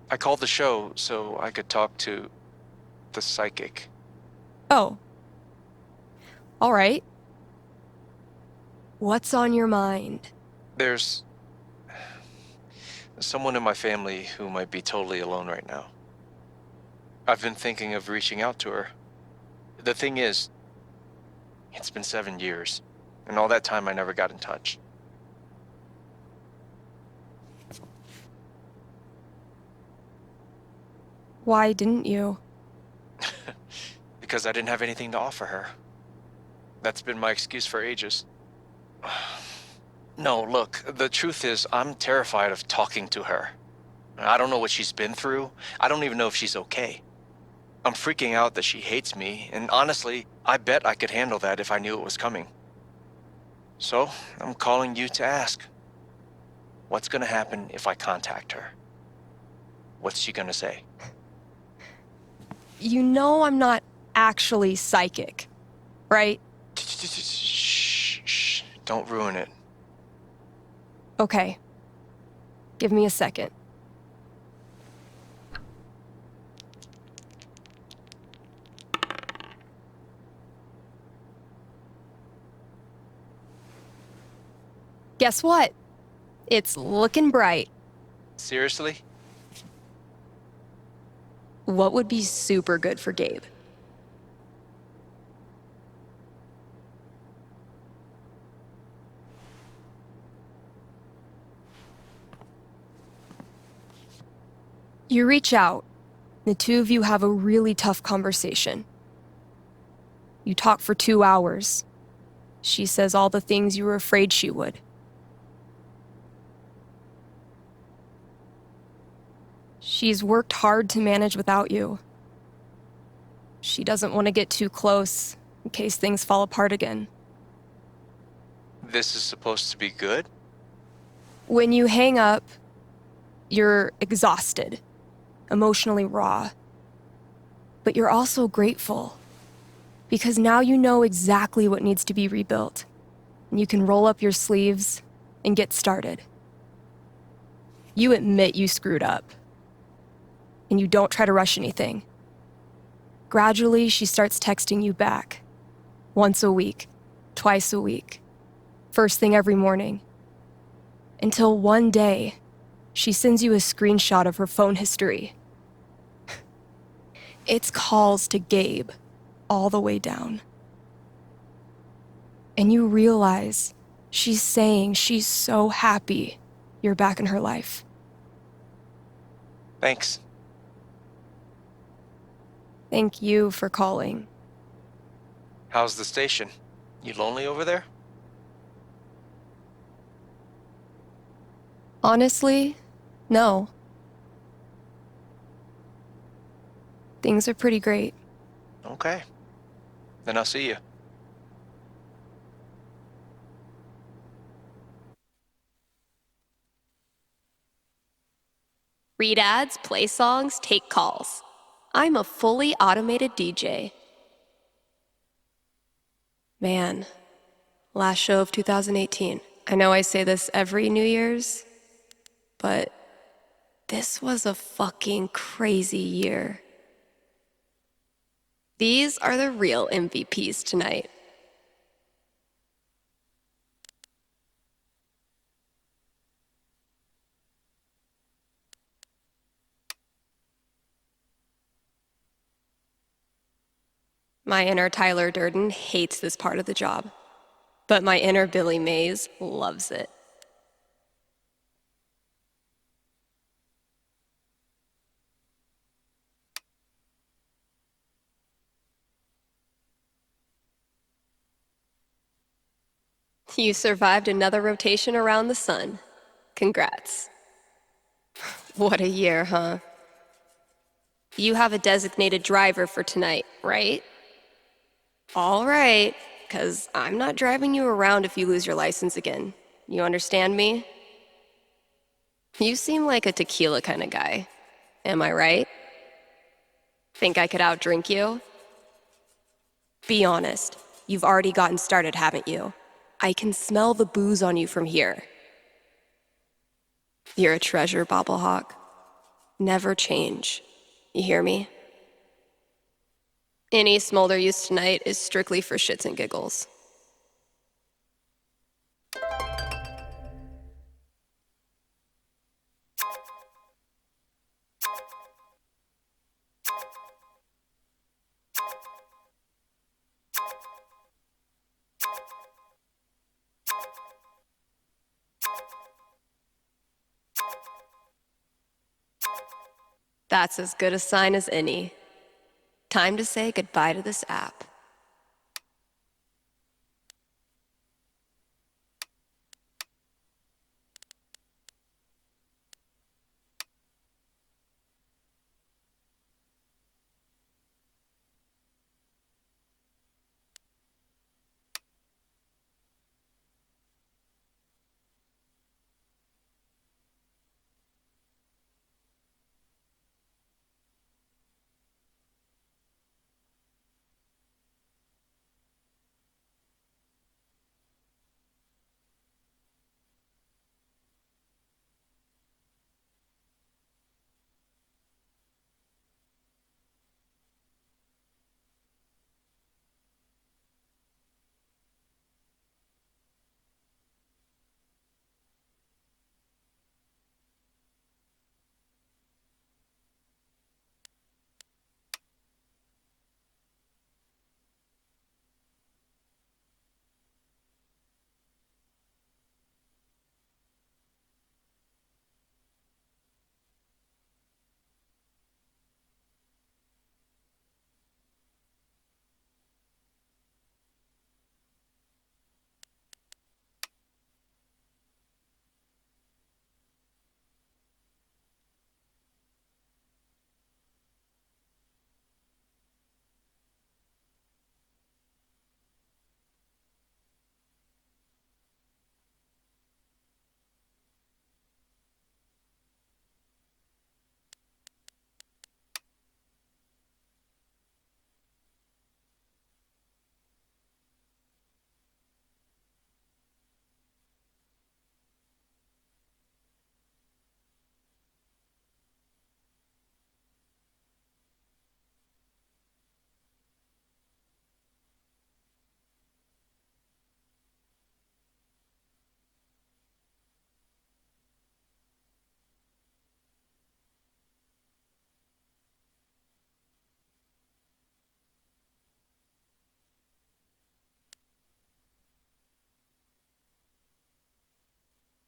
I called the show so I could talk to the psychic. Oh. All right. What's on your mind? There's someone in my family who might be totally alone right now. I've been thinking of reaching out to her. The thing is, it's been 7 years, and all that time I never got in touch. Why didn't you? Because I didn't have anything to offer her. That's been my excuse for ages. No, look, the truth is, I'm terrified of talking to her. I don't know what she's been through. I don't even know if she's okay. I'm freaking out that she hates me, and honestly, I bet I could handle that if I knew it was coming. So, I'm calling you to ask. What's gonna happen if I contact her? What's she gonna say? You know I'm not actually psychic, right? Shh. Don't ruin it. Okay. Give me a second. Guess what? It's looking bright. Seriously? What would be super good for Gabe? You reach out. The two of you have a really tough conversation. You talk for 2 hours. She says all the things you were afraid she would. She's worked hard to manage without you. She doesn't want to get too close in case things fall apart again. This is supposed to be good? When you hang up, you're exhausted, emotionally raw. But you're also grateful, because now you know exactly what needs to be rebuilt, and you can roll up your sleeves and get started. You admit you screwed up, and you don't try to rush anything. Gradually, she starts texting you back. Once a week, twice a week, first thing every morning. Until one day, she sends you a screenshot of her phone history. It's calls to Gabe, all the way down. And you realize she's saying she's so happy you're back in her life. Thanks. Thank you for calling. How's the station? You lonely over there? Honestly, no. Things are pretty great. Okay. Then I'll see you. Read ads, play songs, take calls. I'm a fully automated DJ. Man, last show of 2018. I know I say this every New Year's, but this was a fucking crazy year. These are the real MVPs tonight. My inner Tyler Durden hates this part of the job, but my inner Billy Mays loves it. You survived another rotation around the sun. Congrats. What a year, huh? You have a designated driver for tonight, right? All right, because I'm not driving you around if you lose your license again. You understand me? You seem like a tequila kind of guy. Am I right? Think I could outdrink you? Be honest. You've already gotten started, haven't you? I can smell the booze on you from here. You're a treasure, Bobblehawk. Never change. You hear me? Any smolder used tonight is strictly for shits and giggles. That's as good a sign as any. Time to say goodbye to this app.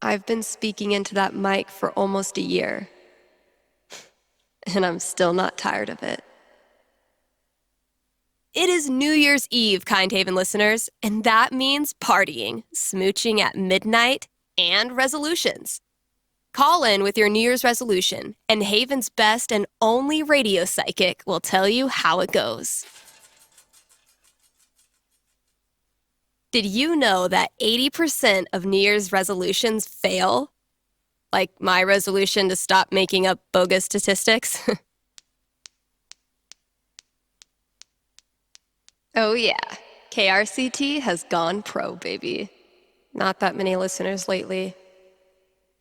I've been speaking into that mic for almost a year, and I'm still not tired of it. It is New Year's Eve, Kind Haven listeners, and that means partying, smooching at midnight, and resolutions. Call in with your New Year's resolution, and Haven's best and only radio psychic will tell you how it goes. Did you know that 80% of New Year's resolutions fail? Like my resolution to stop making up bogus statistics? Oh yeah, KRCT has gone pro, baby. Not that many listeners lately.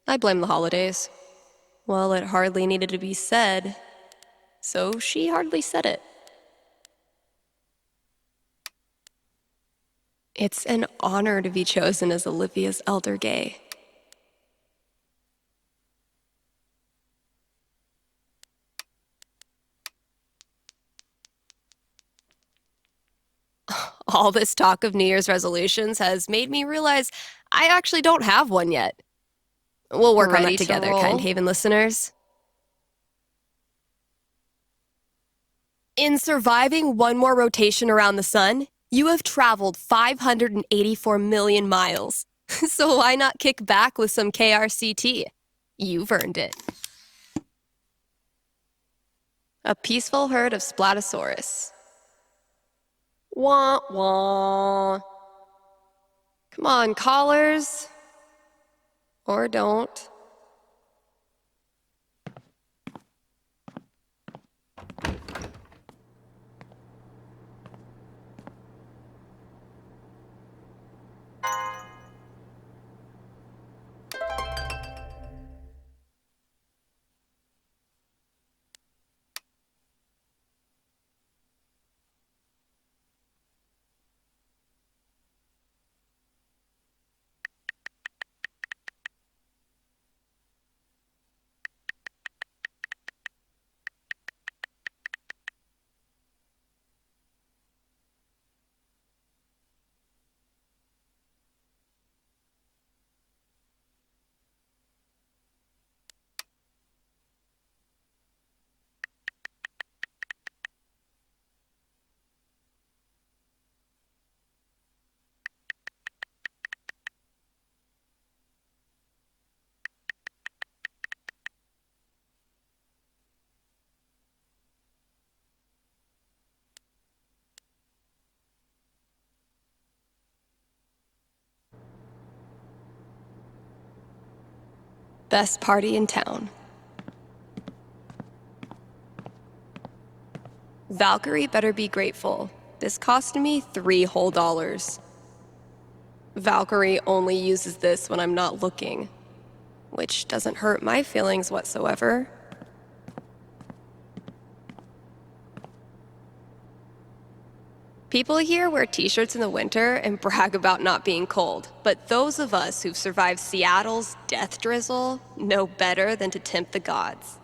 I blame the holidays. Well, it hardly needed to be said, so she hardly said it. It's an honor to be chosen as Olivia's elder gay. All this talk of New Year's resolutions has made me realize I actually don't have one yet. We'll work on that together, Kind Haven listeners. In surviving one more rotation around the sun, you have traveled 584 million miles. So why not kick back with some KRCT? You've earned it. A peaceful herd of Splatosaurus. Wah, wah. Come on, callers. Or don't. Best party in town. Valkyrie better be grateful. This cost me $3 whole. Valkyrie only uses this when I'm not looking, which doesn't hurt my feelings whatsoever. People here wear t-shirts in the winter and brag about not being cold, but those of us who've survived Seattle's death drizzle know better than to tempt the gods.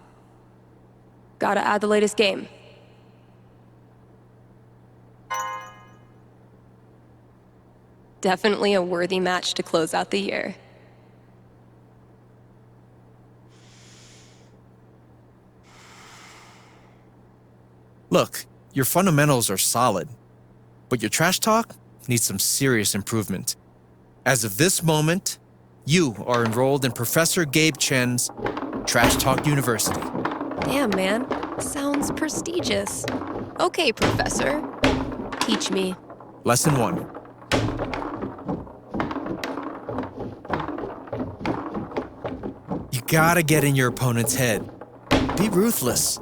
Gotta add the latest game. Definitely a worthy match to close out the year. Look, your fundamentals are solid, but your trash talk needs some serious improvement. As of this moment, you are enrolled in Professor Gabe Chen's Trash Talk University. Damn, man. Sounds prestigious. Okay, Professor. Teach me. Lesson 1. You gotta get in your opponent's head. Be ruthless.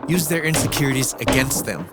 Use their insecurities against them.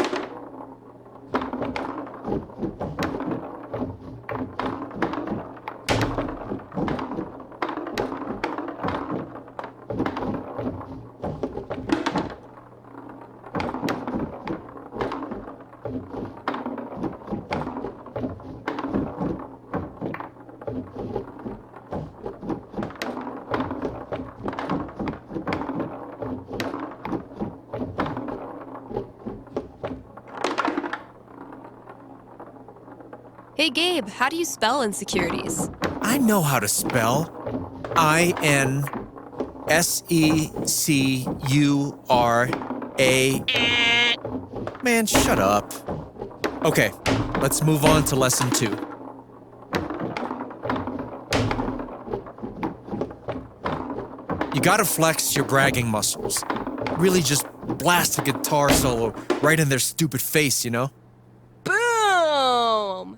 Hey, Gabe, how do you spell insecurities? I know how to spell. INSECURA. Man, shut up. Okay, let's move on to lesson 2. You gotta flex your bragging muscles. Really just blast a guitar solo right in their stupid face, you know? Boom!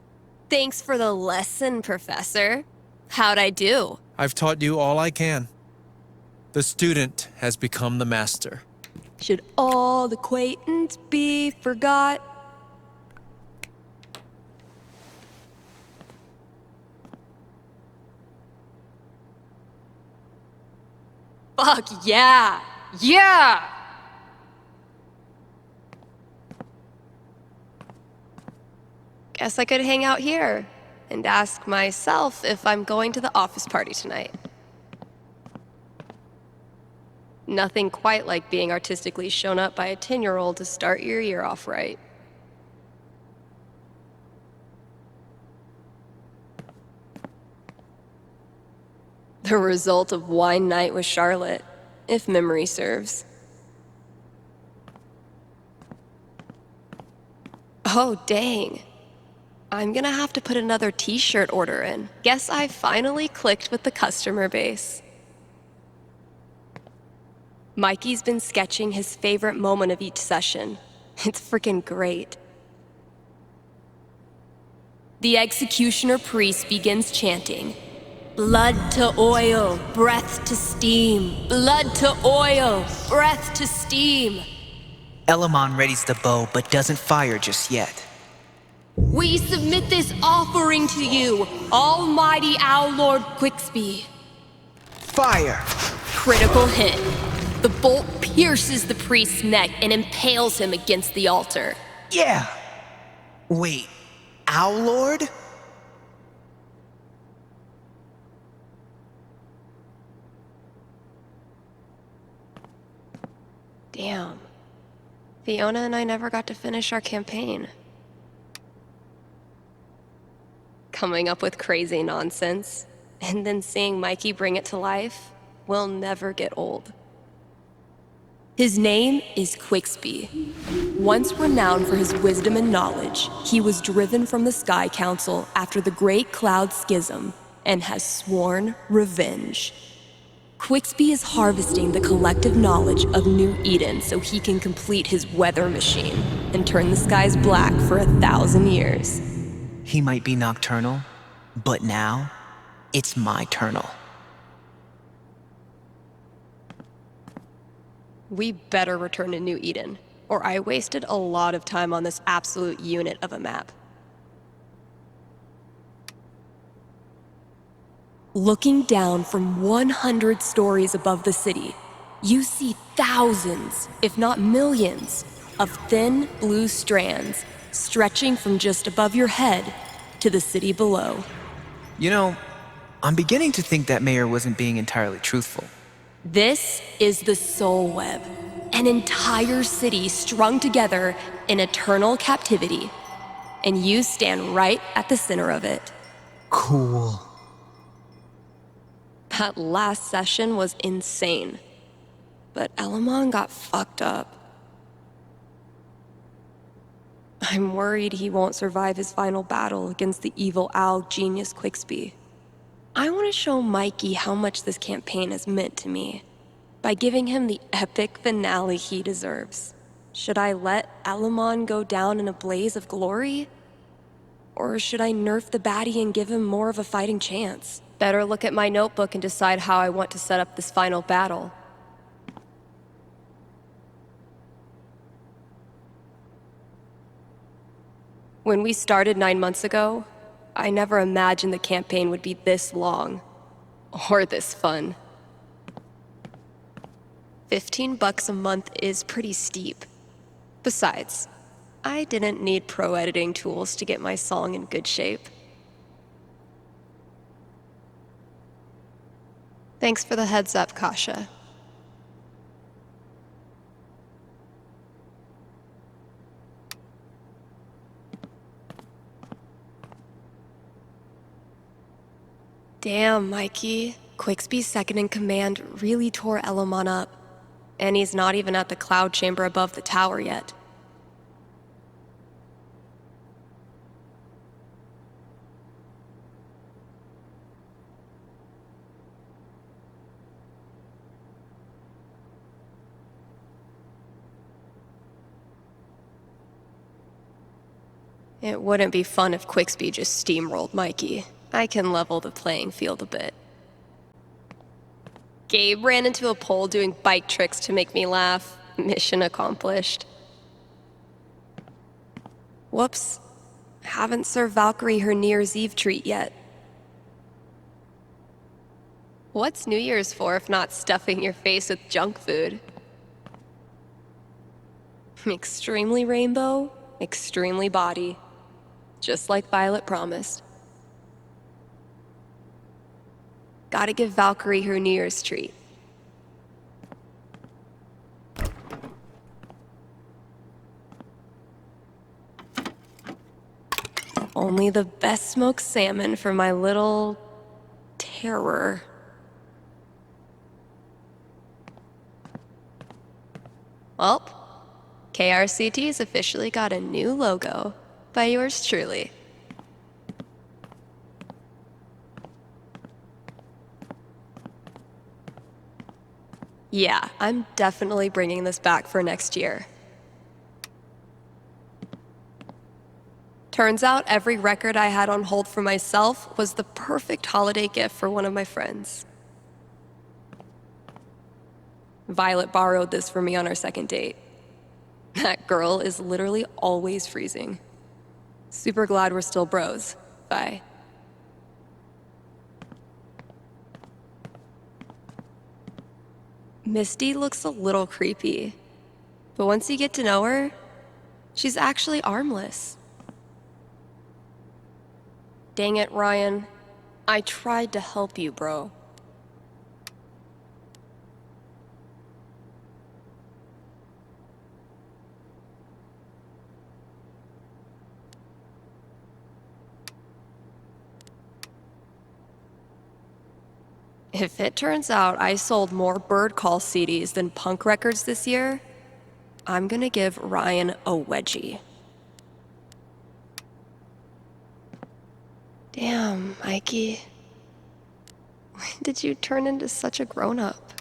Thanks for the lesson, Professor. How'd I do? I've taught you all I can. The student has become the master. Should all acquaintance be forgot? Fuck yeah! Yeah! Guess I could hang out here and ask myself if I'm going to the office party tonight. Nothing quite like being artistically shown up by a 10-year-old to start your year off right. The result of wine night with Charlotte, if memory serves. Oh, dang. I'm gonna have to put another t-shirt order in. Guess I finally clicked with the customer base. Mikey's been sketching his favorite moment of each session. It's freaking great. The executioner priest begins chanting, "Blood to oil, breath to steam. Blood to oil, breath to steam." Elamon readies the bow, but doesn't fire just yet. We submit this offering to you, Almighty Owl Lord Quicksby. Fire! Critical hit. The bolt pierces the priest's neck and impales him against the altar. Yeah! Wait, Owl Lord? Damn. Fiona and I never got to finish our campaign. Coming up with crazy nonsense, and then seeing Mikey bring it to life will never get old. His name is Quicksby. Once renowned for his wisdom and knowledge, he was driven from the Sky Council after the Great Cloud Schism and has sworn revenge. Quicksby is harvesting the collective knowledge of New Eden so he can complete his weather machine and turn the skies black for 1,000 years. He might be nocturnal, but now, it's my turnal. We better return to New Eden, or I wasted a lot of time on this absolute unit of a map. Looking down from 100 stories above the city, you see thousands, if not millions, of thin blue strands stretching from just above your head to the city below. You know, I'm beginning to think that mayor wasn't being entirely truthful. This is the Soul Web, an entire city strung together in eternal captivity, and you stand right at the center of it. Cool. That last session was insane, but Elamon got fucked up. I'm worried he won't survive his final battle against the evil owl genius Quicksby. I want to show Mikey how much this campaign has meant to me by giving him the epic finale he deserves. Should I let Elamon go down in a blaze of glory? Or should I nerf the baddie and give him more of a fighting chance? Better look at my notebook and decide how I want to set up this final battle. When we started 9 months ago, I never imagined the campaign would be this long. Or this fun. $15 a month is pretty steep. Besides, I didn't need pro editing tools to get my song in good shape. Thanks for the heads up, Kasha. Damn, Mikey. Quicksby's second in command really tore Elamon up, and he's not even at the cloud chamber above the tower yet. It wouldn't be fun if Quicksby just steamrolled Mikey. I can level the playing field a bit. Gabe ran into a pole doing bike tricks to make me laugh. Mission accomplished. Whoops. Haven't served Valkyrie her New Year's Eve treat yet. What's New Year's for if not stuffing your face with junk food? Extremely rainbow, extremely body. Just like Violet promised. Gotta give Valkyrie her New Year's treat. Only the best smoked salmon for my little terror. Well, KRCT's officially got a new logo by yours truly. Yeah, I'm definitely bringing this back for next year. Turns out every record I had on hold for myself was the perfect holiday gift for one of my friends. Violet borrowed this for me on our second date. That girl is literally always freezing. Super glad we're still bros. Bye. Misty looks a little creepy, but once you get to know her, she's actually armless. Dang it, Ryan. I tried to help you, bro. If it turns out I sold more Bird Call CDs than punk records this year, I'm gonna give Ryan a wedgie. Damn, Mikey. When did you turn into such a grown-up?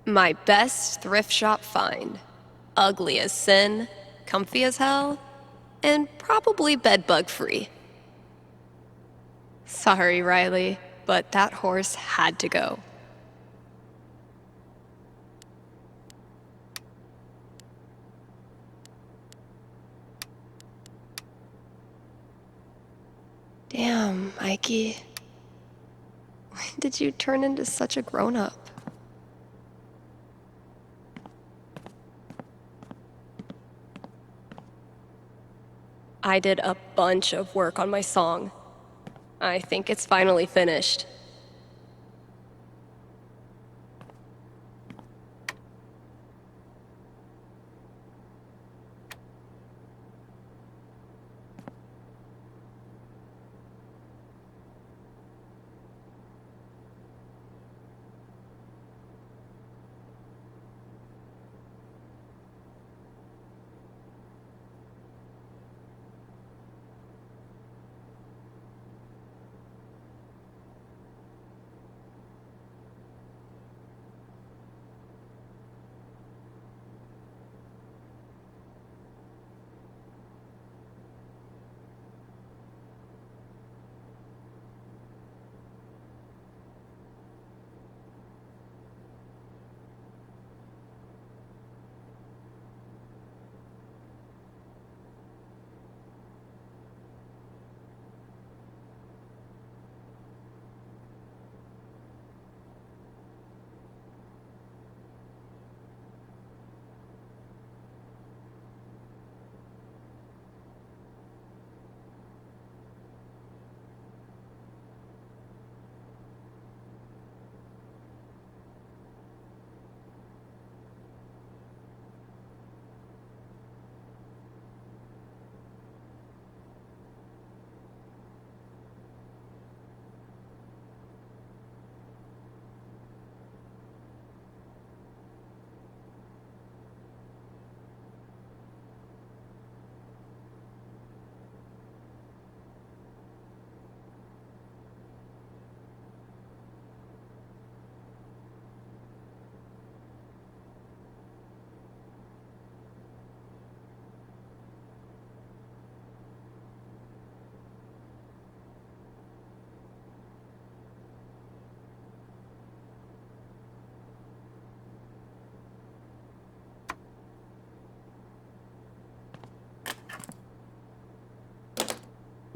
My best thrift shop find. Ugly as sin, comfy as hell, and probably bedbug free. Sorry, Riley, but that horse had to go. Damn, Mikey. When did you turn into such a grown-up? I did a bunch of work on my song. I think it's finally finished.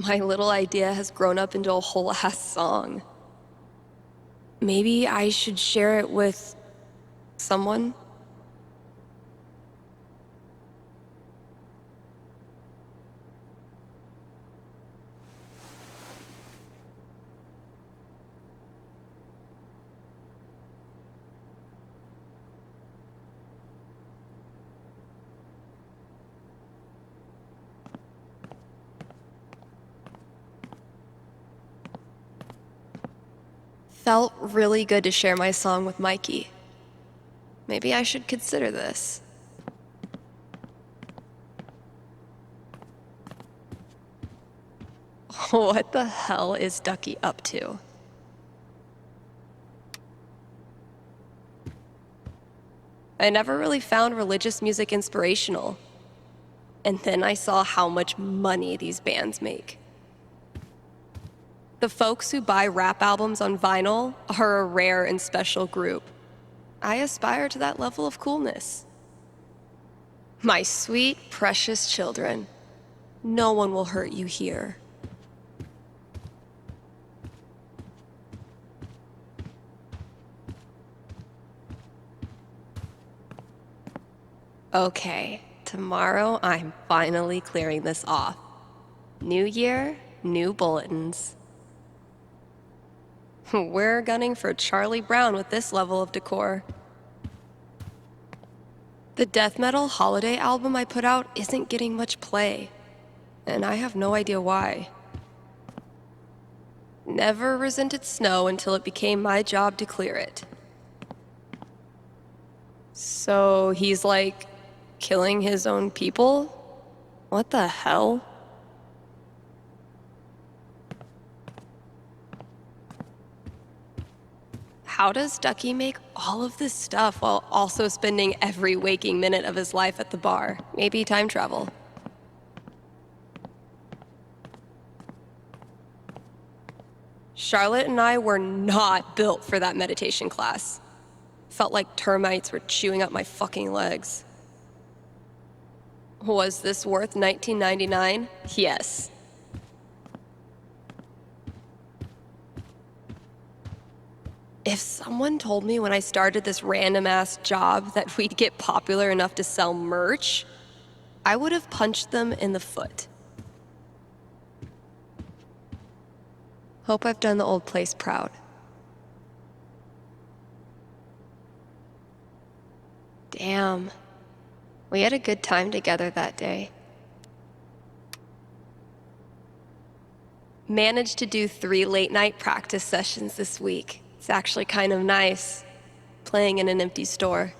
My little idea has grown up into a whole ass song. Maybe I should share it with someone? Felt really good to share my song with Mikey. Maybe I should consider this. What the hell is Ducky up to? I never really found religious music inspirational. And then I saw how much money these bands make. The folks who buy rap albums on vinyl are a rare and special group. I aspire to that level of coolness. My sweet, precious children, no one will hurt you here. Okay, tomorrow I'm finally clearing this off. New year, new bulletins. We're gunning for Charlie Brown with this level of decor. The death metal holiday album I put out isn't getting much play, and I have no idea why. Never resented snow until it became my job to clear it. So he's like killing his own people? What the hell? How does Ducky make all of this stuff while also spending every waking minute of his life at the bar? Maybe time travel. Charlotte and I were not built for that meditation class. Felt like termites were chewing up my fucking legs. Was this worth $19.99? Yes. If someone told me when I started this random-ass job that we'd get popular enough to sell merch, I would have punched them in the foot. Hope I've done the old place proud. Damn. We had a good time together that day. Managed to do 3 late-night practice sessions this week. It's actually kind of nice, playing in an empty store.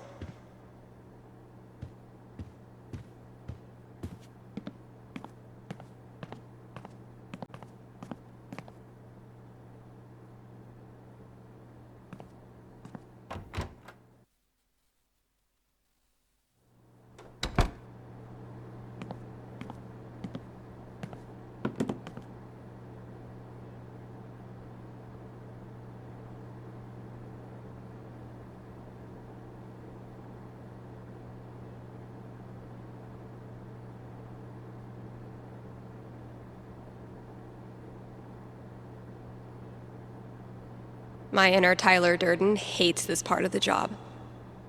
My inner Tyler Durden hates this part of the job,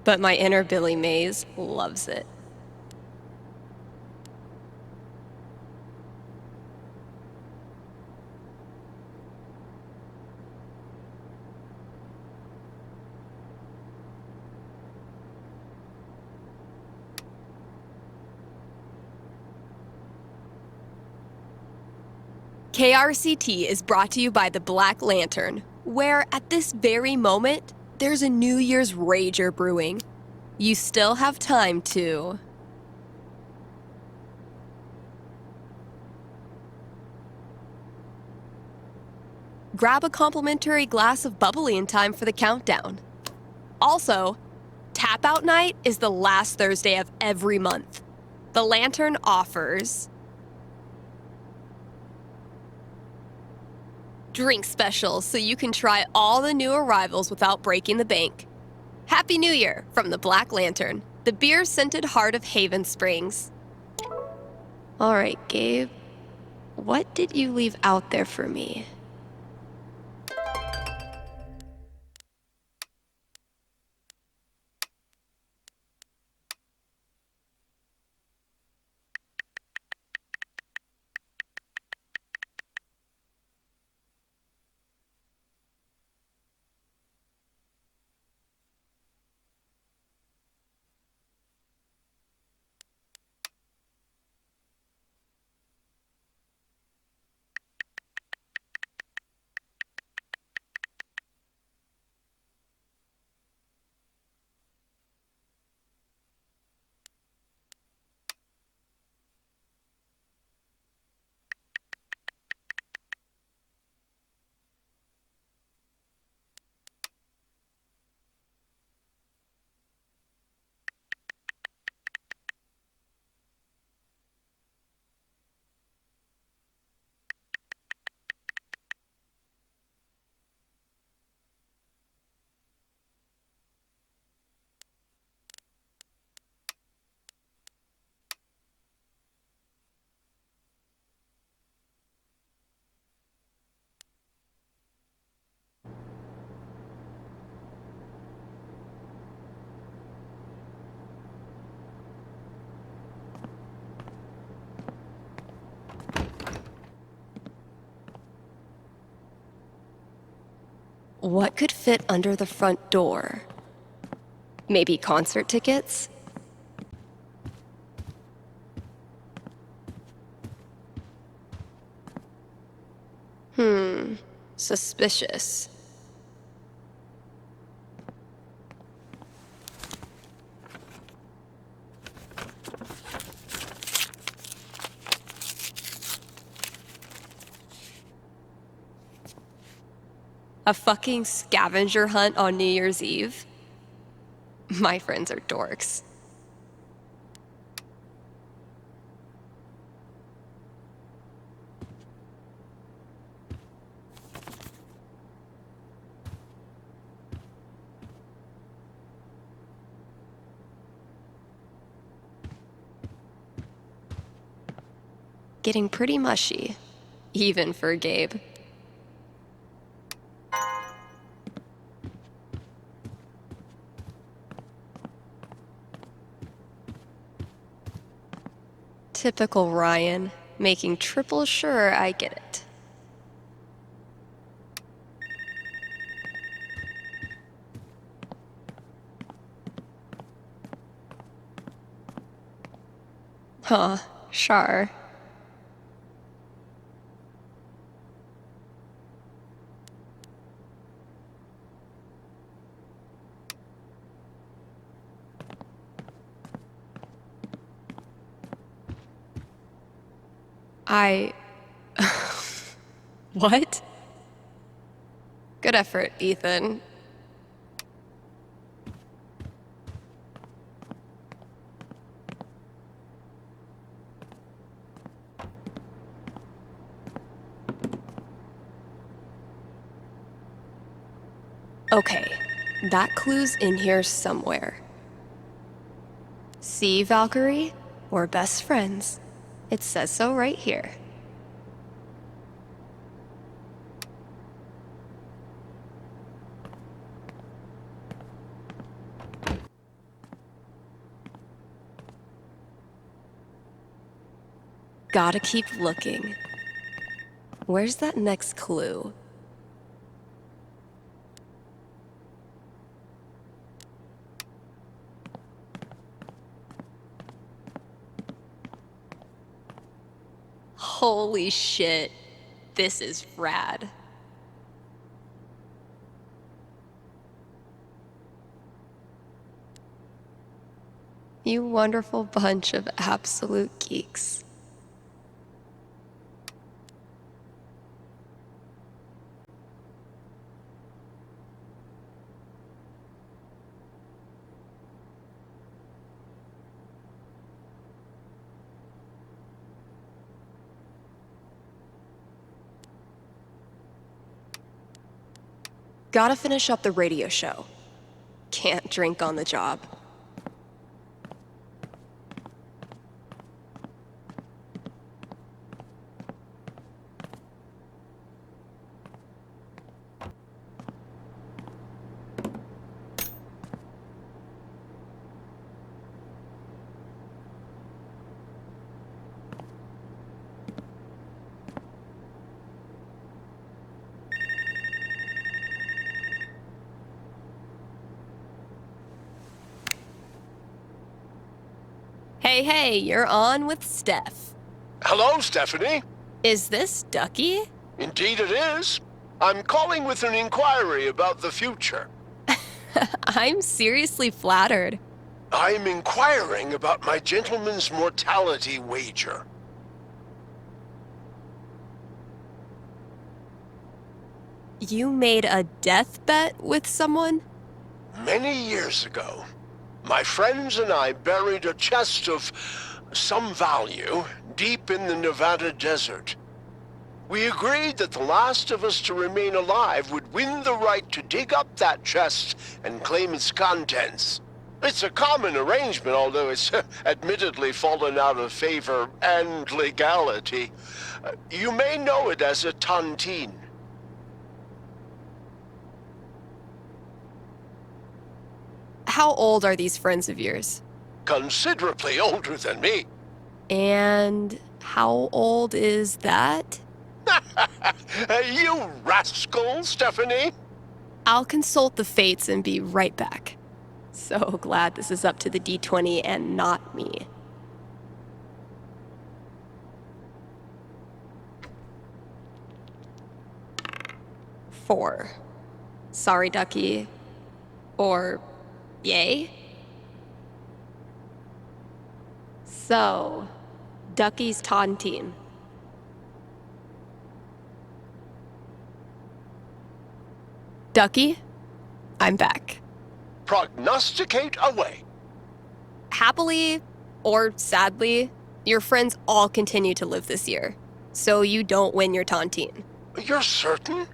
but my inner Billy Mays loves it. KRCT is brought to you by the Black Lantern, where at this very moment, there's a New Year's rager brewing. You still have time to... grab a complimentary glass of bubbly in time for the countdown. Also, Tap Out Night is the last Thursday of every month. The Lantern offers... drink specials so you can try all the new arrivals without breaking the bank. Happy New Year from the Black Lantern, the beer-scented heart of Haven Springs. All right, Gabe. What did you leave out there for me? What could fit under the front door? Maybe concert tickets? Suspicious. A fucking scavenger hunt on New Year's Eve? My friends are dorks. Getting pretty mushy, even for Gabe. Typical Ryan, making triple sure I get it. Huh, sure. What? Good effort, Ethan. Okay, that clue's in here somewhere. See, Valkyrie? We're best friends. It says so right here. Gotta keep looking. Where's that next clue? Holy shit. This is rad. You wonderful bunch of absolute geeks. Gotta finish up the radio show. Can't drink on the job. Hey, you're on with Steph. Hello, Stephanie. Is this Ducky? Indeed it is. I'm calling with an inquiry about the future. I'm seriously flattered. I'm inquiring about my gentleman's mortality wager. You made a death bet with someone? Many years ago, my friends and I buried a chest of some value deep in the Nevada desert. We agreed that the last of us to remain alive would win the right to dig up that chest and claim its contents. It's a common arrangement, although it's admittedly fallen out of favor and legality. You may know it as a tontine. How old are these friends of yours? Considerably older than me. And how old is that? You rascal, Stephanie! I'll consult the fates and be right back. So glad this is up to the D20 and not me. Four. Sorry, Ducky. Or yay? So, Ducky's tontine. Ducky, I'm back. Prognosticate away. Happily, or sadly, your friends all continue to live this year, so you don't win your tontine. You're certain?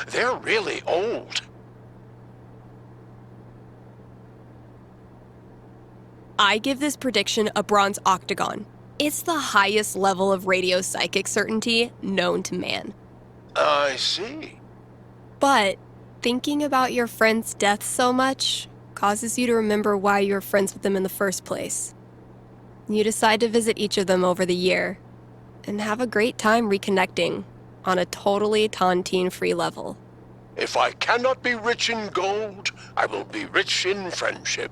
They're really old. I give this prediction a bronze octagon. It's the highest level of radio psychic certainty known to man. I see. But thinking about your friend's death so much causes you to remember why you were friends with them in the first place. You decide to visit each of them over the year and have a great time reconnecting on a totally tontine-free level. If I cannot be rich in gold, I will be rich in friendship.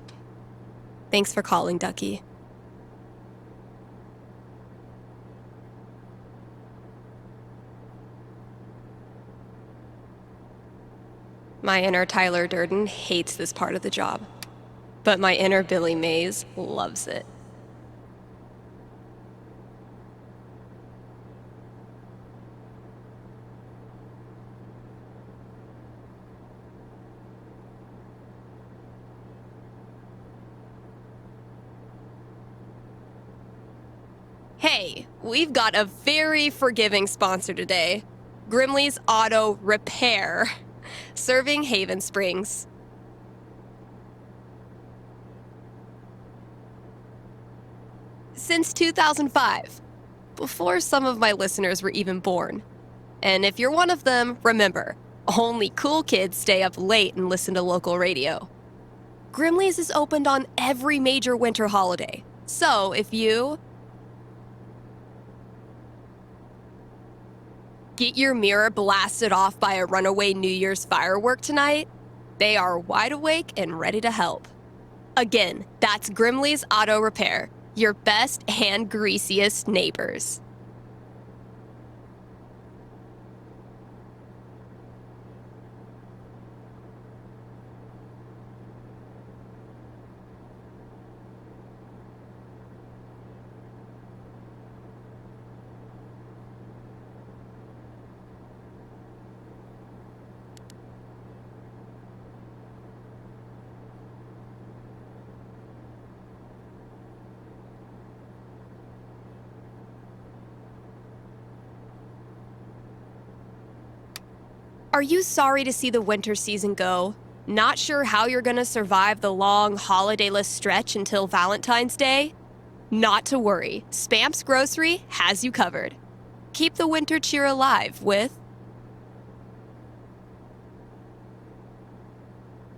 Thanks for calling, Ducky. My inner Tyler Durden hates this part of the job, but my inner Billy Mays loves it. Hey, we've got a very forgiving sponsor today. Grimley's Auto Repair, serving Haven Springs. Since 2005, before some of my listeners were even born. And if you're one of them, remember, only cool kids stay up late and listen to local radio. Grimley's is opened on every major winter holiday. So if you get your mirror blasted off by a runaway New Year's firework tonight, they are wide awake and ready to help. Again, that's Grimley's Auto Repair, your best and greasiest neighbors. Are you sorry to see the winter season go? Not sure how you're gonna survive the long holidayless stretch until Valentine's Day? Not to worry, Spamp's Grocery has you covered. Keep the winter cheer alive with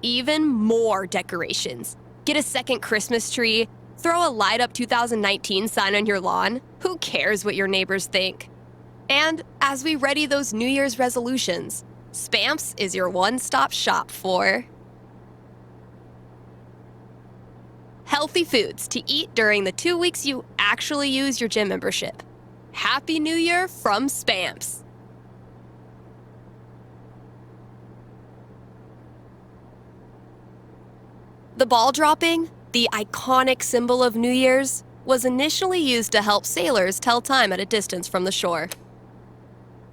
even more decorations. Get a second Christmas tree, throw a light up 2019 sign on your lawn. Who cares what your neighbors think? And as we ready those New Year's resolutions, Spamp's is your one-stop shop for healthy foods to eat during the 2 weeks you actually use your gym membership. Happy New Year from Spamps. The ball dropping, the iconic symbol of New Year's, was initially used to help sailors tell time at a distance from the shore.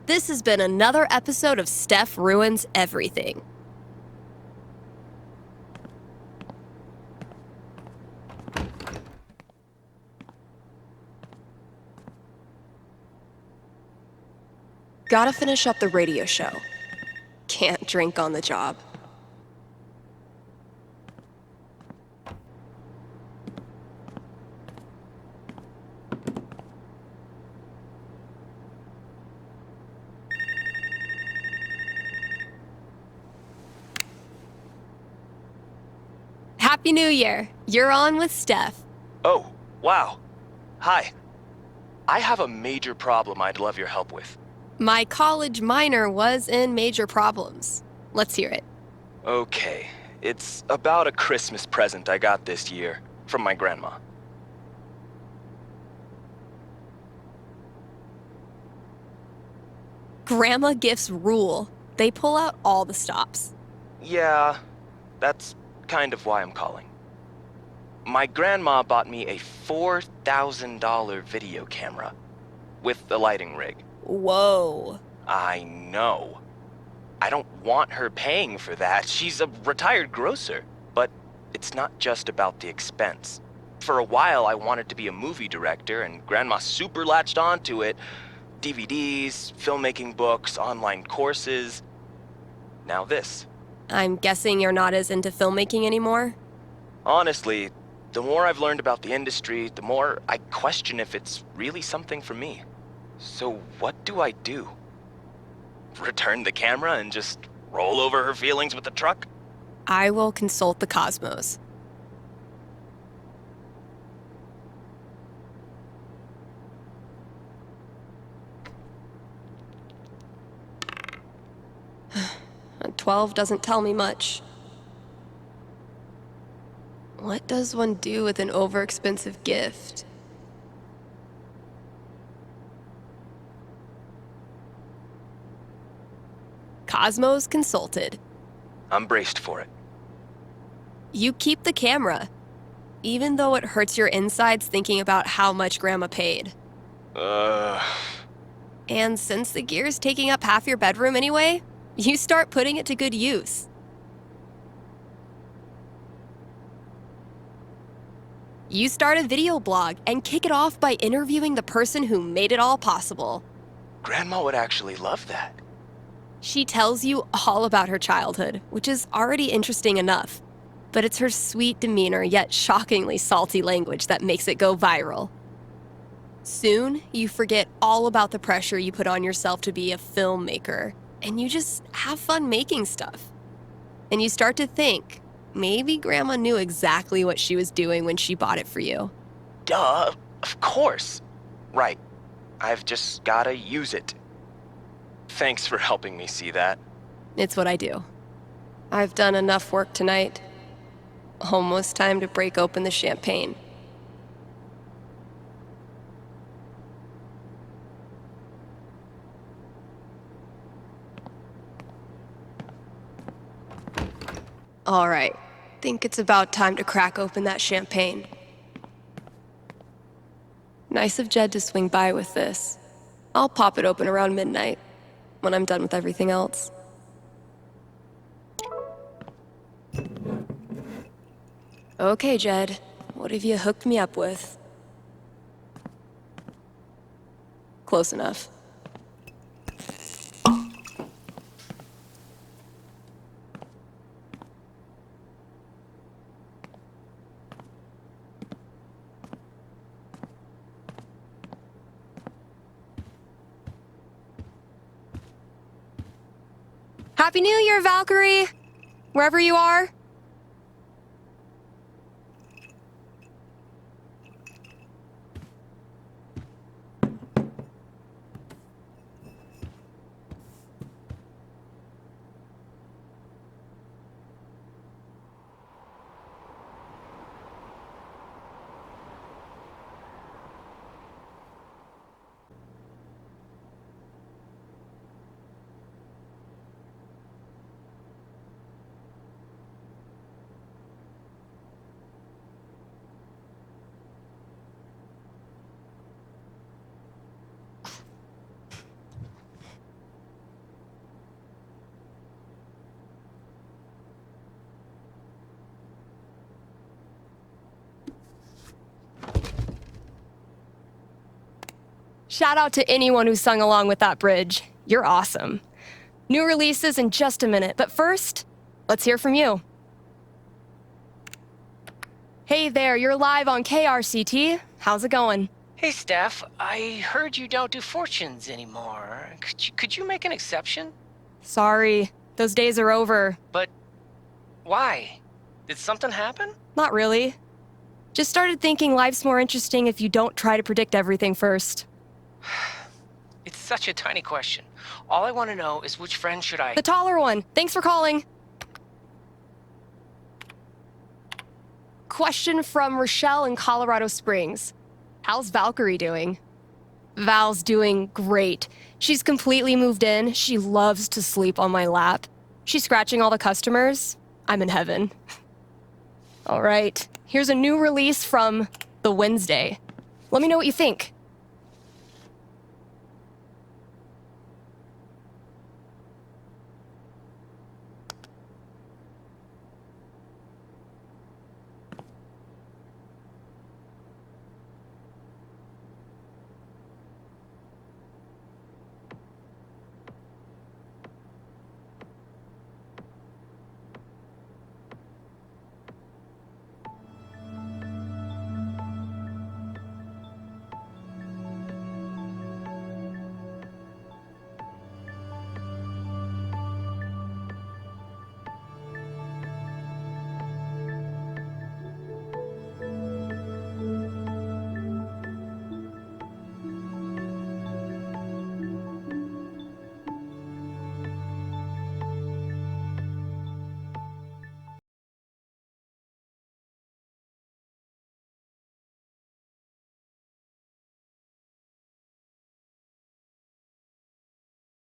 This has been another episode of Steph Ruins Everything. Gotta finish up the radio show. Can't drink on the job. Happy New Year. You're on with Steph. Oh, wow. Hi. I have a major problem I'd love your help with. My college minor was in major problems. Let's hear it. Okay, it's about a Christmas present I got this year from my grandma. Grandma gifts rule. They pull out all the stops. Yeah, that's kind of why I'm calling. My grandma bought me a $4,000 video camera with the lighting rig. Whoa. I know. I don't want her paying for that. She's a retired grocer. But it's not just about the expense. For a while, I wanted to be a movie director, and Grandma super latched onto it. DVDs, filmmaking books, online courses. Now this. I'm guessing you're not as into filmmaking anymore? Honestly, the more I've learned about the industry, the more I question if it's really something for me. So what do I do? Return the camera and just roll over her feelings with the truck? I will consult the cosmos. A 12 doesn't tell me much. What does one do with an overexpensive gift? Cosmos consulted. I'm braced for it. You keep the camera, even though it hurts your insides thinking about how much Grandma paid. And since the gear's taking up half your bedroom anyway, you start putting it to good use. You start a video blog and kick it off by interviewing the person who made it all possible. Grandma would actually love that. She tells you all about her childhood, which is already interesting enough. But it's her sweet demeanor yet shockingly salty language that makes it go viral. Soon, you forget all about the pressure you put on yourself to be a filmmaker, and you just have fun making stuff. And you start to think, maybe Grandma knew exactly what she was doing when she bought it for you. Duh, of course. Right. I've just gotta use it. Thanks for helping me see that. It's what I do. I've done enough work tonight. Almost time to break open the champagne. All right. Think it's about time to crack open that champagne. Nice of Jed to swing by with this. I'll pop it open around midnight, when I'm done with everything else. Okay, Jed. What have you hooked me up with? Close enough. Happy New Year, Valkyrie! Wherever you are. Shout out to anyone who sung along with that bridge. You're awesome. New releases in just a minute, but first, let's hear from you. Hey there, you're live on KRCT. How's it going? Hey, Steph. I heard you don't do fortunes anymore. Could you make an exception? Sorry, those days are over. But why? Did something happen? Not really. Just started thinking life's more interesting if you don't try to predict everything first. It's such a tiny question. All I want to know is which friend should I... The taller one. Thanks for calling. Question from Rochelle in Colorado Springs. How's Valkyrie doing? Val's doing great. She's completely moved in. She loves to sleep on my lap. She's scratching all the customers. I'm in heaven. All right, here's a new release from The Wednesday. Let me know what you think.